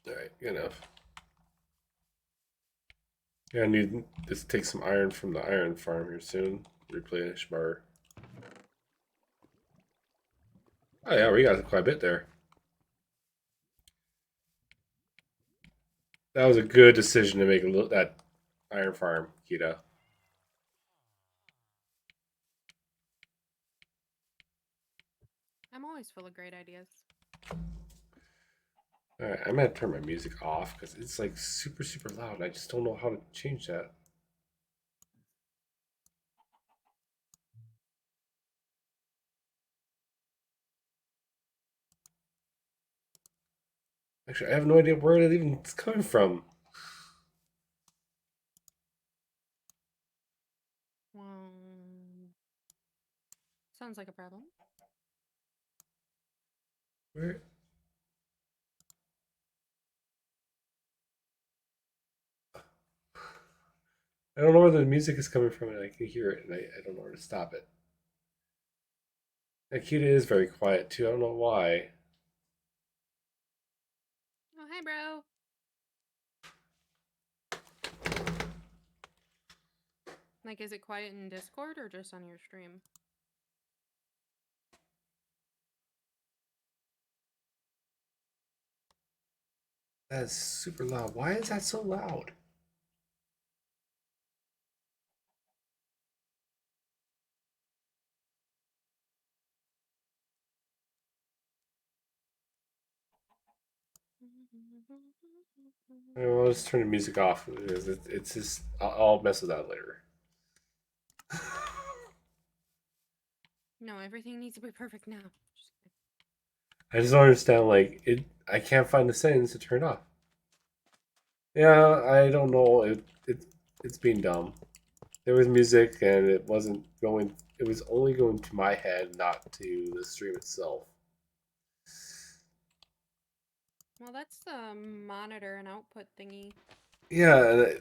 All right, good enough. Yeah, I need to take some iron from the iron farm here soon. Replenish bar. Oh yeah, we got quite a bit there. That was a good decision to make that iron farm, Kita. I'm always full of great ideas. All right, I'm gonna turn my music off because it's like super, super loud. I just don't know how to change that. Actually, I have no idea where it even is coming from. Well, sounds like a problem. Where? I don't know where the music is coming from, and I can hear it, and I don't know where to stop it. Akita is very quiet too. I don't know why. Oh, hi, bro. Like, is it quiet in Discord or just on your stream? That is super loud. Why is that so loud? I'll just turn the music off because it's just. I'll mess with that later. No, everything needs to be perfect now. Just kidding. I just don't understand. Like it, I can't find the settings to turn off. Yeah, I don't know. It's being dumb. There was music and it wasn't going. It was only going to my head, not to the stream itself. Well, that's the monitor and output thingy. Yeah,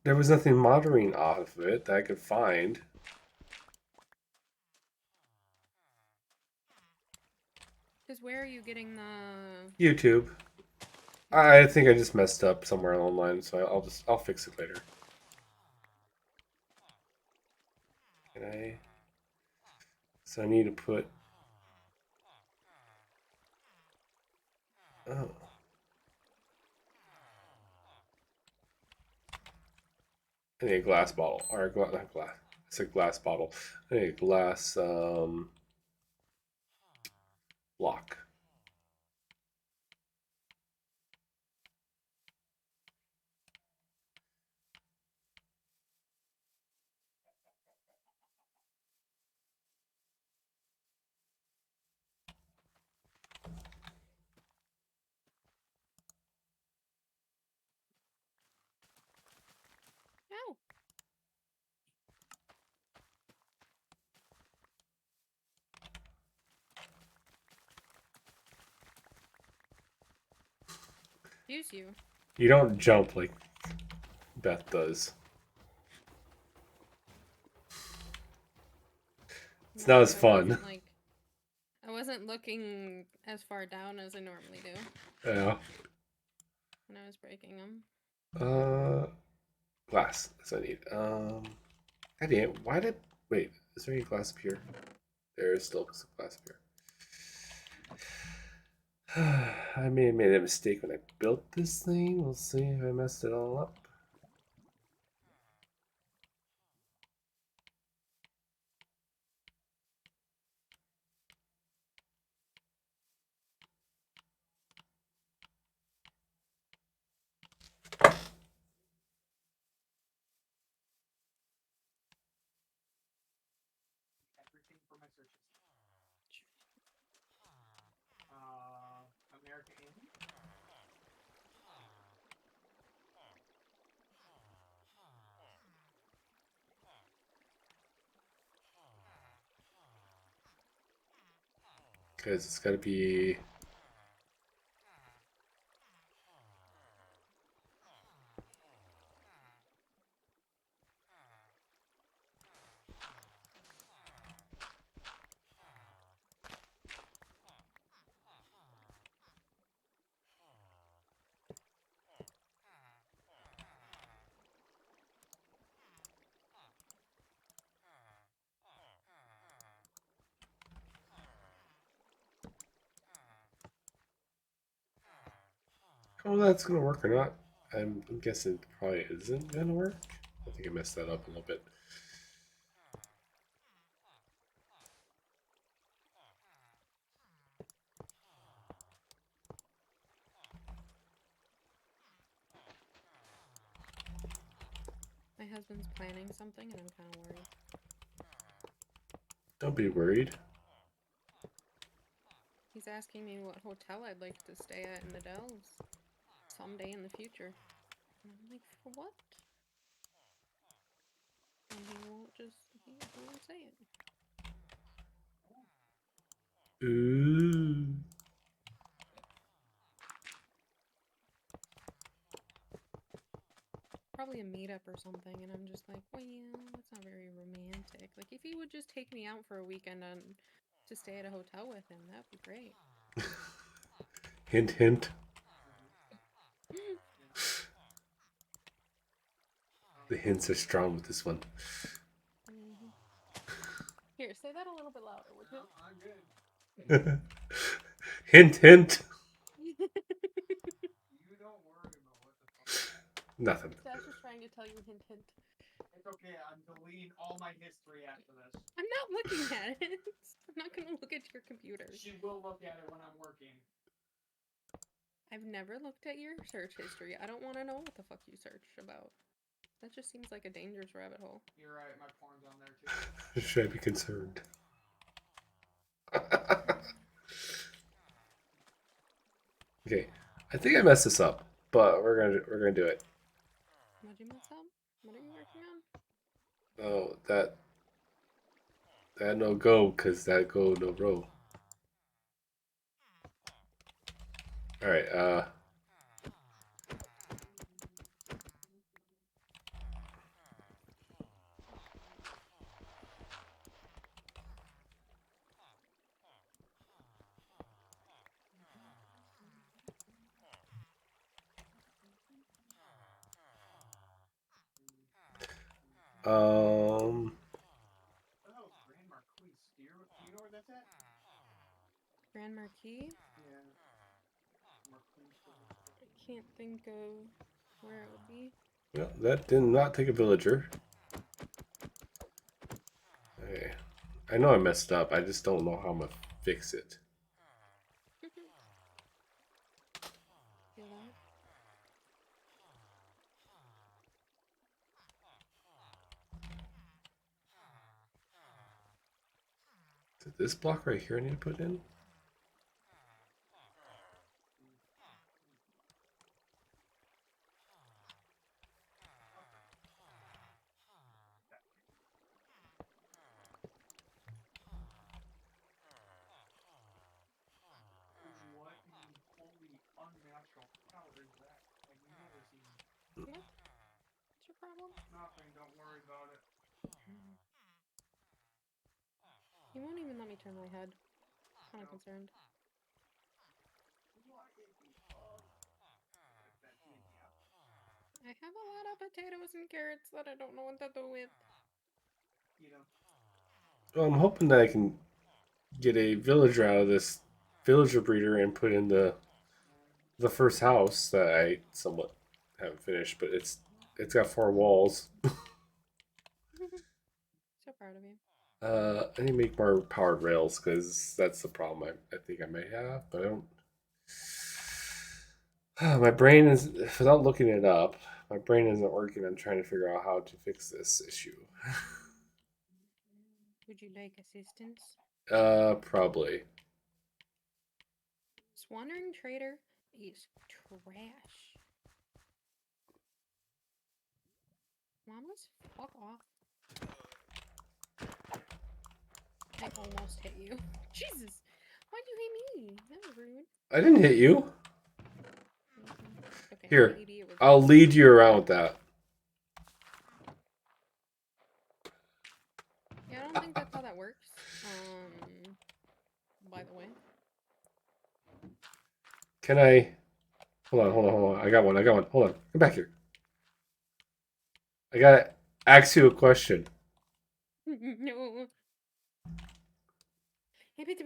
there was nothing monitoring off of it that I could find. Because where are you getting the... YouTube. I think I just messed up somewhere online, so I'll fix it later. Can I? So I need to put. Oh. I need a glass bottle or not glass. It's a glass bottle. I need a glass block. Oh. Excuse you. You don't jump like Beth does. It's not as I fun. wasn't, like, I wasn't looking as far down as I normally do Yeah. when I was breaking them. Glass. That's what I need. God damn it. Why did... Wait, is there any glass up here? There is still some glass up here. I may have made a mistake when I built this thing. We'll see if I messed it all up. Everything for my searches. America Inn. Because it's got to be... Oh, that's going to work or not. I'm guessing it probably isn't going to work. I think I messed that up a little bit. My husband's planning something, and I'm kind of worried. Don't be worried. He's asking me what hotel I'd like to stay at in the Dells someday in the future. And I'm like, for what? And he won't say it. Ooh. Probably a meetup or something, and I'm just like, well, that's not very romantic. Like, if he would just take me out for a weekend to stay at a hotel with him, that'd be great. Hint, hint. The hints are strong with this one. Mm-hmm. Here, say that a little bit louder, would you? I'm good. Hint, hint. You don't worry about what the fuck. Nothing. Stash is trying to tell you hint, hint. It's okay. I'm deleting all my history after this. I'm not looking at it. I'm not gonna look at your computer. She will look at it when I'm working. I've never looked at your search history. I don't want to know what the fuck you searched about. That just seems like a dangerous rabbit hole. You're right. My porn's on there too. Should I be concerned? Okay, I think I messed this up, but we're gonna do it. What'd you mess up? What are you working on? Oh, that no go, cause that go no row. All right. Oh, Grand Marquis. Do you know where that's at? Grand Marquis? Yeah. Marquis. I can't think of where it would be. Well, that did not take a villager. Okay. I know I messed up. I just don't know how I'm gonna fix it. Feel that? Is it this block right here I need to put in? What in holy unnatural power is that? He won't even let me turn my head. Kind of concerned. I have a lot of potatoes and carrots that I don't know what to do with. Well, I'm hoping that I can get a villager out of this villager breeder and put in the first house that I somewhat haven't finished, but it's got 4 walls. So proud of you. I need to make more powered rails because that's the problem I think I may have, but I don't. My brain is, without looking it up, my brain isn't working on trying to figure out how to fix this issue. Would you like assistance? Probably. This wandering trader is trash. Llamas, fuck off. I almost hit you. Jesus! Why'd you hit me? That was rude. I didn't hit you. Okay, Here, maybe it was I'll lead you around with that. Yeah, I don't think that's how that works. By the way. Can I? Hold on. I got one. Hold on. Come back here. I gotta ask you a question. No. Hey, bitte.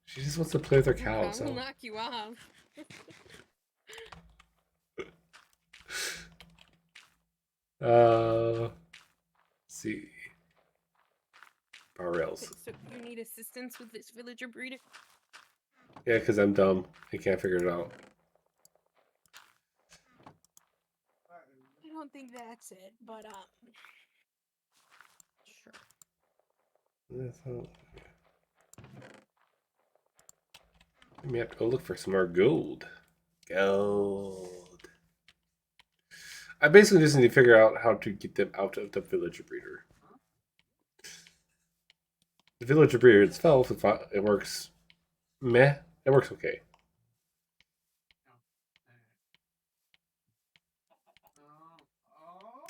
She just wants to play with her I cows. will knock you off. Let's see. Power rails. So you need assistance with this villager breeder? Yeah, because I'm dumb. I can't figure it out. I don't think that's it, but sure. We have to go look for some more gold. Gold. I basically just need to figure out how to get them out of the villager breeder. The villager breeder itself, it works meh. It works okay.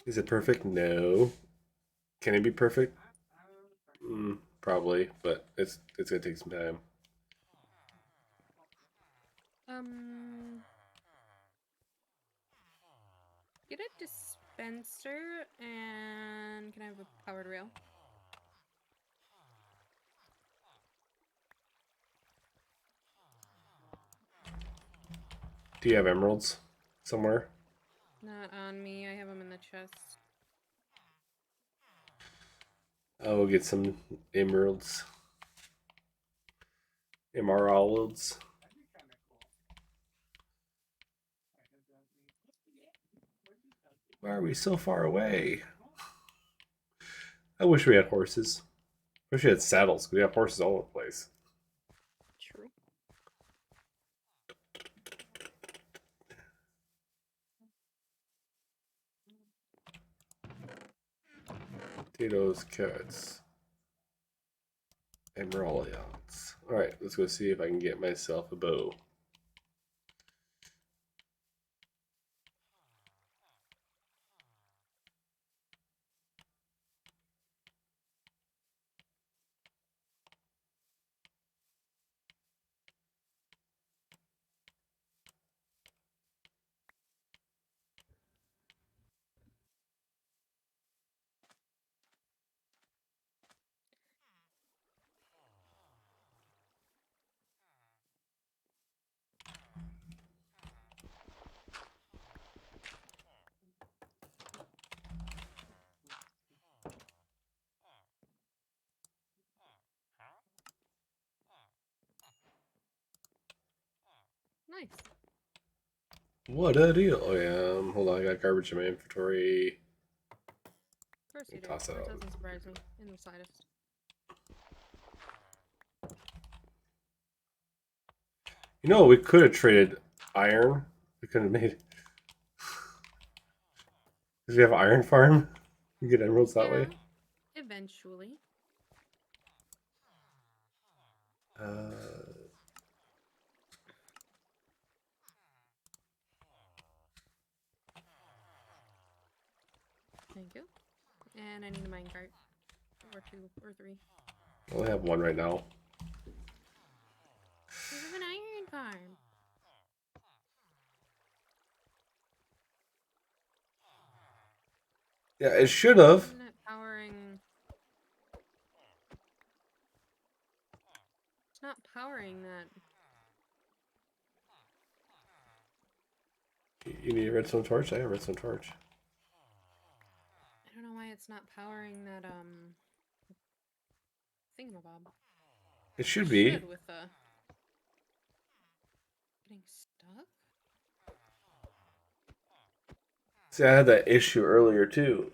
Is it perfect? No. Can it be perfect? Probably, but it's gonna take some time. Get a dispenser and can I have a powered rail? Do you have emeralds somewhere? Not on me. I have them in the chest. I'll get some emeralds. Emeralds. Why are we so far away? I wish we had horses. I wish we had saddles. We have horses all over the place. True. Potatoes, carrots, emeralds. Alright, let's go see if I can get myself a bow. Nice. What a deal. Oh yeah, hold on, I got garbage in my inventory. Of course you do. Toss that That out. doesn't surprise me in the slightest. You know, we could have traded iron. We could have made. Does we have an iron farm? You get emeralds that way? Eventually. Thank you. And I need a minecart. Or 2 or 3. I only have one right now. This is an iron farm. Yeah, it should have. Isn't it powering? It's not powering that. You need a redstone torch? I have a redstone torch. I don't know why it's not powering that thingamabob. It should be. Should with the getting stuck. See, I had that issue earlier too.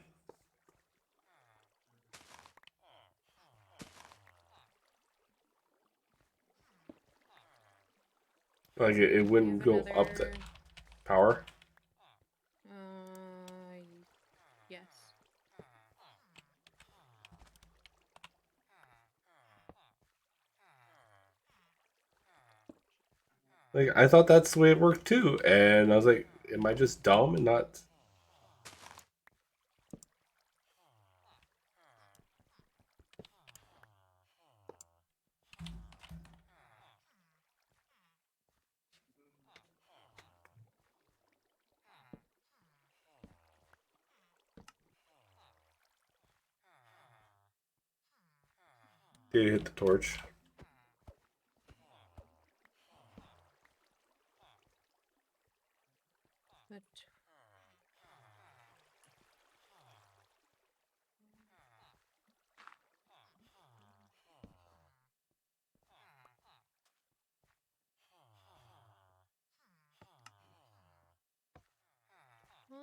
Like it Do you wouldn't have go up the another- power. Yes. Like I thought that's the way it worked too, and I was like, am I just dumb and not? Did hit the torch? But why?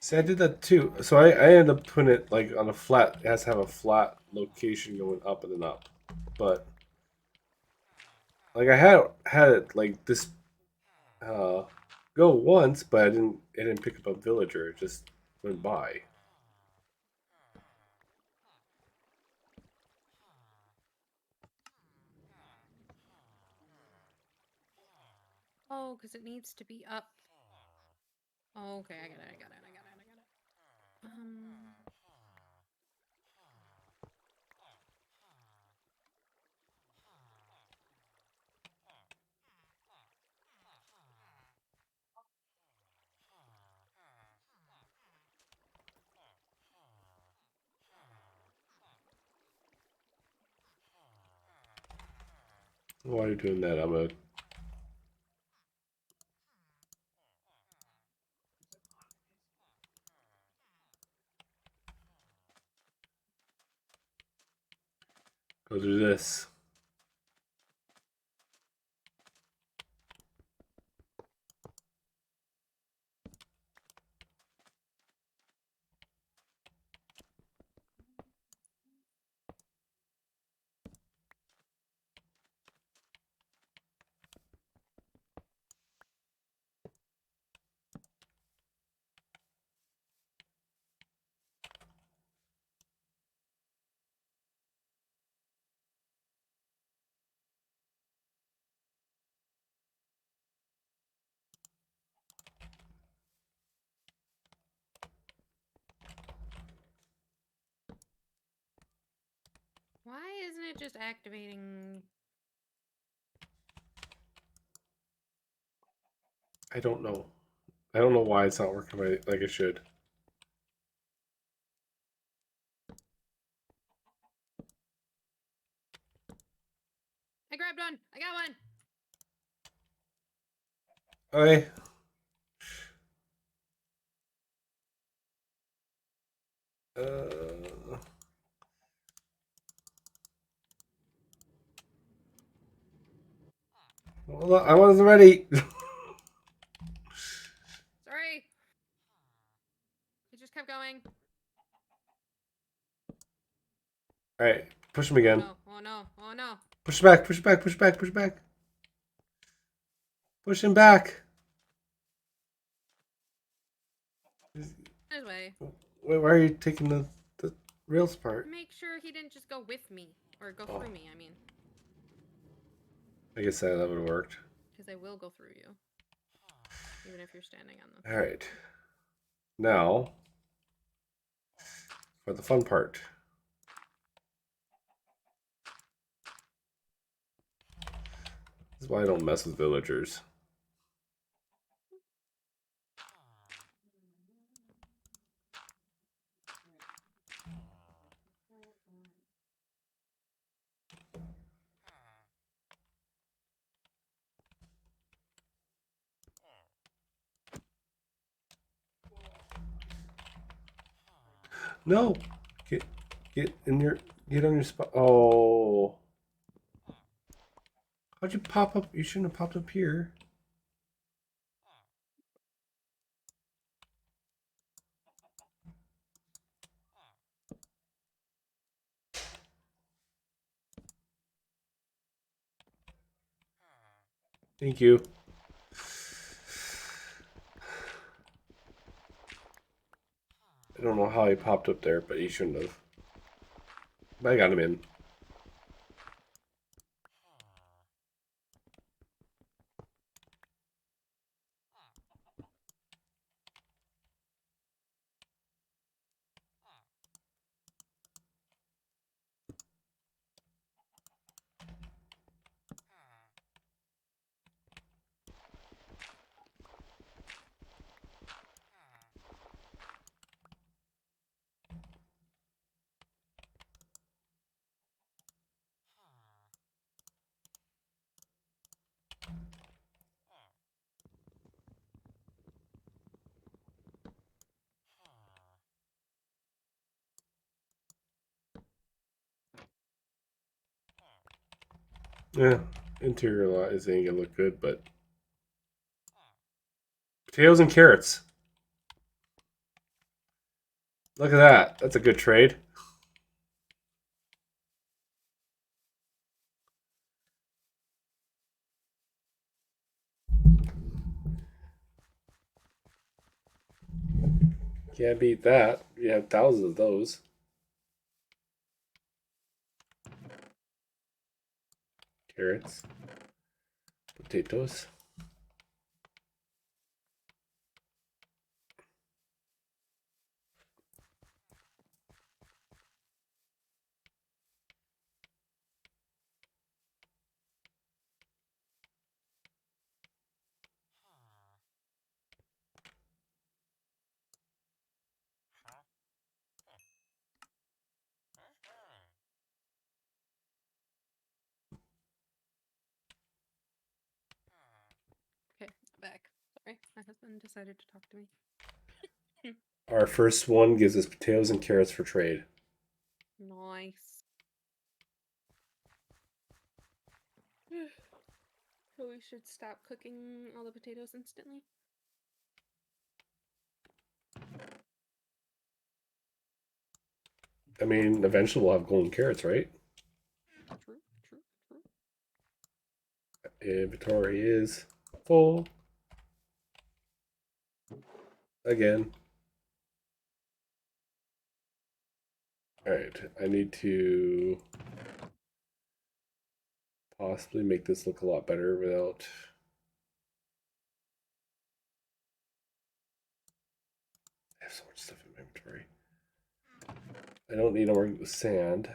See, I did that too. So I ended up putting it like on a flat. It has to have a flat location going up and then up. But like I had it like this go once, but it didn't pick up a villager. It just went by. Oh, because it needs to be up. Oh, okay, I got it. Why are you doing that? I'm gonna. Go do this. Why isn't it just activating? I don't know. I don't know why it's not working like it should. I grabbed one. I got one. Okay. Hold on, I wasn't ready. Sorry. It just kept going. All right, push him again. No. Oh no. Oh no. Push back. Push back. Push back. Push back. Push him back. This way. Wait, why are you taking the rails part? Make sure he didn't just go with me or go through me. I mean, I guess that would have worked. because I will go through you, even if you're standing on the. All right. Now, for the fun part. This is why I don't mess with villagers. No, get in your get on your spot. Oh, how'd you pop up? You shouldn't have popped up here. Thank you. I don't know how he popped up there, but he shouldn't have. But I got him in. Yeah, interior lot isn't gonna look good, but potatoes and carrots. Look at that. That's a good trade. Can't beat that. You have thousands of those. Carrots. Potatoes. Okay, I'm back. Sorry, my husband decided to talk to me. Our first one gives us potatoes and carrots for trade. Nice. So we should stop cooking all the potatoes instantly? I mean, eventually we'll have golden carrots, right? True, true, true. Inventory is full. Again. Alright, I need to possibly make this look a lot better without... I have so much stuff in my inventory. I don't need more sand. I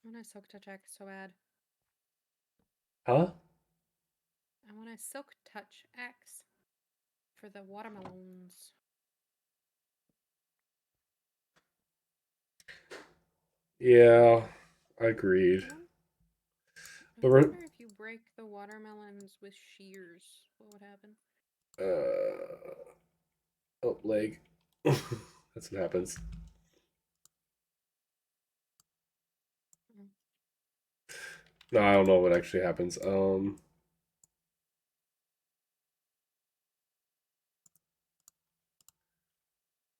want a silk touch axe so bad. Huh? I want a silk touch axe for the watermelons. Yeah, I agreed. I But wonder if you break the watermelons with shears, what would happen? Oh, leg. That's what happens. Mm. No, I don't know what actually happens. Alright,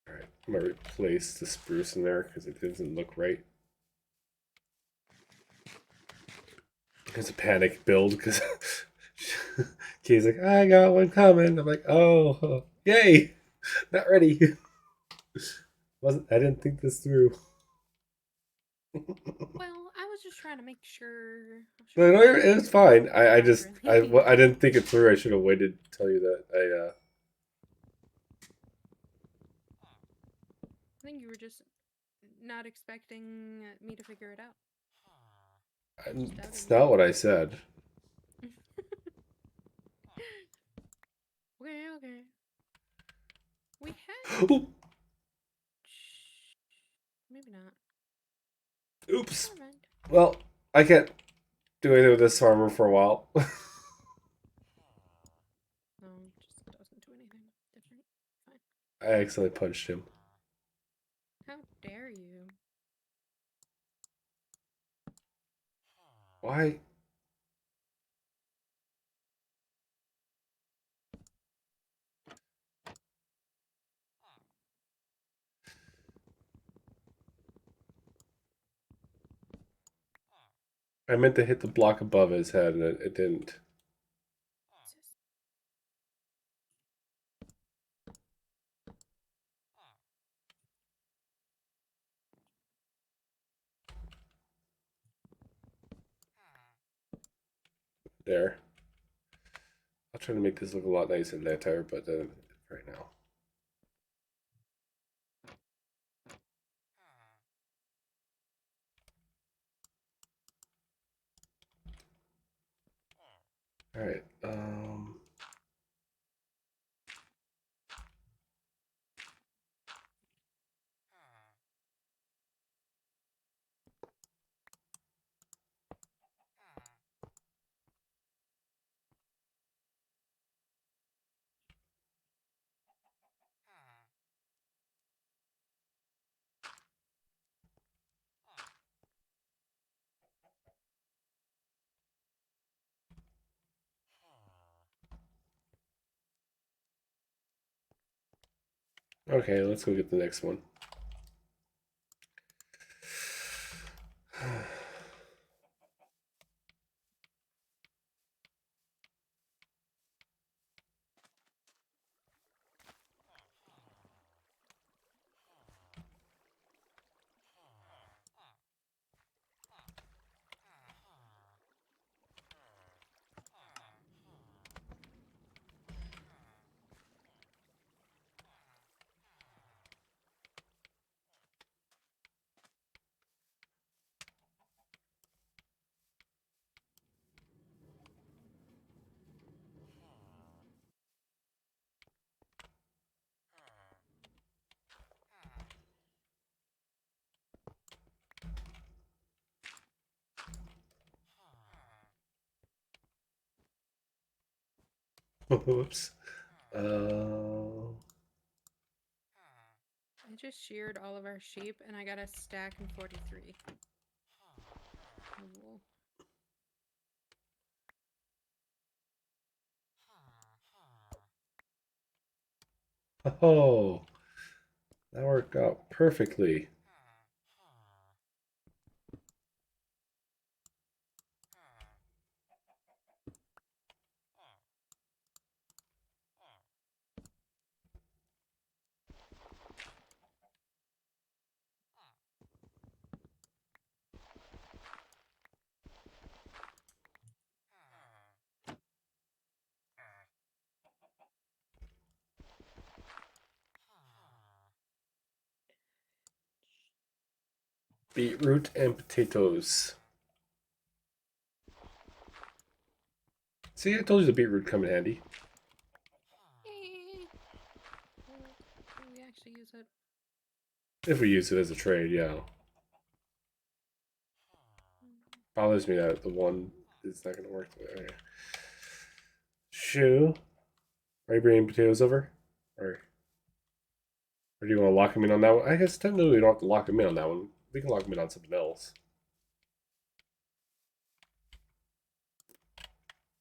I'm gonna replace the spruce in there because it doesn't look right. It's a panic build because Kay's like, I got one coming. I'm like, oh, yay! Not ready. I didn't think this through. Well, I was just trying to make sure. No, it was fine. I just Really. I didn't think it through. I should have waited to tell you that think you were just not expecting me to figure it out. It's not what I said. Okay. We had. Ooh, Maybe not. oops. Never mind. Well, I can't do anything with this farmer for a while. No, just doesn't do anything different. Fine. I accidentally punched him. How dare you? Why? I meant to hit the block above his head, and it didn't. There. I'll try to make this look a lot nicer than that tire, but right now. All right. Okay, let's go get the next one. Whoops. I just sheared all of our sheep and I got a stack in 43. Wool. Oh, that worked out perfectly. Beetroot and potatoes. See, I told you the beetroot come in handy. Will we actually use it? If we use it as a trade, yeah. Bothers me that the one is not going to work. Okay. Shoe. Are you bringing potatoes over? Or do you want to lock him in on that one? I guess technically we don't have to lock him in on that one. We can lock him in on something else.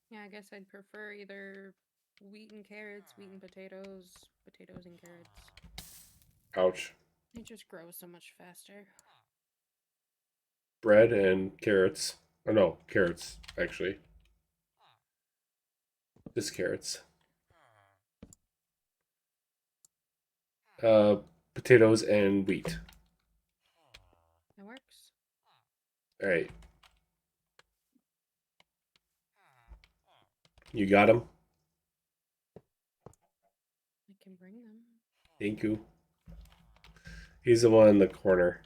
Yeah, I guess I'd prefer either wheat and carrots, wheat and potatoes, potatoes and carrots. Ouch. It just grows so much faster. Bread and carrots. Oh no, carrots, actually. Just carrots. Potatoes and wheat. That works. Alright. You got him? I can bring them. Thank you. He's the one in the corner.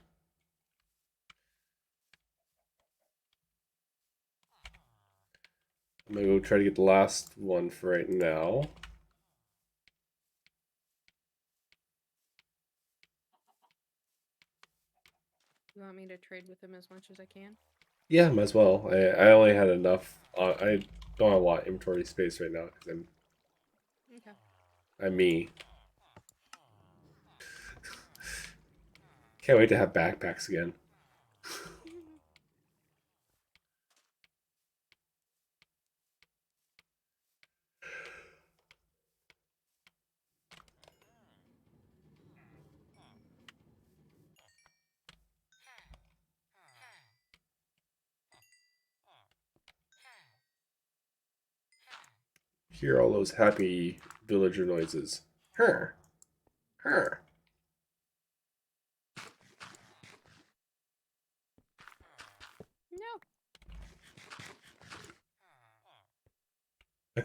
I'm gonna go try to get the last one for right now. You want me to trade with him as much as I can? Yeah, might as well. I only had enough. I don't have a lot of inventory space right now because Okay. I'm me. Can't wait to have backpacks again. Hear all those happy villager noises. Her. Her. No.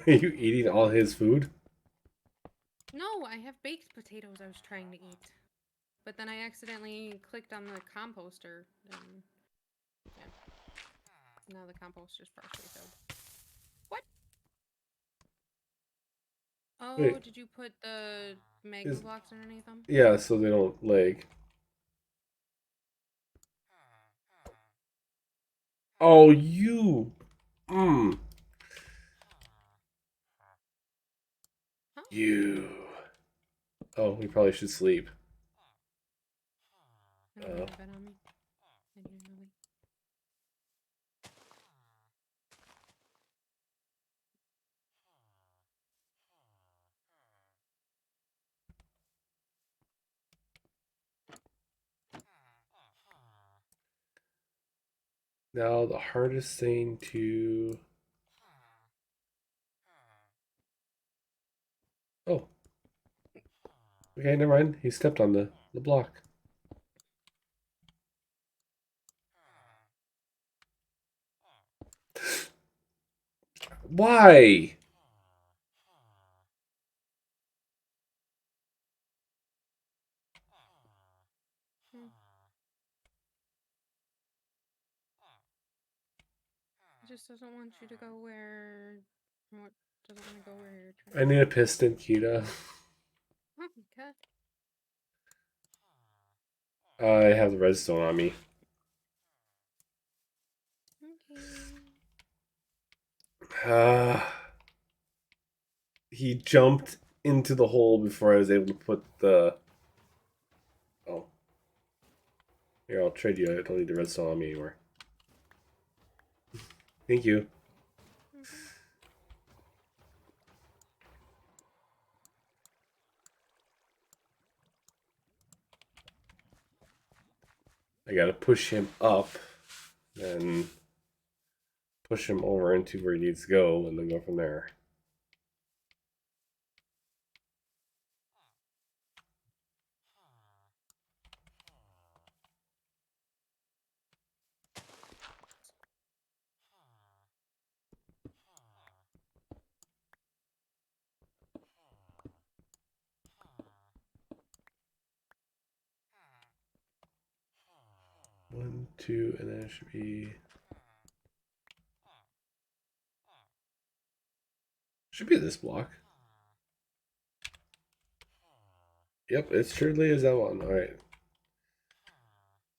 Are you eating all his food? No, I have baked potatoes I was trying to eat. But then I accidentally clicked on the composter and yeah. Now the composter's partially filled. What? Oh, Wait, did you put the magma is blocks underneath them? yeah, so they don't lag. Oh, you. Mm. Huh? You. Oh, we probably should sleep. I don't have a bed on me. I didn't know we... Now the hardest thing to. Oh, okay, never mind. He stepped on the block. Why? Hmm. It just doesn't want you to go where... What? Doesn't want to go where you're I trying need to a go. piston, Kita. Oh, okay. I have the redstone on me. Okay. He jumped into the hole before I was able to put the. Oh. Here, I'll trade you. I don't need the redstone on me anymore. Thank you. Mm-hmm. I gotta push him up, then push him over into where he needs to go, and then go from there. One, two, and then it should be. Should be this block. Yep, it surely is that one. Alright.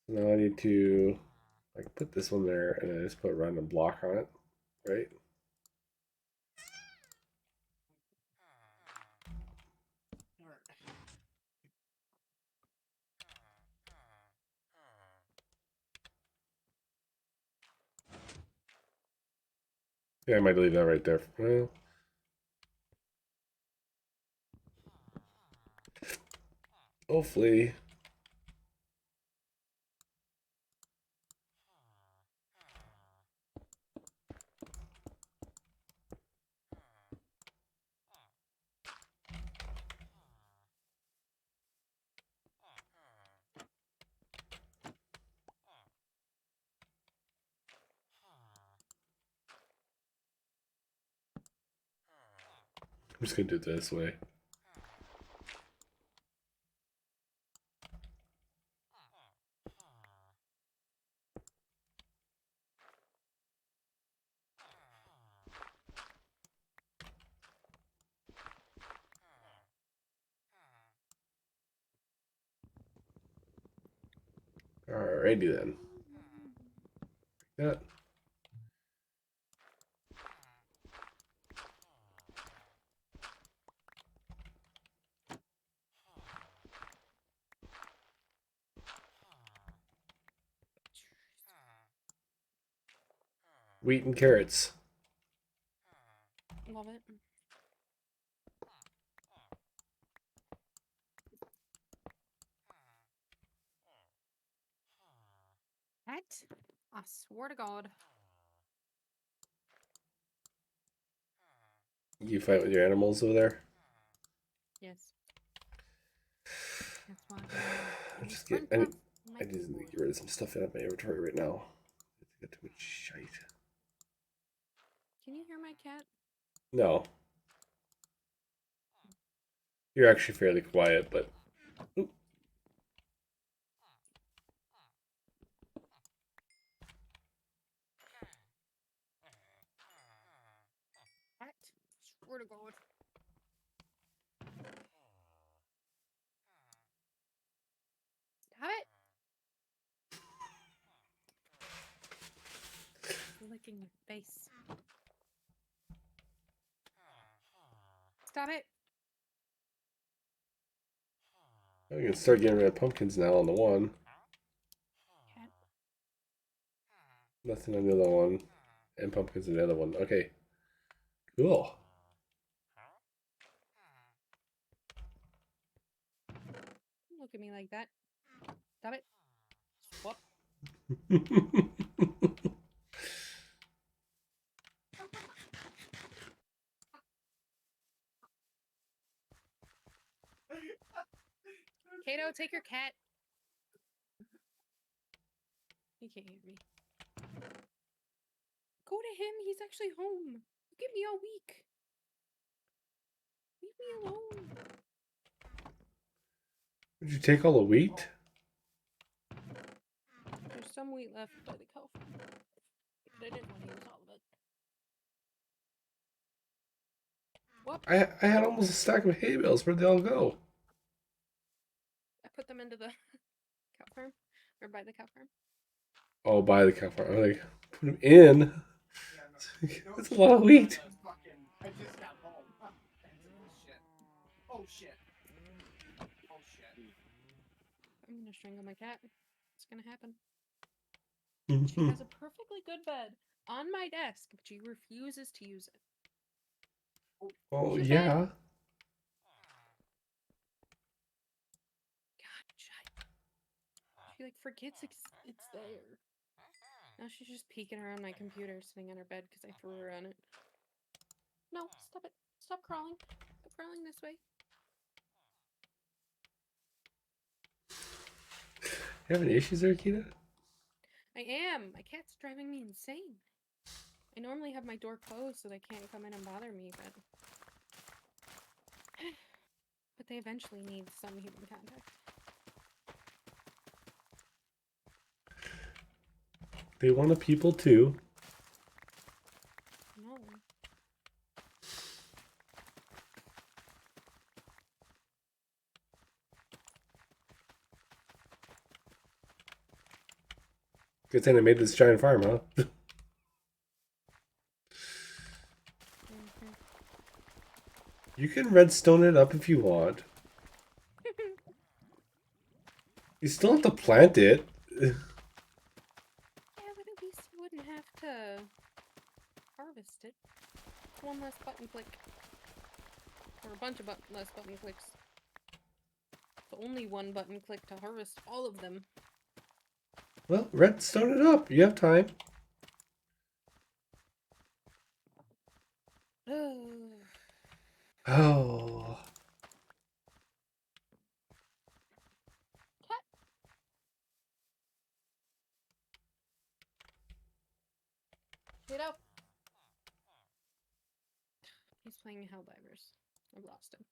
Now I need to like put this one there and then just put a random block on it. Right? Yeah, I might leave that right there. Well, hopefully. I'm just gonna do it this way. Alrighty then. That. Wheat and carrots. Love it. What? I swear to God. You fight with your animals over there? Yes. That's why. I just get. I need to get rid of some stuff in my inventory right now. I got too much shite. Can you hear my cat? No. You're actually fairly quiet, but. Oop. What? Swear to God. Stop it. Licking your face. Stop it. We can start getting rid of pumpkins now on the one. Cat. Nothing on the other one. And pumpkins on the other one. Okay. Cool. Don't look at me like that. Stop it. Swap. Kato, take your cat. He can't hear me. Go to him. He's actually home. Look at me all weak. Leave me alone. Did you take all the wheat? There's some wheat left by the cow farm. But I didn't want to use all of it. What? I had almost a stack of hay bales. Where'd they all go? I put them into the cow farm. Or by the cow farm. Oh, by the cow farm. I'm like, put them in. That's a lot of wheat. I just got home. Shit. Oh shit. Oh shit. I'm gonna strangle my cat. It's gonna happen. She has a perfectly good bed on my desk, but she refuses to use it. Oh, She's yeah. God, shut. She like forgets it's there. Now she's just peeking around my computer, sitting on her bed because I threw her on it. No, stop it. Stop crawling. Stop crawling this way. You have any issues there, Kita? I am. My cat's driving me insane. I normally have my door closed so they can't come in and bother me, but they eventually need some human contact. They want a people too. No. Good thing I made this giant farm, huh? You can redstone it up if you want. You still have to plant it. Yeah, but at least you wouldn't have to harvest it. One less button click. Or a bunch of less button clicks. It's only one button click to harvest all of them. Well, redstone it up. You have time. Oh. Cat. Get out. He's playing Helldivers. I've lost him.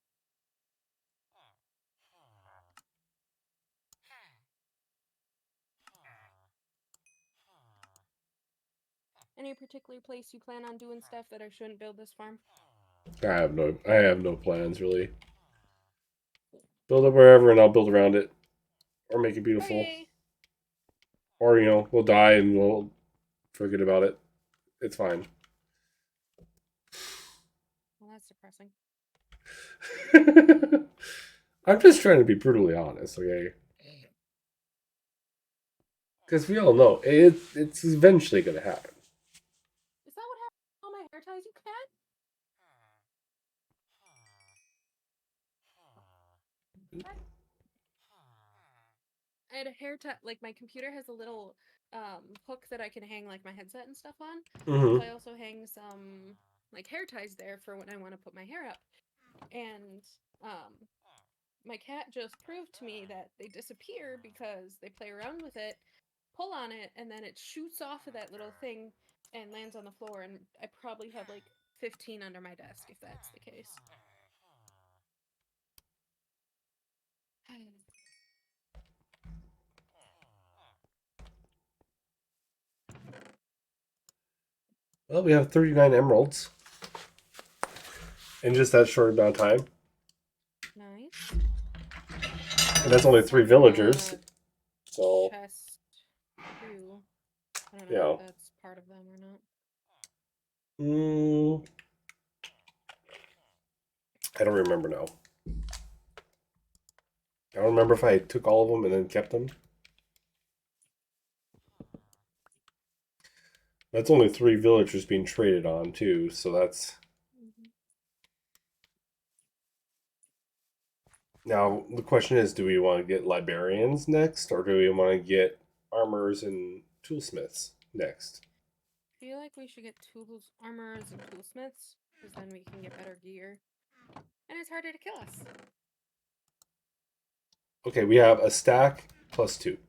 Any particular place you plan on doing stuff that I shouldn't build this farm? I have no plans really. Build it wherever and I'll build around it. Or make it beautiful. Bye. Or we'll die and we'll forget about it. It's fine. Well, that's depressing. I'm just trying to be brutally honest, okay? Because we all know it's eventually going to happen. Is that what happened to all my hair ties, you cat? I had a hair tie. Like my computer has a little hook that I can hang like my headset and stuff on. So I also hang some like hair ties there for when I want to put my hair up. And my cat just proved to me that they disappear because they play around with it, pull on it, and then it shoots off of that little thing and lands on the floor. And I probably have like 15 under my desk if that's the case. Well, we have 39 emeralds in just that short amount of time. Nice. And that's only 3 villagers. So, Chest too. I don't know if that's part of them or not. I don't remember now. I don't remember if I took all of them and then kept them. That's only 3 villagers being traded on too, so that's... Now, the question is, do we want to get librarians next, or do we want to get armorers and toolsmiths next? I feel like we should get tools, armorers, and toolsmiths, because then we can get better gear. And it's harder to kill us. Okay, we have a stack plus 2.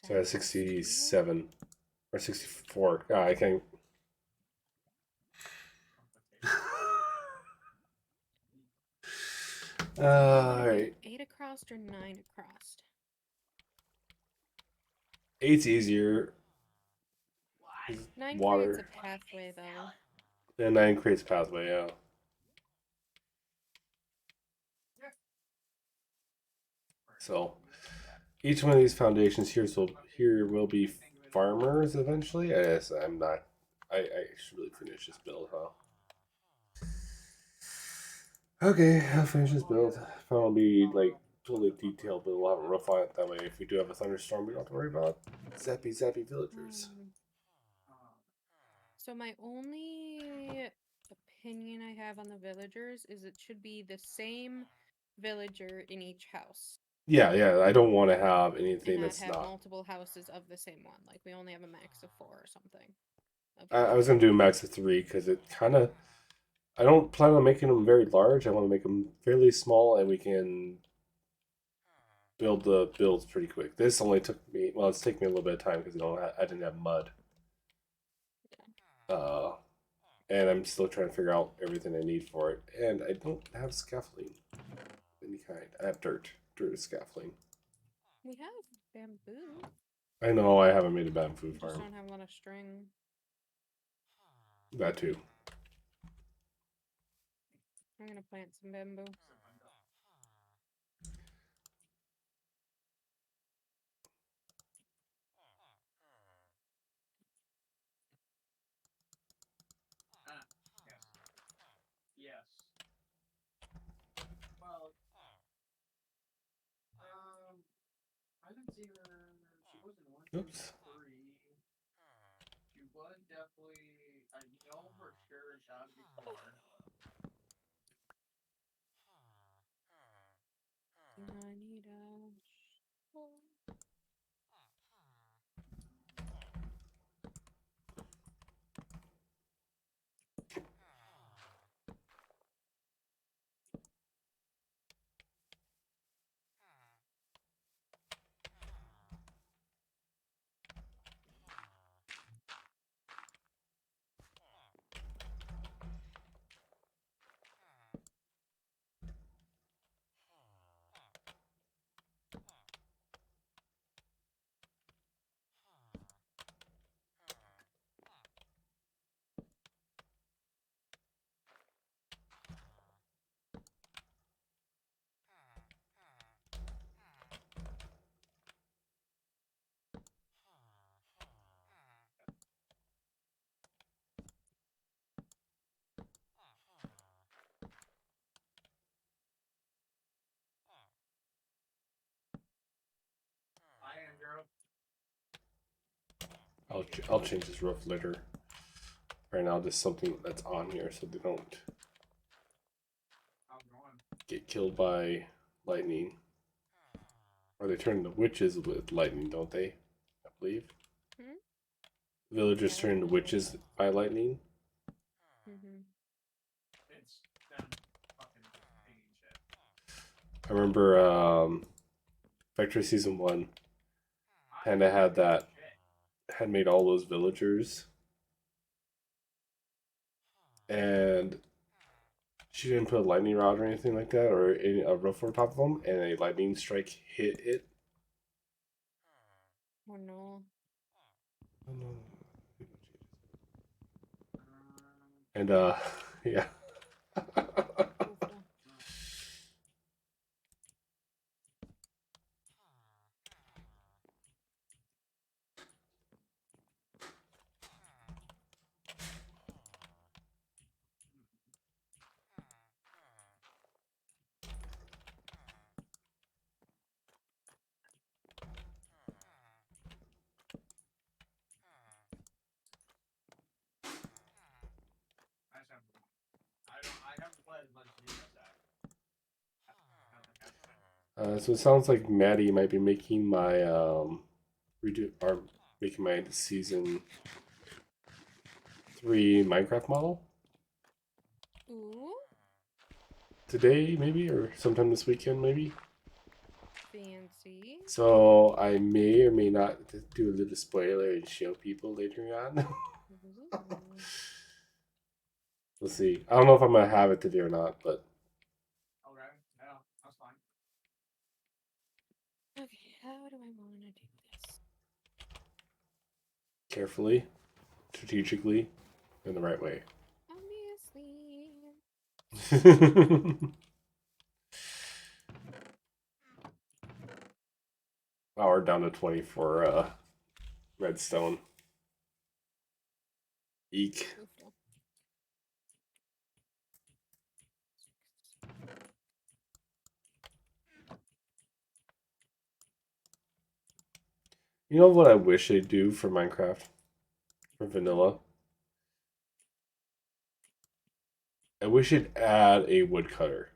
So that's Stack plus 2? 67. Or 64. Ah, I can't... Alright. 8 across or 9 across? 8's easier. 9 Water. creates a pathway, though. And 9 creates pathway, yeah. So, each one of these foundations here will be farmers eventually. Yes, I'm not. I should really finish this build, huh? Okay, I'll finish this build. I'll be like totally detailed, but we'll have a roof on it. That way, if we do have a thunderstorm, we don't have to worry about zappy villagers. So my only opinion I have on the villagers is it should be the same villager in each house. Yeah. I don't want to have anything And not that's have not. multiple houses of the same one. Like we only have a max of 4 or something. I was gonna do a max of 3 because it kind of. I don't plan on making them very large. I want to make them fairly small, and we can build the builds pretty quick. This only took me. Well, it's taking me a little bit of time because I didn't have mud. And I'm still trying to figure out everything I need for it. And I don't have scaffolding of any kind. I have dirt. Dirt is scaffolding. We have bamboo. I know I haven't made a bamboo Just farm. don't have a lot of string. That too. I'm gonna plant some bamboo. Yes. Well, I didn't see her. She wasn't one. Oops. 3. She was definitely. I know for sure shot before. I need a. I'll change this roof later. Right now, just something that's on here so they don't get killed by lightning. Or they turn into witches with lightning, don't they? I believe. Hmm? Villagers Yeah, turn into that's witches by lightning. Mm-hmm. I remember Vector Season 1 Panda had made all those villagers. And she didn't put a lightning rod or anything like that, or a roof on top of them, and a lightning strike hit it. Oh no. And yeah. Awful. So it sounds like Maddie might be making my making my season 3 Minecraft model Ooh, today, maybe, or sometime this weekend, maybe. fancy. So I may or may not do a little spoiler and show people later on. Ooh. We'll see. I don't know if I'm gonna have it today or not, but Okay, how do I want to do this? carefully, strategically, in the right way. Obviously. Wow, we're down to 20 for redstone. Eek. Awful. You know what I wish they'd do for Minecraft? For vanilla? I wish it'd add a woodcutter.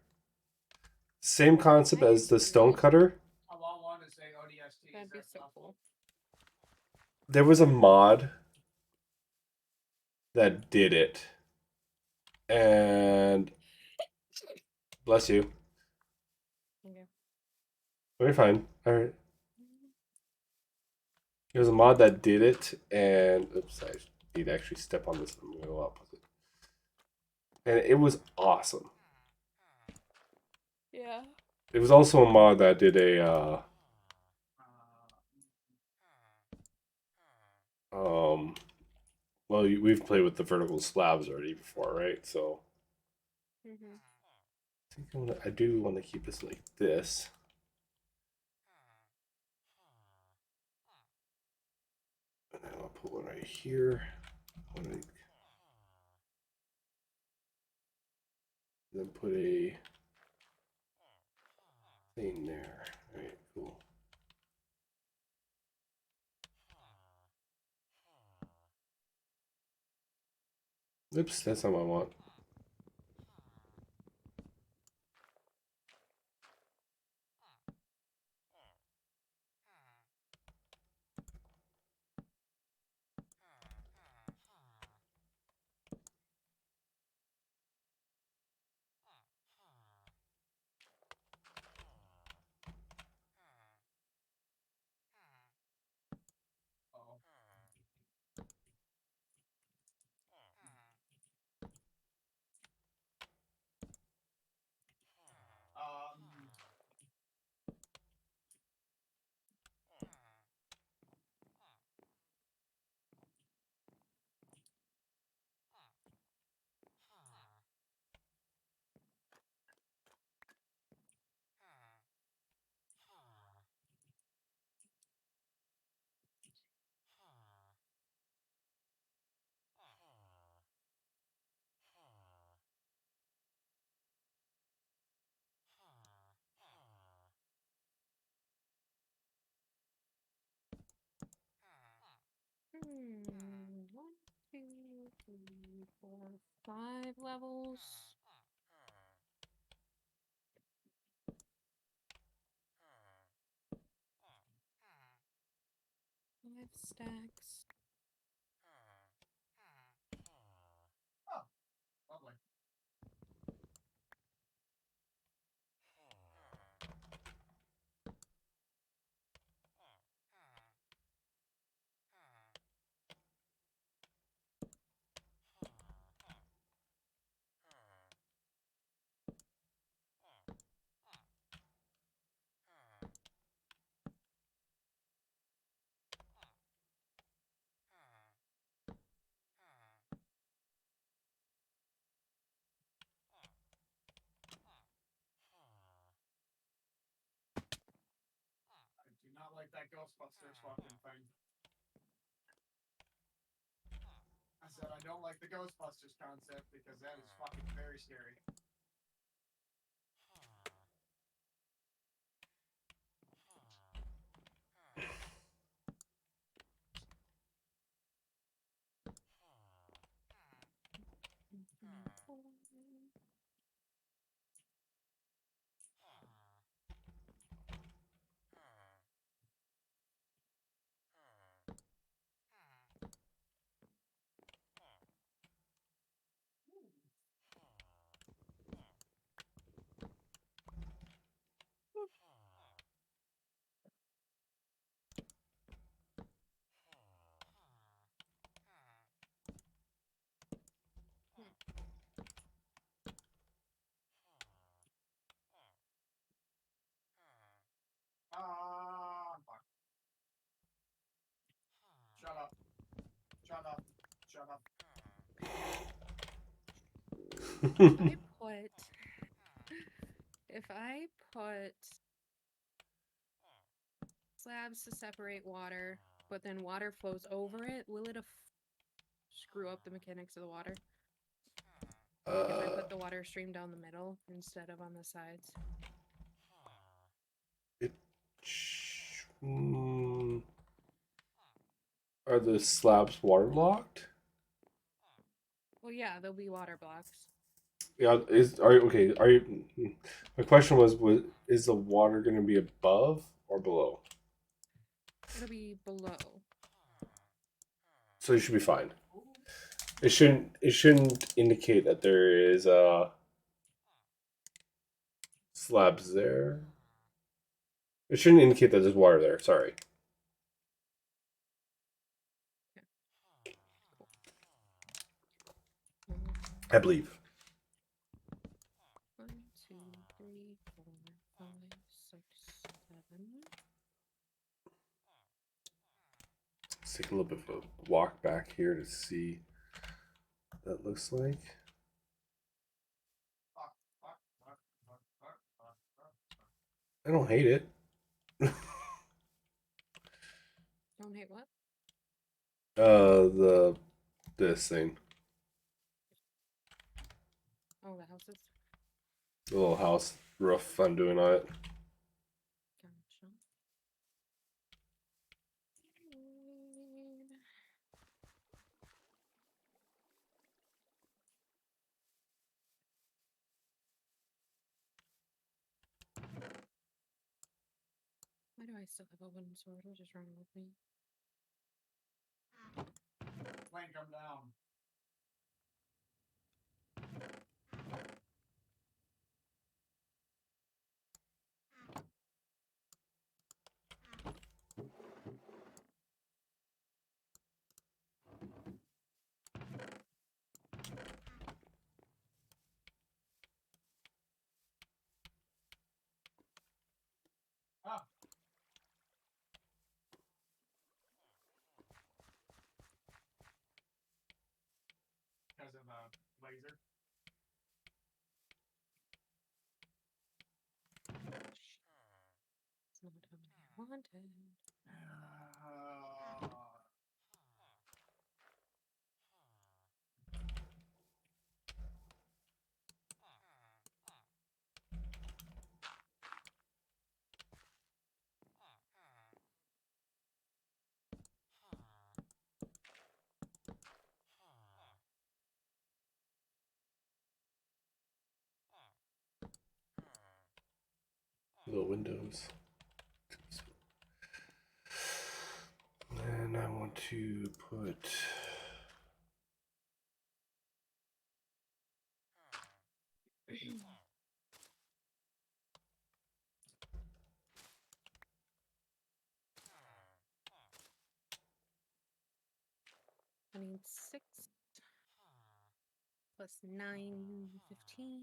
Same concept I as the stone agree. cutter. That'd be so cool. There was a mod that did it. And bless you. Okay. Very fine. Alright. There's a mod that did it, and oops, I need to actually step on this. I'm gonna go up with it. And it was awesome. Yeah. It was also a mod that did a well, we've played with the vertical slabs already before, right? So Mm-hmm. I do want to keep this like this. And then I'll put one right here. Then put a thing there. All right, cool. Oops, that's not what I want. 1, 2, 3, 4, 5 levels. 5 stacks. Oh, lovely. I do not like that Ghostbusters fucking thing. I said I don't like the Ghostbusters concept because that is fucking very scary. Fuck. Shut up. Shut up. Shut up. If I put slabs to separate water, but then water flows over it, will it screw up the mechanics of the water? Like if I put the water stream down the middle instead of on the sides? Are the slabs waterlocked? Well, yeah, there'll be water blocks. Yeah, are you? My question was, is the water going to be above or below? It'll be below. So you should be fine. It shouldn't indicate that there is slabs there. It shouldn't indicate that there's water there. Sorry. I believe. 1, 2, 3, 4, 5, 6, 7. Let's take a little bit of a walk back here to see what that looks like. I don't hate it. Don't hate what? This thing, Oh, the houses. the little house roof I'm doing on it. Gotcha. Why do I still have a wooden sword? What is wrong with me? Plank them down. Ah. Because of the laser. It's not what I wanted. Little windows. And I want to put. I need 6 plus 9, 15.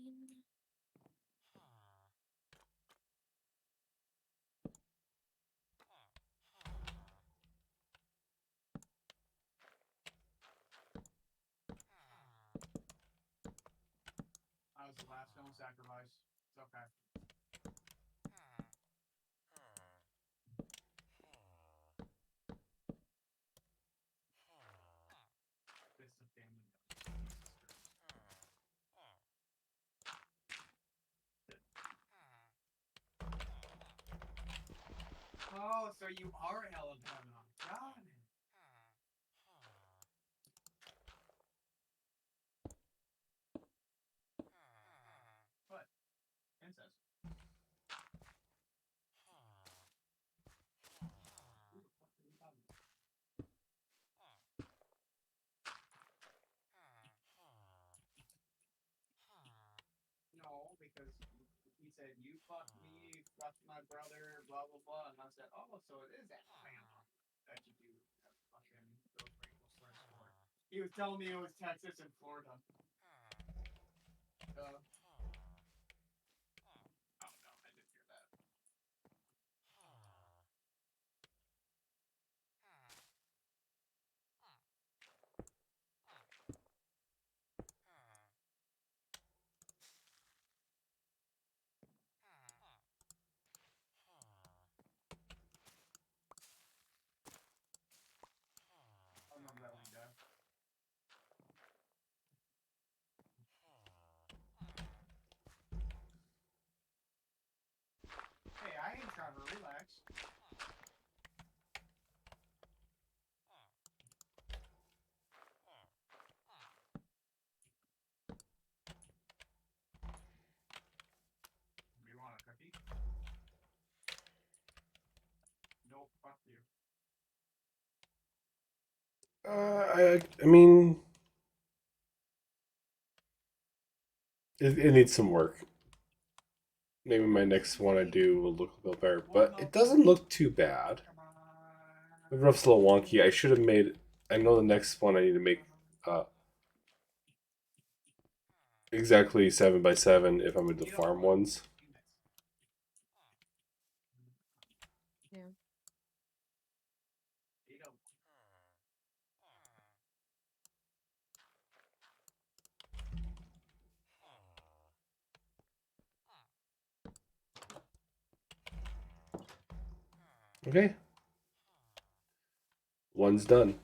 I was the last stone sacrifice. It's okay. It's a family. Oh, so you are Helen Pemon. Got it. What? Incest. No, because he said you fucked me, fucked my brother, blah blah blah, and I said, oh, so it is Alabama that you do fucking those racial slurs for. He was telling me it was Texas and Florida. Oh no, I didn't hear that. I remember that one guy. Hey, I ain't trying to relax. You want a cookie? Nope, fuck you. I mean, it needs some work. Maybe my next one I do will look a little better, but it doesn't look too bad. Come on. The rough's a little wonky. I should have made. I know the next one I need to make exactly 7x7 if I'm into farm ones. Yeah. Okay. One's done.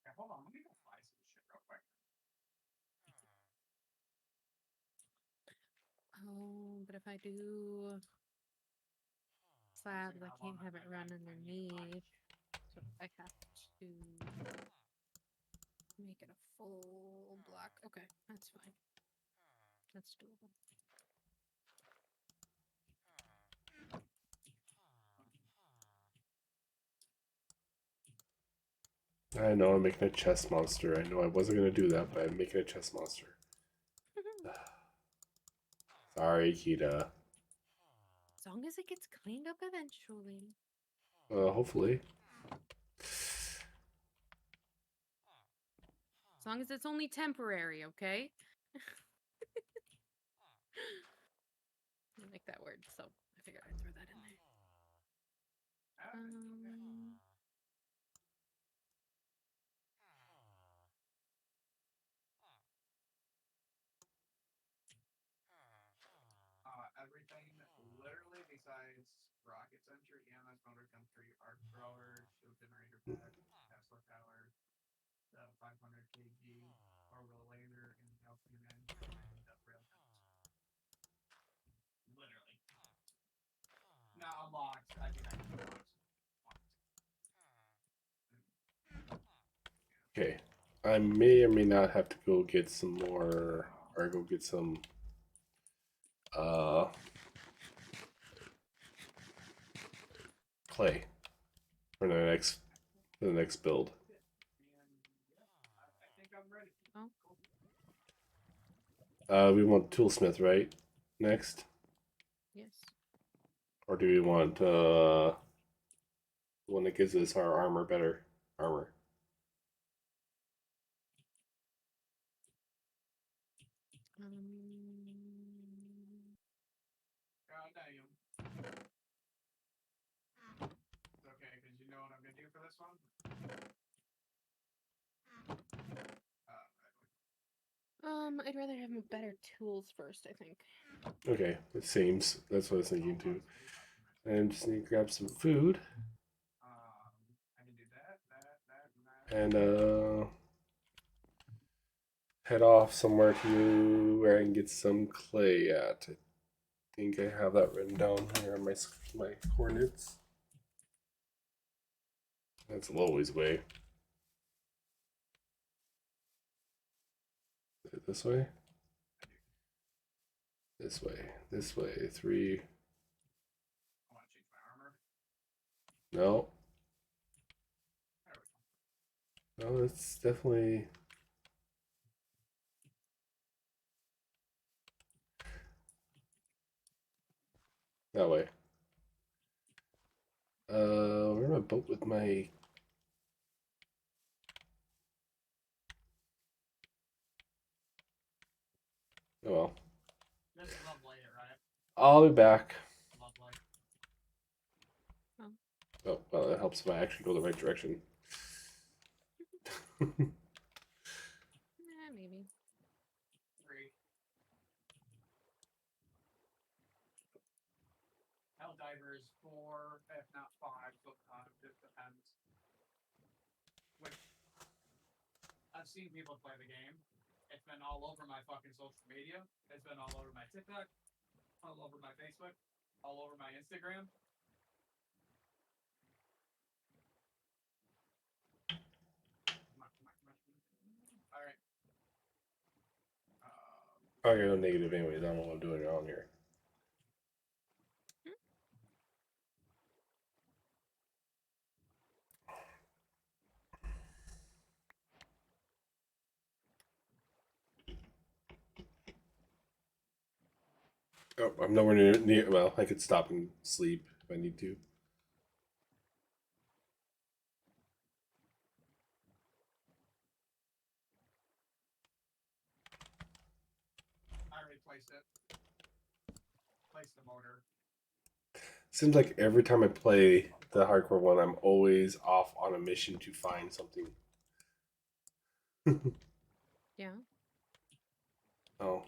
Yeah, hold on, let me go buy some shit real quick. Oh, but if I do slabs, I can't have it run underneath. So I have to make it a full block. Okay, that's fine. That's doable. I know I'm making a chess monster. I know I wasn't gonna do that, but I'm making a chess monster. Sorry, Kita. As long as it gets cleaned up eventually. Hopefully. As long as it's only temporary, okay? I like that word, so I figured I'd throw that in there. Everything literally besides rocket sensor, EMS motor, country, arc thrower, shield generator pack, Tesla tower, the 500 kg orbital laser, and the LPN, and the railguns. Literally. Not unlocked. I think I can unlock. Okay. I may or may not have to go get some more, or go get some uh clay for the next build. And yeah, I think I'm ready. Oh. We want toolsmith, right? Next, Yes. or do we want the one that gives us our armor better armor? God damn. It's okay, because you know what I'm gonna do for this one? I'd rather have better tools first, I think. Okay, it seems that's what I was thinking too. And just need to grab some food I can do that, and that. and head off somewhere to where I can get some clay at. I think I have that written down here on my coordinates. That's a little ways away. Is it this way? This way. This way. 3. I want to change my armor. No. There we go. No, it's definitely. That way. Where am I boat with my. Oh well. This is lovely, right? I'll be back. Lovely. Oh, well, that helps if I actually go the right direction. Maybe. 3. Helldivers 4, if not 5, sometimes. It depends. Which I've seen people play the game. It's been all over my fucking social media. It's been all over my TikTok, all over my Facebook, all over my Instagram. All right. I gotta go negative anyways. I don't know what I'm doing wrong here. Oh, I'm nowhere near. Well, I could stop and sleep if I need to. I already placed it. Placed the motor. Seems like every time I play the hardcore one, I'm always off on a mission to find something. Yeah. Oh,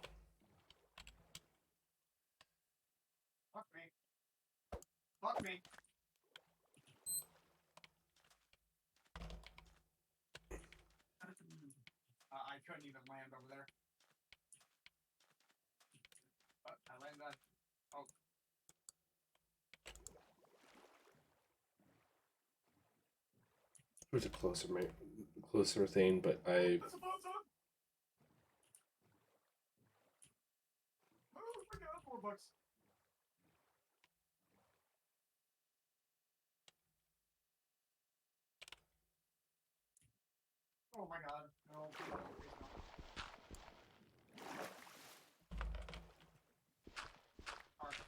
Fuck me. Fuck me. I couldn't even land over there. But I landed on. Oh. it was a closer thing, but I. That's a boat zone. Oh my god, $4. Oh my god, no. Please no, please no. Alright.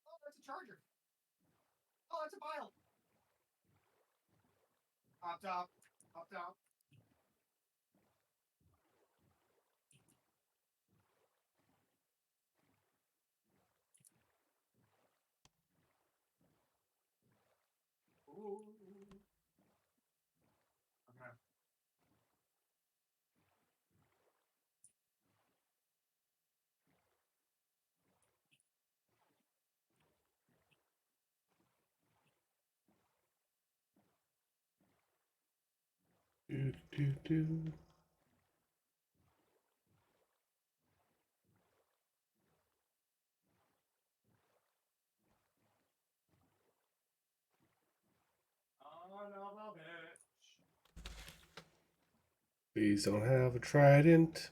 Oh, that's a charger. Oh, that's a bile. Up top. Up top. Ooh. Do. Son of a bitch. Please don't have a trident.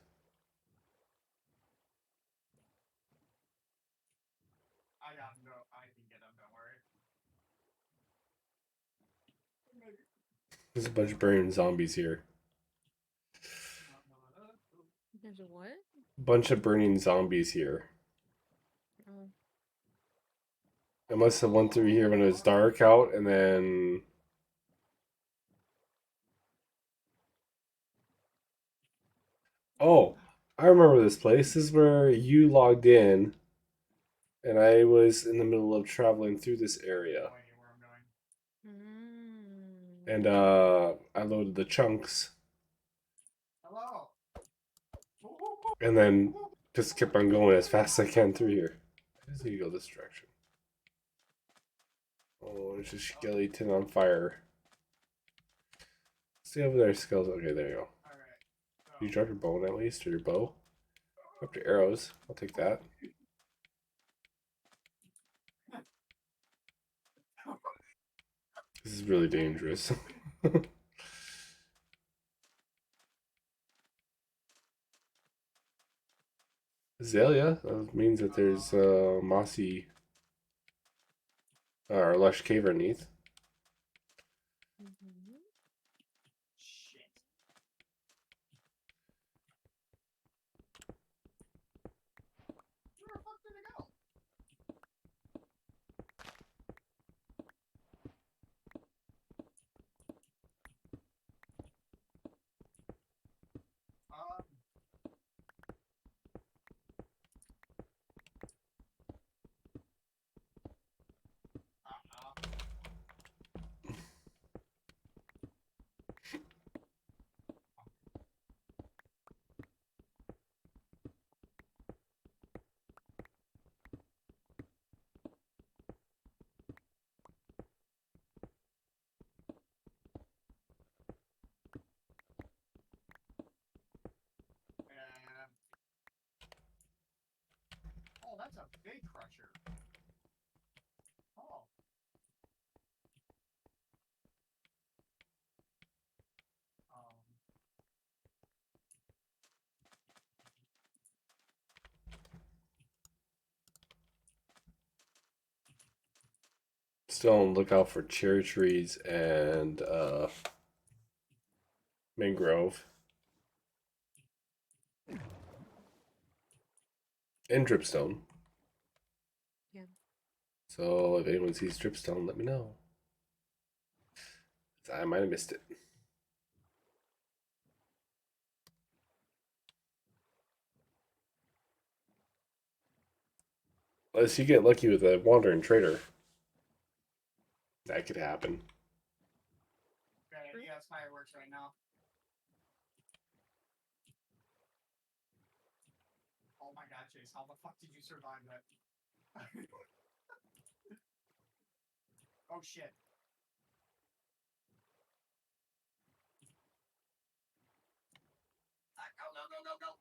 I can get him, don't worry. There's a bunch of burning zombies here. There's a what? Bunch of burning zombies here. Oh. I must have went through here when it was dark out, and then oh, I remember this place. This is where you logged in, and I was in the middle of traveling through this area, Where I'm going. and I loaded the chunks, Hello. and then just kept on going as fast as I can through here. I just need to go this direction. Oh, there's a skeleton on fire. See over there, skulls. Okay, there you go. Alright. You drop your bow at least, or your bow? Drop your arrows. I'll take that. This is really dangerous. Azalea? That means that there's mossy or lush cave underneath. Mm-hmm. Shit. Where the fuck did it go? Um. Uh-oh. And oh, that's a big crusher. Oh. Um. Still on the lookout for cherry trees and mangrove and dripstone. Yeah. So if anyone sees dripstone, let me know. I might have missed it. Unless you get lucky with a wandering trader. That could happen. Bad idea. It's fireworks right now. Oh my god, Chase, how the fuck did you survive that? Oh shit. Go.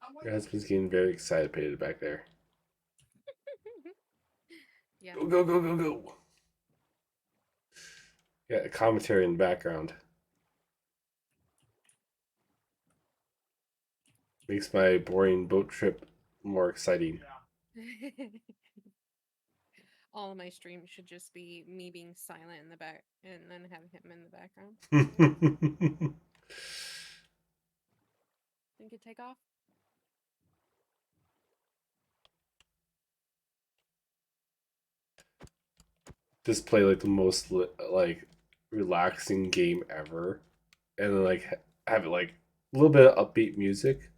I'm Your waiting. husband's getting very excited back there. Yeah. Go, go, go, go, go. Yeah, a commentary in the background. Makes my boring boat trip more exciting. Yeah. All of my streams should just be me being silent in the back and then have him in the background. Think it'd take off? Just play like the most like relaxing game ever, and then like have it like a little bit of upbeat music,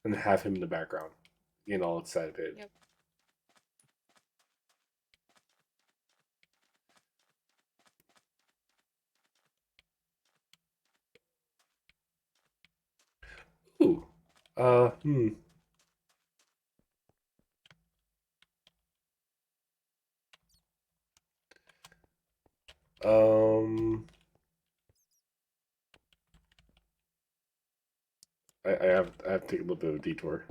and have him in the background, getting all excited. Yep. Ooh, uh, hmm. I have to take a little bit of a detour.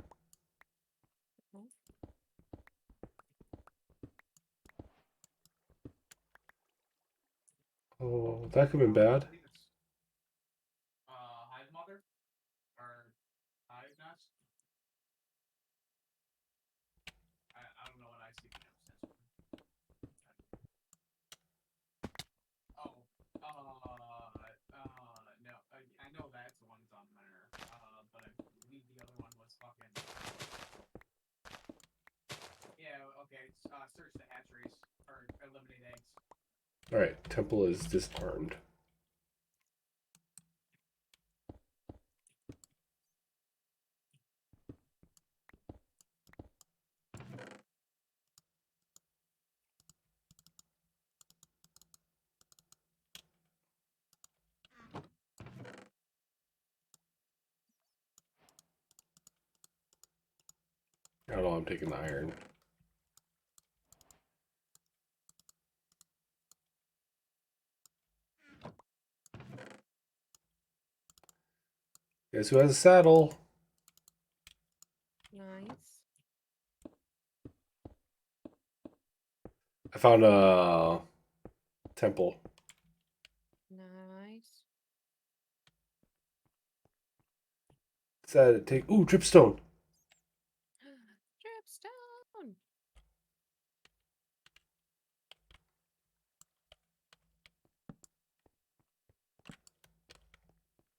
Oh, that could have been bad. Hive mother or hive nest. I don't know what ICBM stands for. Oh, no, I know that's the one that's on there. But I believe the other one was fucking. Yeah, okay. Search the hatcheries or eliminate eggs. All right, temple is disarmed. I don't know. I'm taking the iron. Guess who has a saddle? Nice. I found a temple. Nice. Said take dripstone. Dripstone.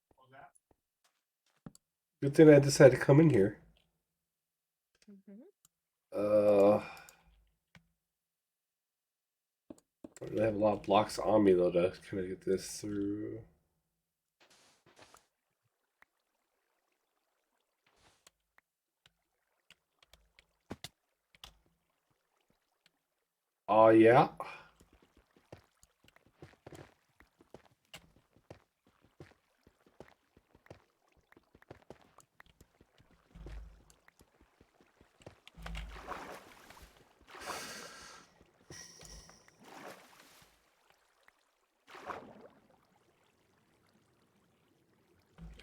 What was that? Good thing I decided to come in here. Mm-hmm. Don't really have a lot of blocks on me though to kind of get this through. Oh yeah.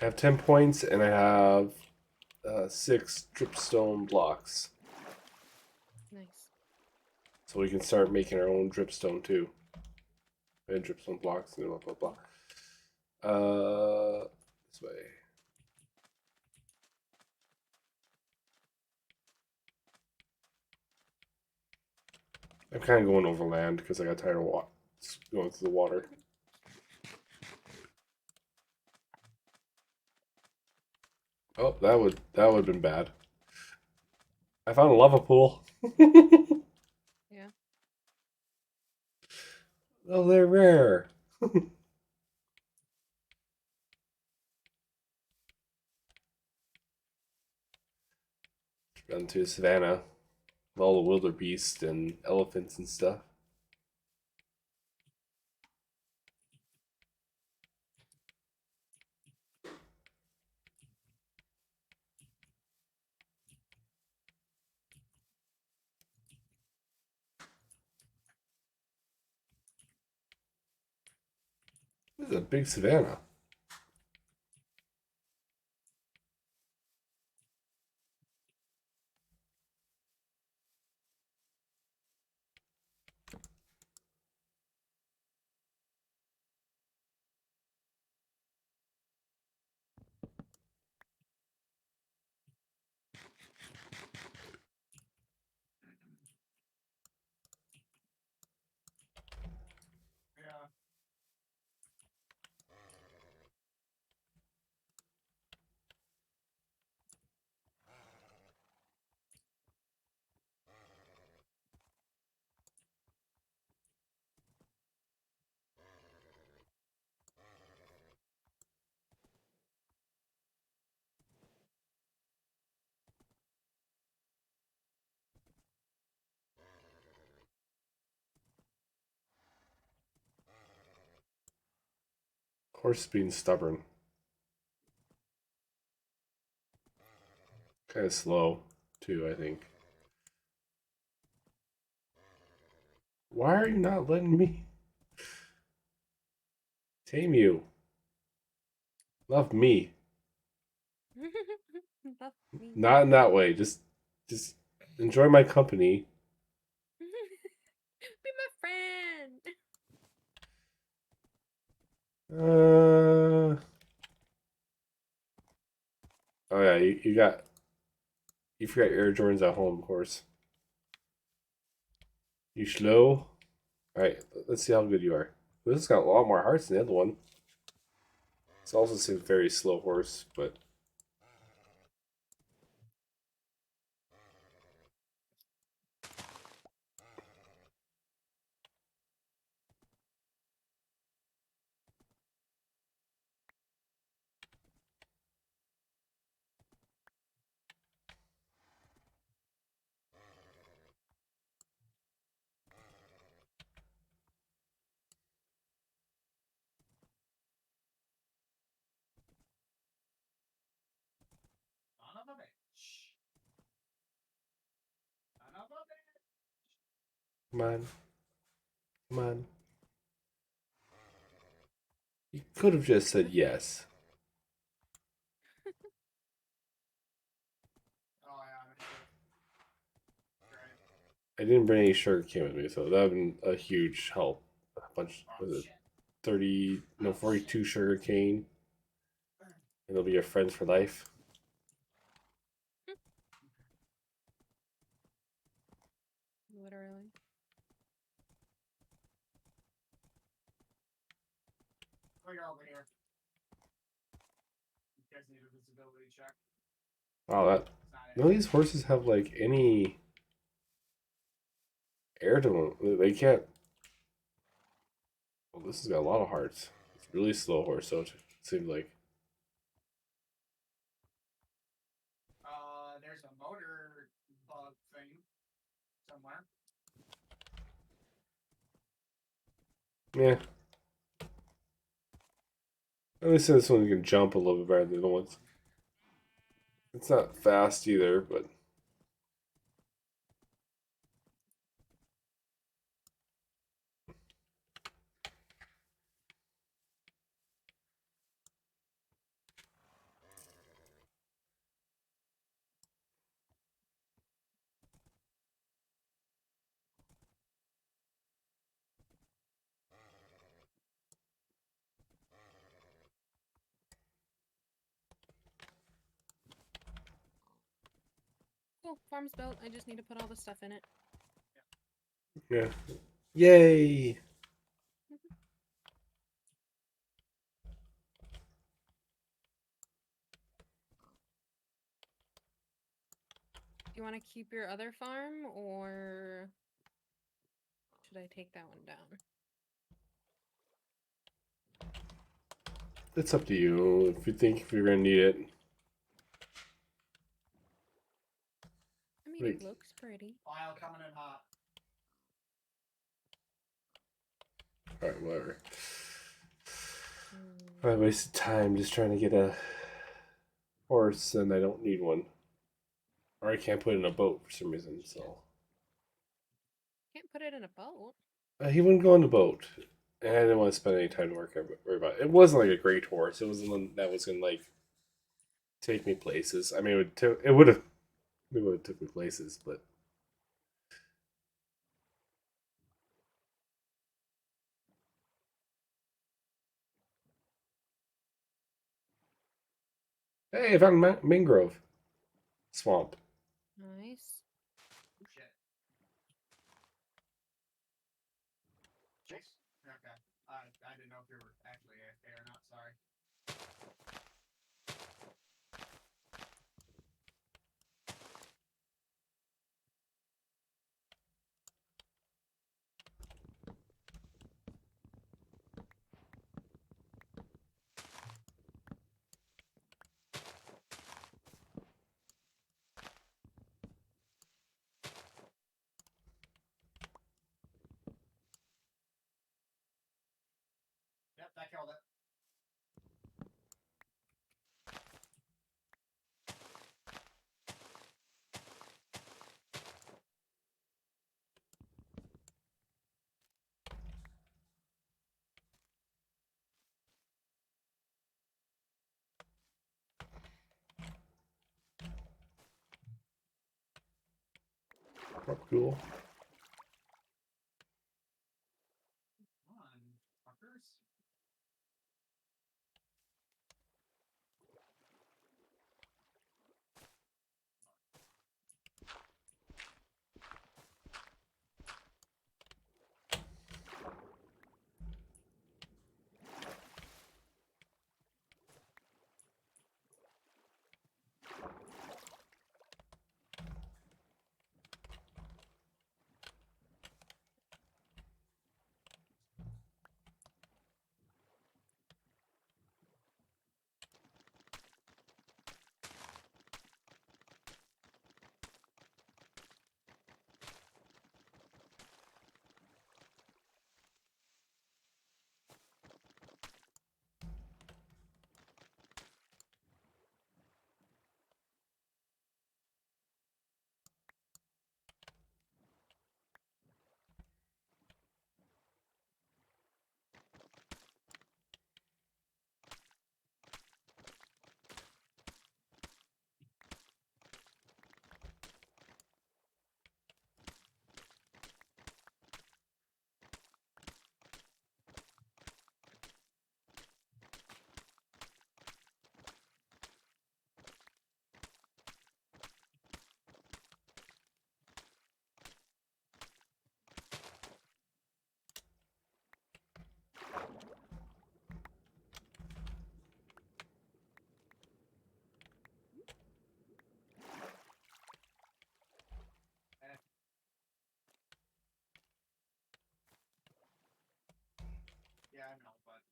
I have 10 points and I have 6 dripstone blocks. Nice. So we can start making our own dripstone too. And dripstone blocks and blah blah blah. This way. I'm kind of going overland because I got tired of going through the water. Oh, that would have been bad. I found a lava pool. Yeah. Oh, they're rare. Run to a savannah with all the wildebeest and elephants and stuff. This is a big savannah. Yeah. Horse being stubborn. Kind of slow, too, I think. Why are you not letting me? Tame you. Love me. Love me. Not in that way. Just enjoy my company. Be my friend. Oh yeah, you forgot your Air Jordans at home, of course. You slow. All right, let's see how good you are. This has got a lot more hearts than the other one. It's also a very slow horse, but Son of a bitch. Son of a bitch. come on, come on. You could have just said yes. Oh yeah, that's true. Right. I didn't bring any sugar cane with me, so that would have been a huge help. A bunch Oh was it shit. 30 no 42 sugar cane, and they'll be your friends for life. Literally. Oh, you're over here. You guys need a visibility check. Wow, that It's not none of these horses have like any air to them. They can't. Well, this has got a lot of hearts. It's a really slow horse, so it seems like. There's a motor bug thing somewhere. Yeah. At least this one can jump a little bit better than the other ones. It's not fast either, but Cool. Farm's built. I just need to put all the stuff in it. yeah. Yay! Do you want to keep your other farm, or should I take that one down? It's up to you. If you're gonna need it. I mean, Wait. it looks pretty. File coming in hot. Alright, whatever. Hmm. I wasted time just trying to get a horse and I don't need one. Or I can't put it in a boat for some reason, so. Can't put it in a boat. He wouldn't go on the boat. And I didn't want to spend any time to worry about it. It wasn't like a great horse. It wasn't one that was gonna like take me places. I mean, it would have took me places, but hey, I found mangrove swamp. Nice. Oh, shit. Chase? Okay. I didn't know if you were actually AFK or not. Sorry. Yep, that killed it. Cool. Come on, fuckers. Yeah, I know, but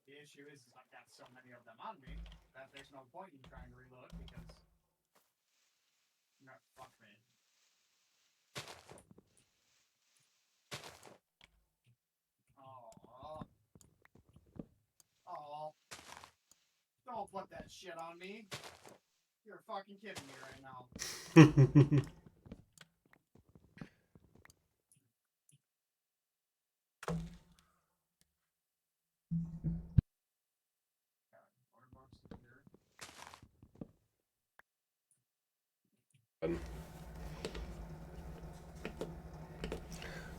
the issue is I've got so many of them on me that there's no point in trying to reload because no, fuck me. Oh, oh, don't put that shit on me. You're fucking kidding me right now.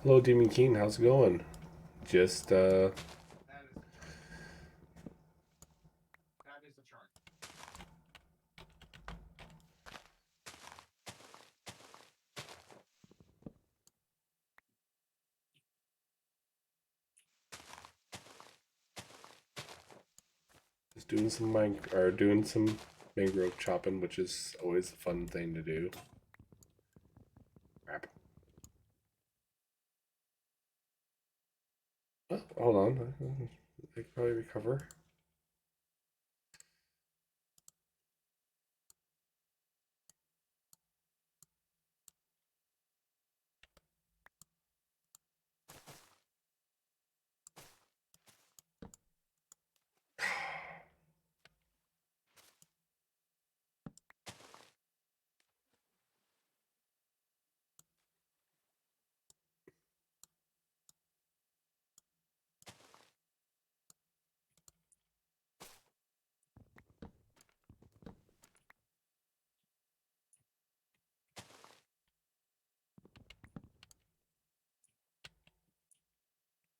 Hello, Demon King. How's it going? Just That is the chart. just doing some mangrove chopping, which is always a fun thing to do. Crap. Oh, hold on. I can probably recover.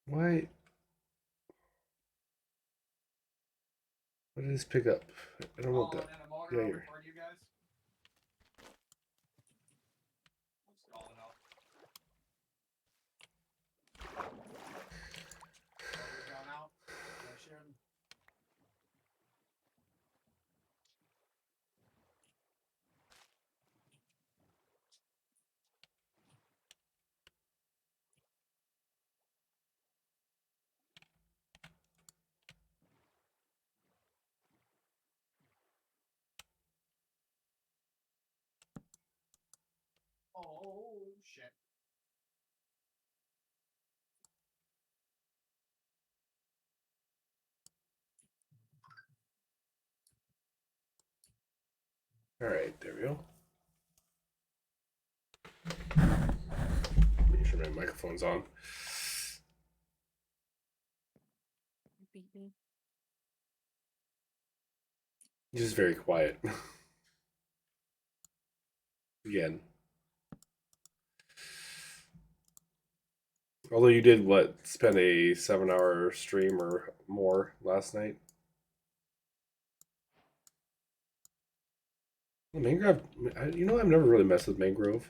Why? What did this pick up? I don't want that. And a motor Yeah, over here. for you guys. Let's call it out. Motor's going out. They're shooting. Oh shit. All right, there we go. Make sure my microphone's on. Beat me. Just very quiet. Again. Although you did what? Spend a 7 hour stream or more last night? Mangrove, you know, I've never really messed with Mangrove.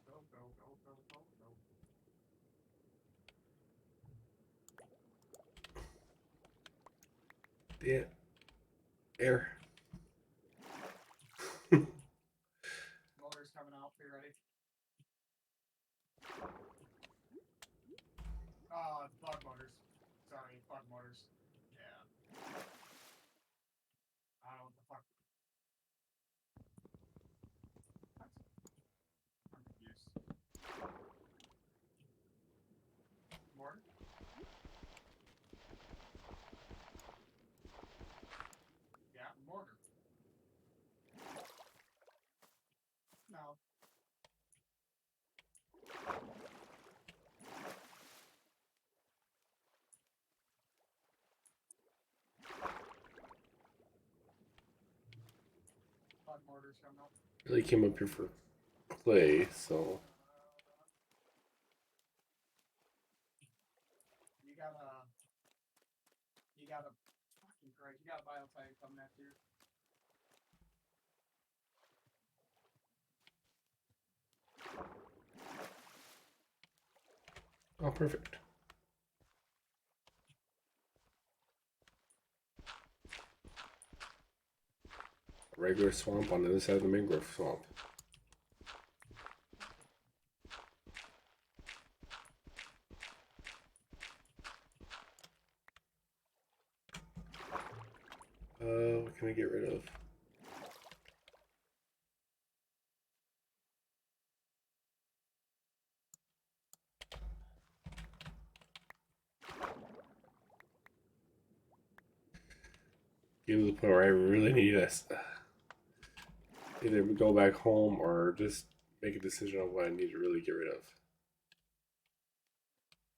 Go, go, go, go, go, go, go. Yeah, air. Motor's coming out. Be ready. Bug motors. Sorry, bug motors. Yeah. I don't know what the fuck. What? I'm confused. Mortar? Yeah, mortar. No. Bug mortars coming out. Really came up here for play, so You gotta. You gotta. Fucking Christ. You got a biotype coming at you. oh, perfect. A regular swamp on the other side of the mangrove swamp. What can I get rid of? Get to the point where I really need us either go back home or just make a decision on what I need to really get rid of.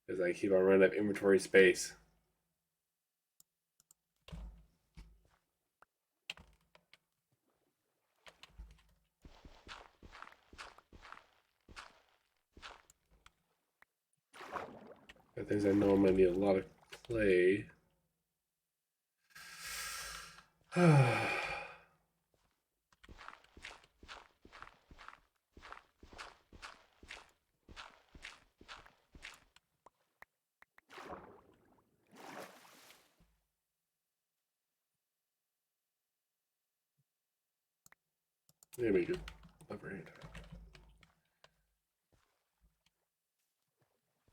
As I keep on running out of inventory space. Got things I know I'm gonna need a lot of clay. There we go. Upgrade.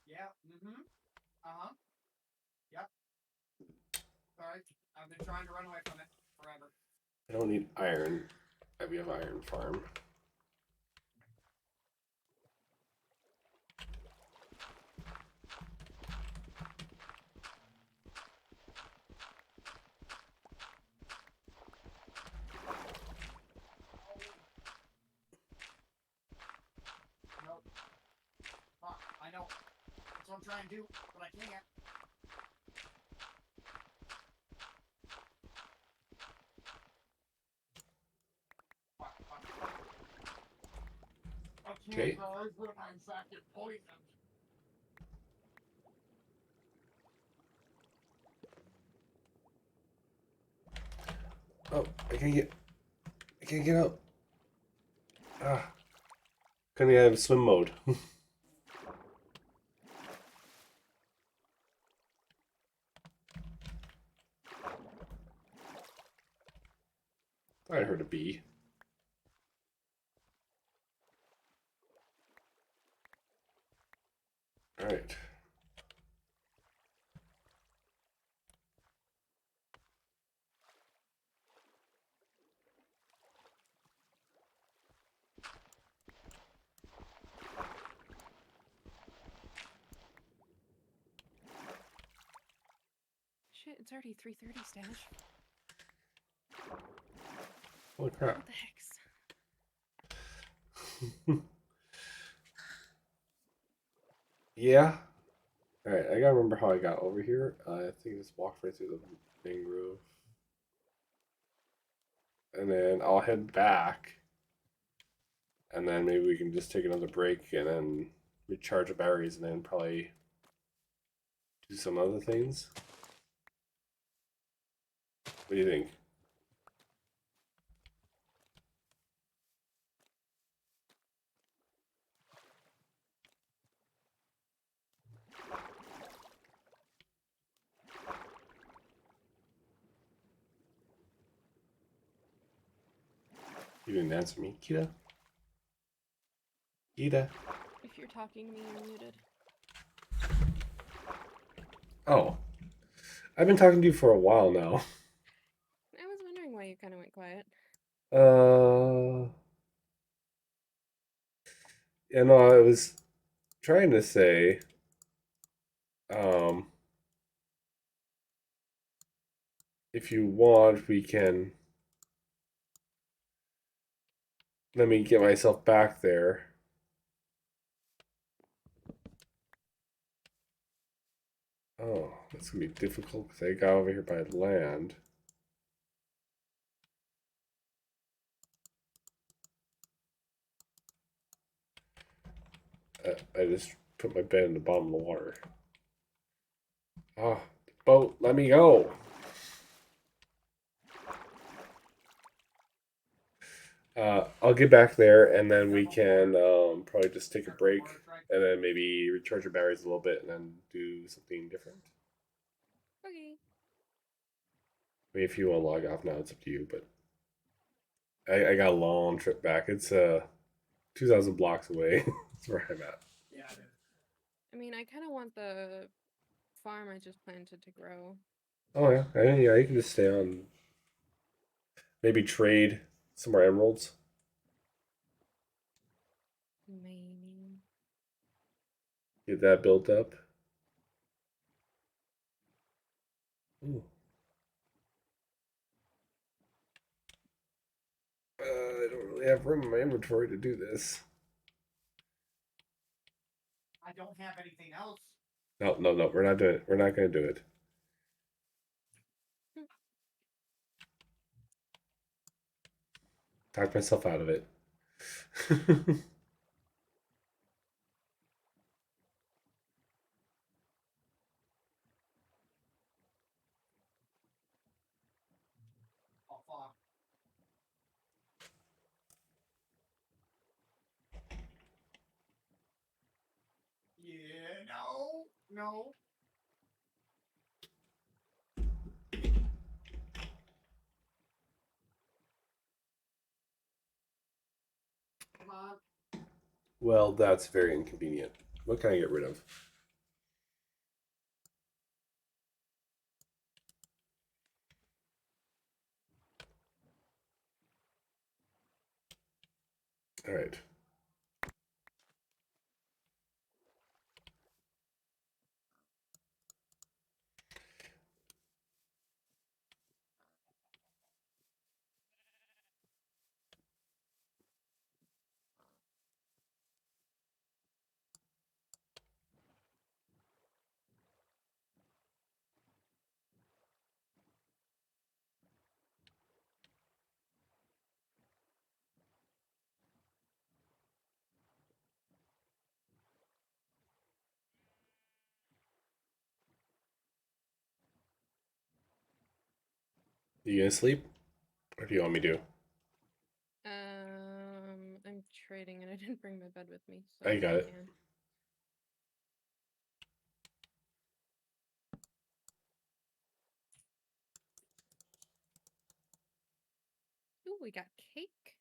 Yeah. Mm-hmm. Uh-huh. Yep. Sorry. I've been trying to run away from it forever. I don't need iron. We have iron farm. Nope. Fuck. I know. That's what I'm trying to do, but I can't. Fuck, fuck. Okay. Okay. Chances that my sack get poisoned. Oh, I can't get out. Ah, couldn't have swim mode. I heard a bee. All right. Shit, it's already 3:30, Stash. Holy crap. What the heck's? Yeah. All right. I gotta remember how I got over here. I think I just walked right through the mangrove, and then I'll head back, and then maybe we can just take another break and then recharge the batteries, and then probably do some other things. What do you think? You didn't answer me, Kita. Kita. If you're talking to me, you're muted. Oh, I've been talking to you for a while now. I was wondering why you kind of went quiet. Yeah, no, I was trying to say, um, if you want, we can. Let me get myself back there. Oh, that's gonna be difficult because I got over here by land. I just put my bed in the bottom of the water. Ah, boat, let me go. I'll get back there and then we can probably just take a break and then maybe recharge your batteries a little bit and then do something different. Okay. I mean, if you want to log off now, it's up to you. But I got a long trip back. It's 2,000 blocks away. That's where I'm at. Yeah, it is. I mean, I kind of want the farm I just planted to grow. Oh yeah, yeah. You can just stay on. Maybe trade some more emeralds. Maybe. Get that built up. Ooh. I don't really have room in my inventory to do this. I don't have anything else. No, no, no. We're not doing it. We're not going to do it. Talk myself out of it. Oh fuck. Yeah, no, no. Come on. Well, that's very inconvenient. What can I get rid of? All right. You gonna sleep? Or do you want me to? I'm trading and I didn't bring my bed with me, so I got you it. can. Ooh, we got cake.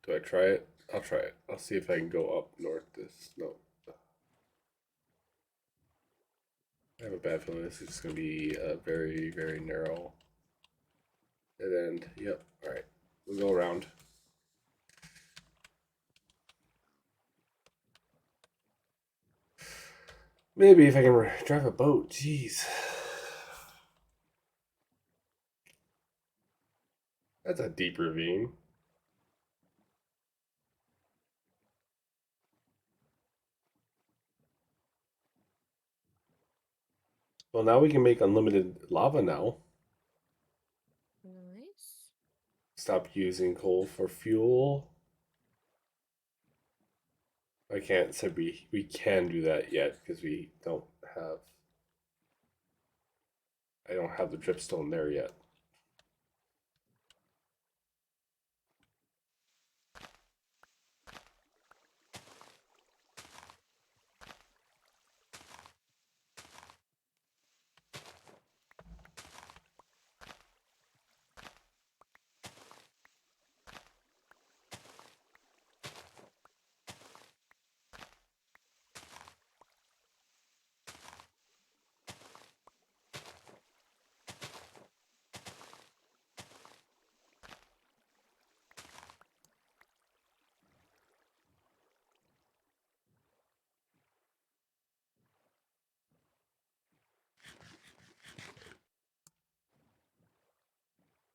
Do I try it? I'll try it. I'll see if I can go up north this. No. I have a bad feeling this is just going to be a very, very narrow dead end. Yep. All right. We'll go around. Maybe if I can drive a boat. Jeez. That's a deep ravine. Well, now we can make unlimited lava now. Nice. Stop using coal for fuel. I can't say we can do that yet because we don't have. I don't have the dripstone there yet.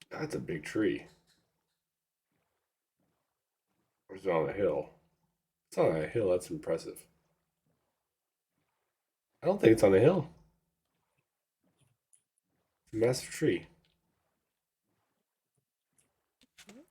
That's a big tree. Or is it on a hill? It's on a hill. That's impressive. I don't think it's on a hill. It's a massive tree. Mhm.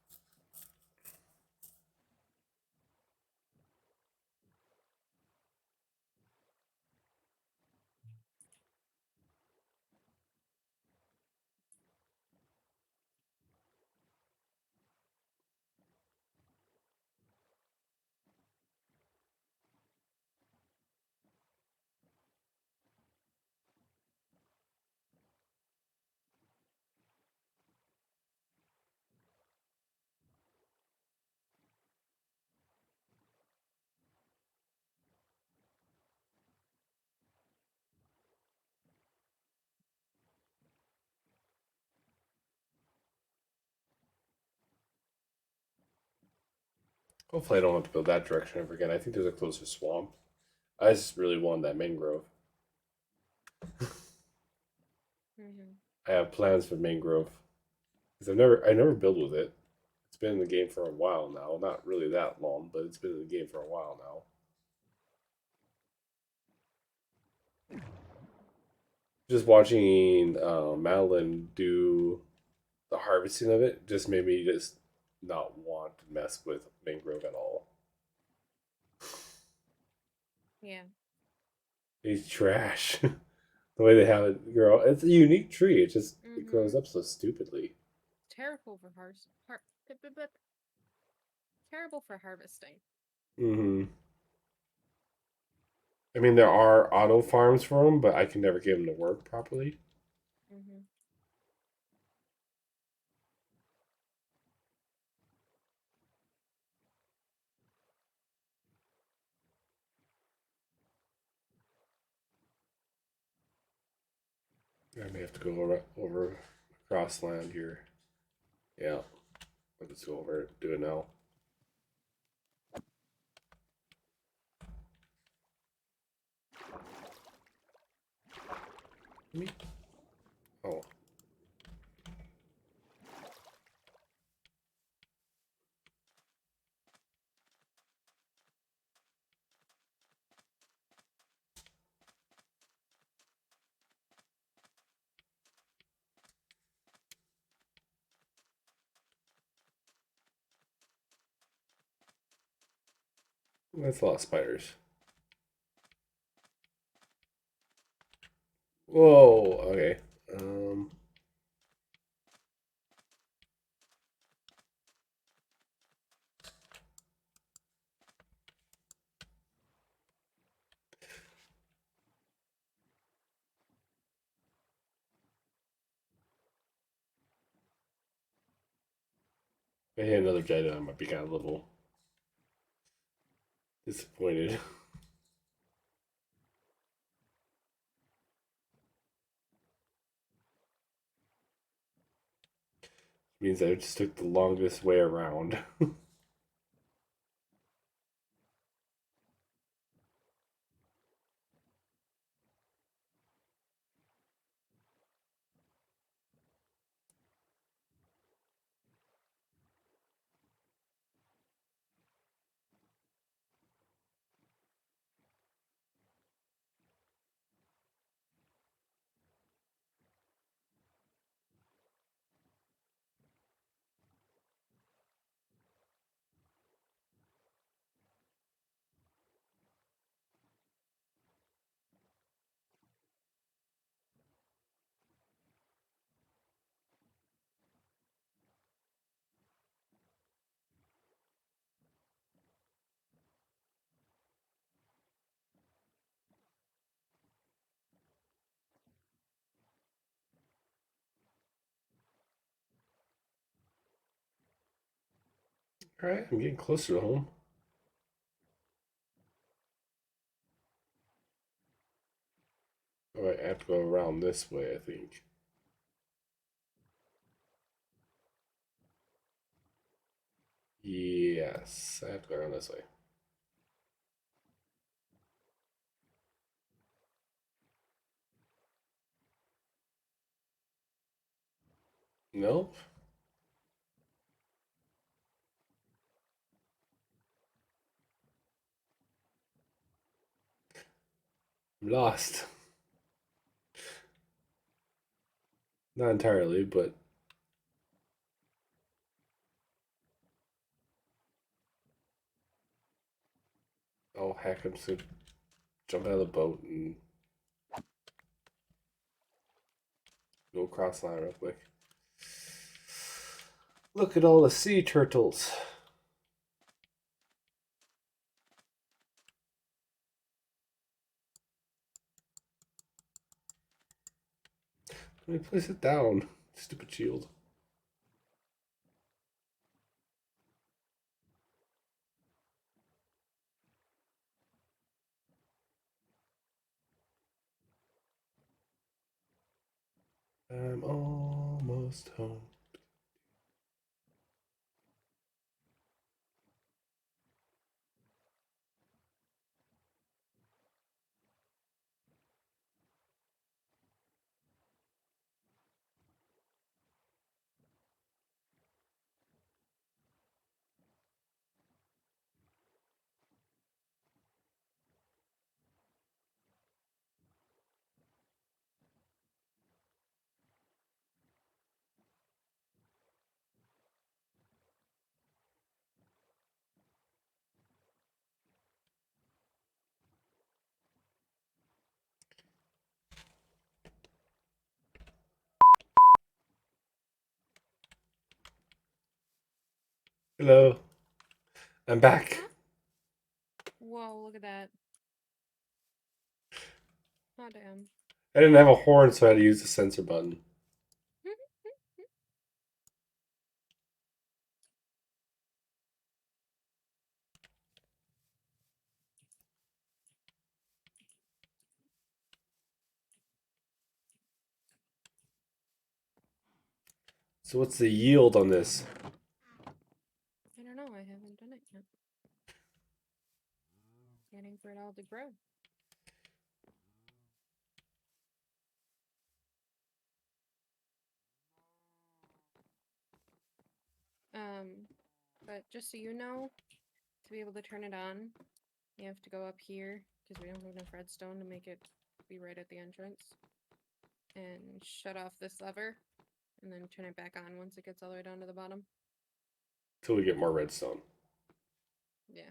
Hopefully, I don't have to go that direction ever again. I think there's a closer swamp. I just really want that mangrove. Mhm. I have plans for mangrove because I never build with it. It's been in the game for a while now. Not really that long, but it's been in the game for a while now. Just watching Madeline do the harvesting of it just made me just not want to mess with mangrove at all. Yeah. It's trash. The way they have it grow, it's a unique tree. It grows Mhm. up so stupidly. Terrible for pip, pip, pip. Terrible for harvesting. Hmm. I mean, there are auto farms for them, but I can never get them to work properly. Mhm. I may have to go over across land here. Yeah, I'll just go over it. Do it now. Me? Oh, That's a lot of spiders. Whoa, okay. If I hit another Jedi, I might be kind of a little disappointed. Means I just took the longest way around. Alright, I'm getting closer to home. Oh, I have to go around this way, I think. Yes, I have to go around this way. Nope. I'm lost. Not entirely, but oh heck, I'm just gonna jump out of the boat and go across the line real quick. Look at all the sea turtles. Let me place it down. Stupid shield. I'm almost home. Hello. I'm back. Whoa, look at that. Oh, damn. I didn't have a horn, so I had to use the sensor button. So what's the yield on this? I don't know. I haven't done it yet. Waiting for it all to grow. But just so you know, to be able to turn it on, you have to go up here because we don't have enough redstone to make it be right at the entrance. And shut off this lever, and then turn it back on once it gets all the way down to the bottom. Till we get more redstone. Yeah.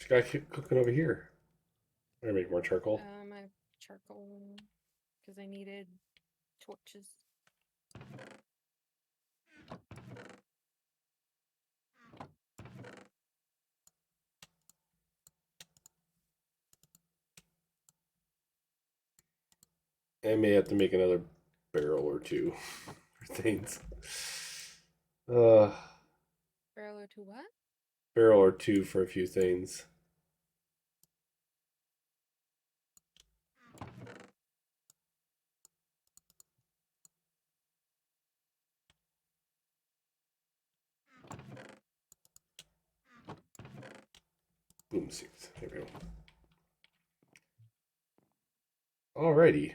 You gotta keep cooking over here. I'm gonna make more charcoal. My charcoal, because I needed torches. I may have to make another barrel or two for things. Uh, Barrel or two what? barrel or two for a few things. Boom, six. There we go. Alrighty.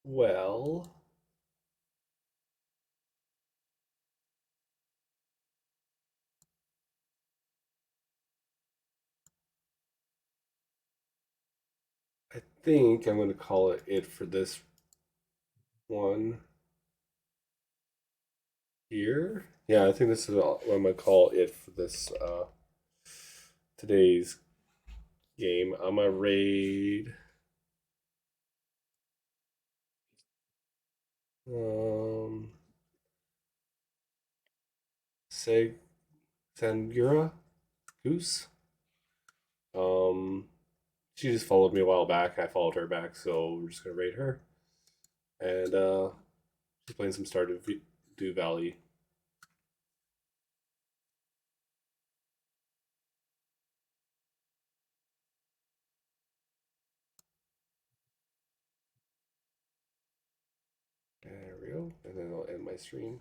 Well, I think I'm going to call it for this one here. Yeah, I think this is what I'm going to call it for this today's game. I'm going to raid Seg Sangura Goose. She just followed me a while back. I followed her back, so we're just gonna raid her. And she's playing some Stardew Valley. There we go. And then I'll end my stream.